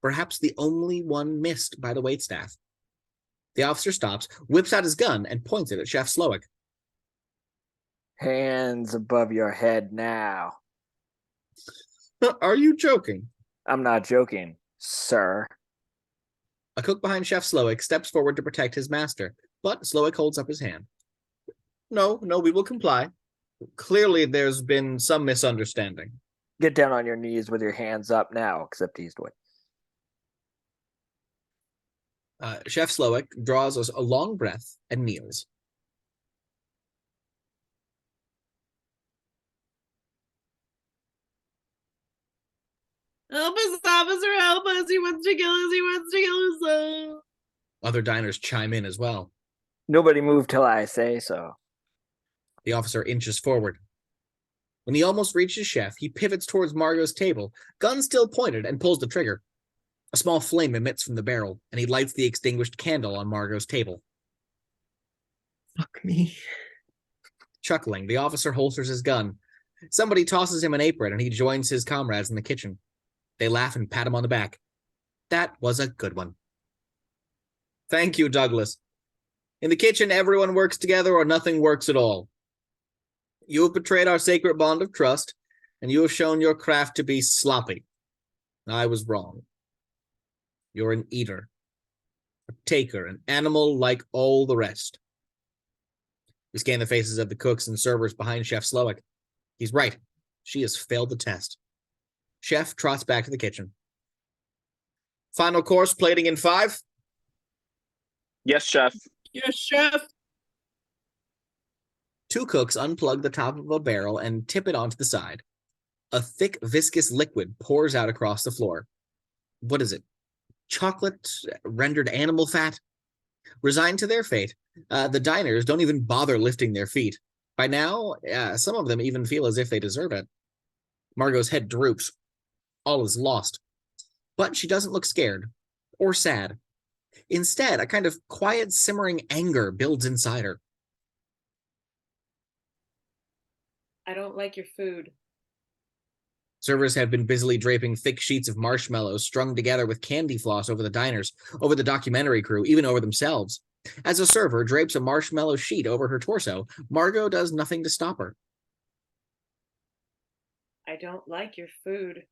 perhaps the only one missed by the waitstaff. The officer stops, whips out his gun, and points it at Chef Slowik. Hands above your head now. Are you joking? I'm not joking, sir. A cook behind Chef Slowik steps forward to protect his master, but Slowik holds up his hand. No, we will comply. Clearly, there's been some misunderstanding. Get down on your knees with your hands up now, except Eastwood. Chef Slowik draws us a long breath and kneels. Help us, officer, help us. He wants to kill us. He wants to kill us. Other diners chime in as well. Nobody move till I say so. The officer inches forward. When he almost reaches Chef, he pivots towards Margot's table, gun still pointed, and pulls the trigger. A small flame emits from the barrel, and he lights the extinguished candle on Margot's table. Fuck me. Chuckling, the officer holsters his gun. Somebody tosses him an apron, and he joins his comrades in the kitchen. They laugh and pat him on the back. That was a good one. Thank you, Douglas. In the kitchen, everyone works together or nothing works at all. You have betrayed our sacred bond of trust, and you have shown your craft to be sloppy. I was wrong. You're an eater, a taker, an animal like all the rest. We scan the faces of the cooks and servers behind Chef Slowik. He's right. She has failed the test. Chef trots back to the kitchen. Final course, plating in 5? Yes, chef. Yes, chef. 2 cooks unplug the top of a barrel and tip it onto the side. A thick, viscous liquid pours out across the floor. What is it? Chocolate? Rendered animal fat? Resigned to their fate, the diners don't even bother lifting their feet. By now, some of them even feel as if they deserve it. Margot's head droops. All is lost. But she doesn't look scared or sad. Instead, a kind of quiet, simmering anger builds inside her. I don't like your food. Servers have been busily draping thick sheets of marshmallows strung together with candy floss over the diners, over the documentary crew, even over themselves. As a server drapes a marshmallow sheet over her torso, Margot does nothing to stop her. I don't like your food.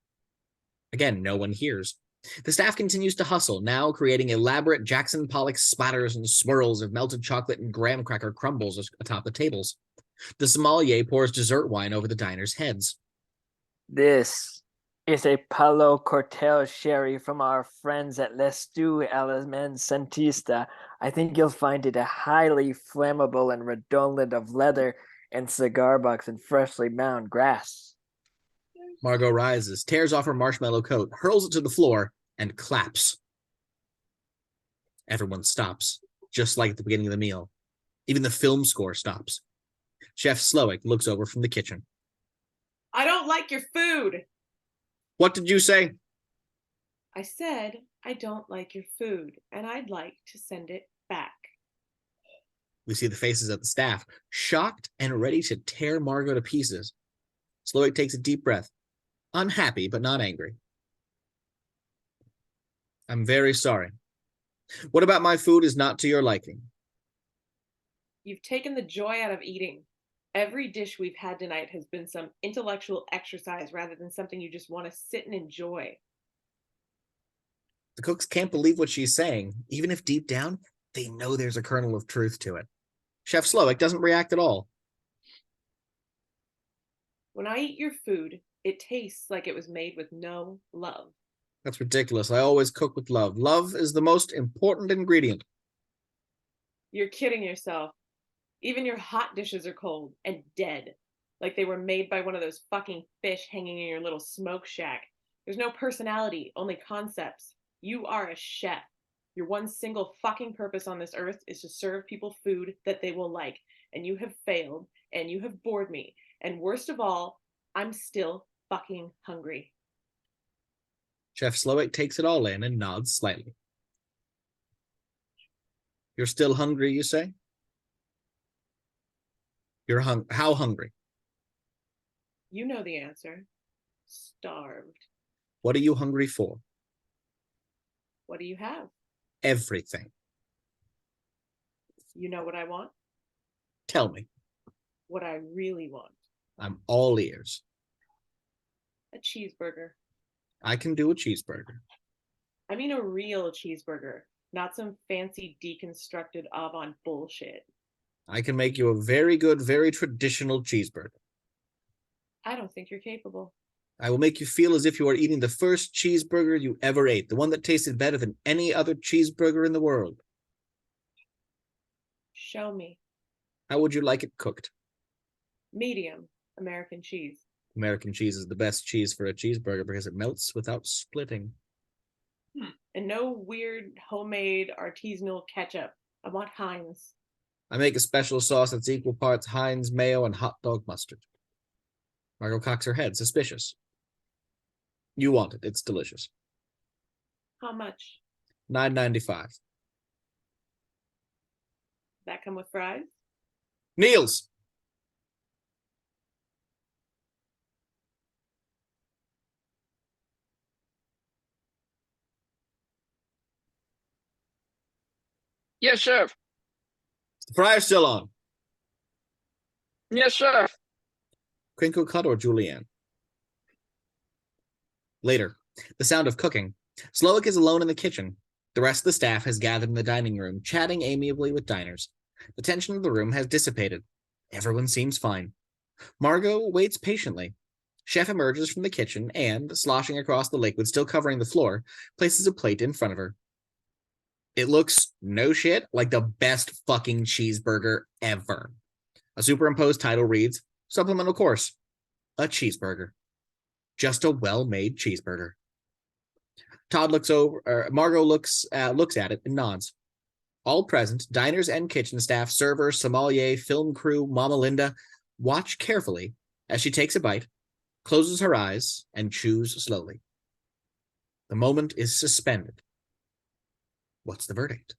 Again, no one hears. The staff continues to hustle, now creating elaborate Jackson Pollock splatters and swirls of melted chocolate and graham cracker crumbles atop the tables. The sommelier pours dessert wine over the diners' heads. This is a Palo Cortez sherry from our friends at L'Estu Alamen Santista. I think you'll find it a highly flammable and redolent of leather and cigar butts and freshly mown grass. Margot rises, tears off her marshmallow coat, hurls it to the floor, and claps. Everyone stops, just like at the beginning of the meal. Even the film score stops. Chef Slowik looks over from the kitchen. I don't like your food. What did you say? I said I don't like your food, and I'd like to send it back. We see the faces of the staff, shocked and ready to tear Margot to pieces. Slowik takes a deep breath, unhappy but not angry. I'm very sorry. What about my food is not to your liking? You've taken the joy out of eating. Every dish we've had tonight has been some intellectual exercise rather than something you just want to sit and enjoy. The cooks can't believe what she's saying, even if deep down, they know there's a kernel of truth to it. Chef Slowik doesn't react at all. When I eat your food, it tastes like it was made with no love. That's ridiculous. I always cook with love. Love is the most important ingredient. You're kidding yourself. Even your hot dishes are cold and dead, like they were made by one of those fucking fish hanging in your little smoke shack. There's no personality, only concepts. You are a chef. Your one single fucking purpose on this earth is to serve people food that they will like, and you have failed, and you have bored me, and worst of all, I'm still fucking hungry. Chef Slowik takes it all in and nods slightly. You're still hungry, you say? You're how hungry? You know the answer. Starved. What are you hungry for? What do you have? Everything. You know what I want? Tell me. What I really want. I'm all ears. A cheeseburger. I can do a cheeseburger. I mean a real cheeseburger, not some fancy deconstructed avant bullshit. I can make you a very good, very traditional cheeseburger. I don't think you're capable. I will make you feel as if you are eating the first cheeseburger you ever ate, the one that tasted better than any other cheeseburger in the world. Show me. How would you like it cooked? Medium American cheese. American cheese is the best cheese for a cheeseburger because it melts without splitting. And no weird homemade artisanal ketchup. I want Heinz. I make a special sauce that's equal parts Heinz, mayo, and hot dog mustard. Margot cocks her head, suspicious. You want it. It's delicious. How much? $9.95. That come with fries? Niels! Yes, chef. The fryer's still on. Yes, chef. Crinkle cut or julienne? Later, the sound of cooking. Slowik is alone in the kitchen. The rest of the staff has gathered in the dining room, chatting amiably with diners. The tension of the room has dissipated. Everyone seems fine. Margot waits patiently. Chef emerges from the kitchen and, sloshing across the liquid still covering the floor, places a plate in front of her. It looks, no shit, like the best fucking cheeseburger ever. A superimposed title reads, Supplemental Course, a cheeseburger. Just a well-made cheeseburger. Margot looks at it and nods. All present, diners and kitchen staff, servers, sommelier, film crew, Mama Linda, watch carefully as she takes a bite, closes her eyes, and chews slowly. The moment is suspended. What's the verdict?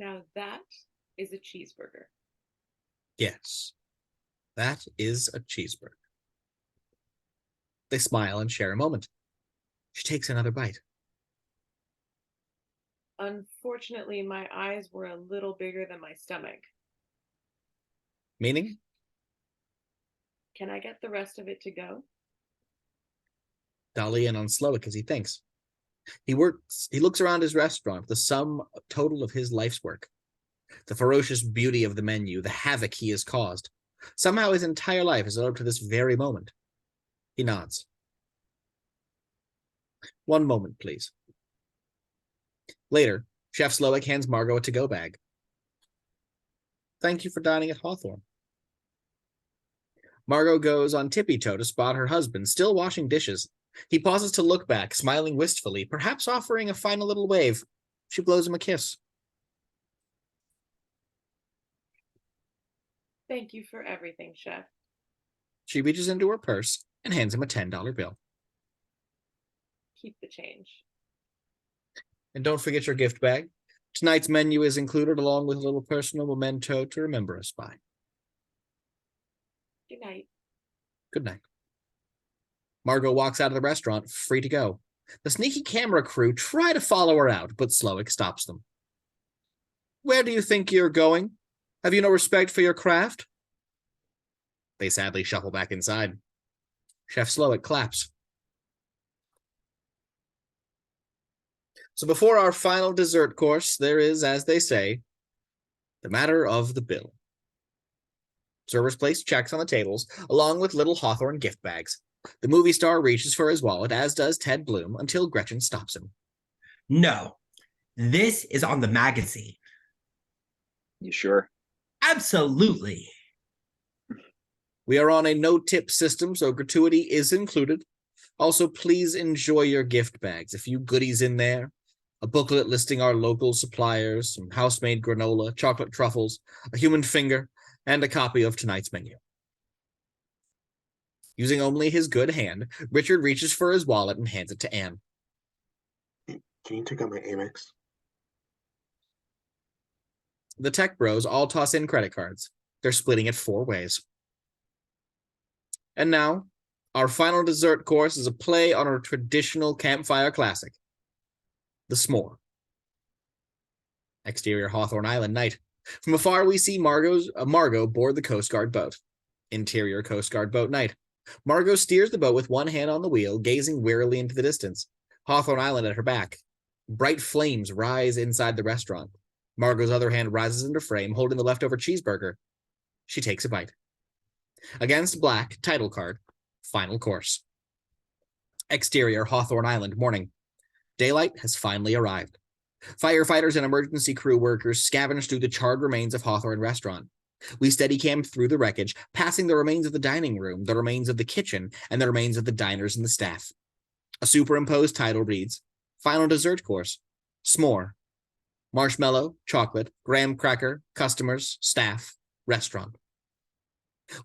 Now that is a cheeseburger. Yes, that is a cheeseburger. They smile and share a moment. She takes another bite. Unfortunately, my eyes were a little bigger than my stomach. Meaning? Can I get the rest of it to go? Dolly in on Slowik as he thinks. He looks around his restaurant, the sum total of his life's work. The ferocious beauty of the menu, the havoc he has caused. Somehow his entire life has led up to this very moment. He nods. One moment, please. Later, Chef Slowik hands Margot a to-go bag. Thank you for dining at Hawthorne. Margot goes on tippy-toe to spot her husband, still washing dishes. He pauses to look back, smiling wistfully, perhaps offering a final little wave. She blows him a kiss. Thank you for everything, Chef. She reaches into her purse and hands him a $10 bill. Keep the change. And don't forget your gift bag. Tonight's menu is included along with a little personal memento to remember us by. Good night. Good night. Margot walks out of the restaurant, free to go. The sneaky camera crew try to follow her out, but Slowik stops them. Where do you think you're going? Have you no respect for your craft? They sadly shuffle back inside. Chef Slowik claps. So before our final dessert course, there is, as they say, the matter of the bill. Servers place checks on the tables, along with little Hawthorne gift bags. The movie star reaches for his wallet, as does Ted Bloom, until Gretchen stops him. No, this is on the magazine. You sure? Absolutely. We are on a no-tip system, so gratuity is included. Also, please enjoy your gift bags. A few goodies in there. A booklet listing our local suppliers, some house-made granola, chocolate truffles, a human finger, and a copy of tonight's menu. Using only his good hand, Richard reaches for his wallet and hands it to Anne. Can you take out my Amex? The tech bros all toss in credit cards. They're splitting it 4 ways. And now, our final dessert course is a play on our traditional campfire classic, the s'more. Exterior Hawthorne Island night. From afar, we see Margot board the Coast Guard boat. Interior Coast Guard boat night. Margot steers the boat with one hand on the wheel, gazing wearily into the distance. Hawthorne Island at her back. Bright flames rise inside the restaurant. Margot's other hand rises into frame, holding the leftover cheeseburger. She takes a bite. Against black, title card, final course. Exterior Hawthorne Island morning. Daylight has finally arrived. Firefighters and emergency crew workers scavenge through the charred remains of Hawthorne Restaurant. We steadicam through the wreckage, passing the remains of the dining room, the remains of the kitchen, and the remains of the diners and the staff. A superimposed title reads, Final Dessert Course, S'more. Marshmallow, chocolate, graham cracker, customers, staff, restaurant.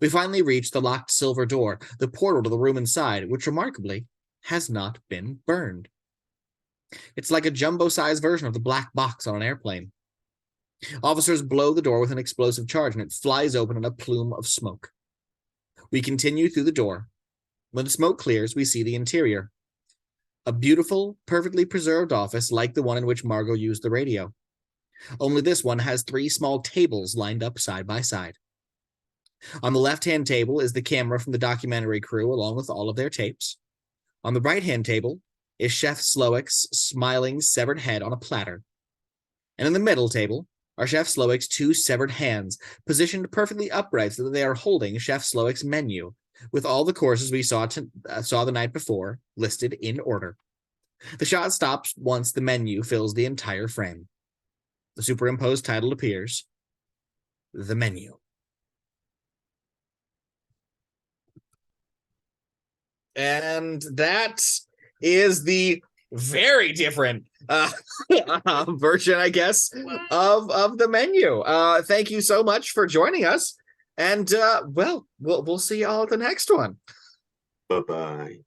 We finally reach the locked silver door, the portal to the room inside, which remarkably has not been burned. It's like a jumbo-sized version of the black box on an airplane. Officers blow the door with an explosive charge, and it flies open in a plume of smoke. We continue through the door. When the smoke clears, we see the interior. A beautiful, perfectly preserved office like the one in which Margot used the radio. Only this one has 3 small tables lined up side by side. On the left-hand table is the camera from the documentary crew, along with all of their tapes. On the right-hand table is Chef Slowik's smiling, severed head on a platter. And in the middle table are Chef Slowik's 2 severed hands, positioned perfectly upright so that they are holding Chef Slowik's menu, with all the courses we saw the night before, listed in order. The shot stops once the menu fills the entire frame. The superimposed title appears, The Menu. And that is the very different version, I guess, of the menu. Thank you so much for joining us. And, we'll see you all at the next one. Bye-bye.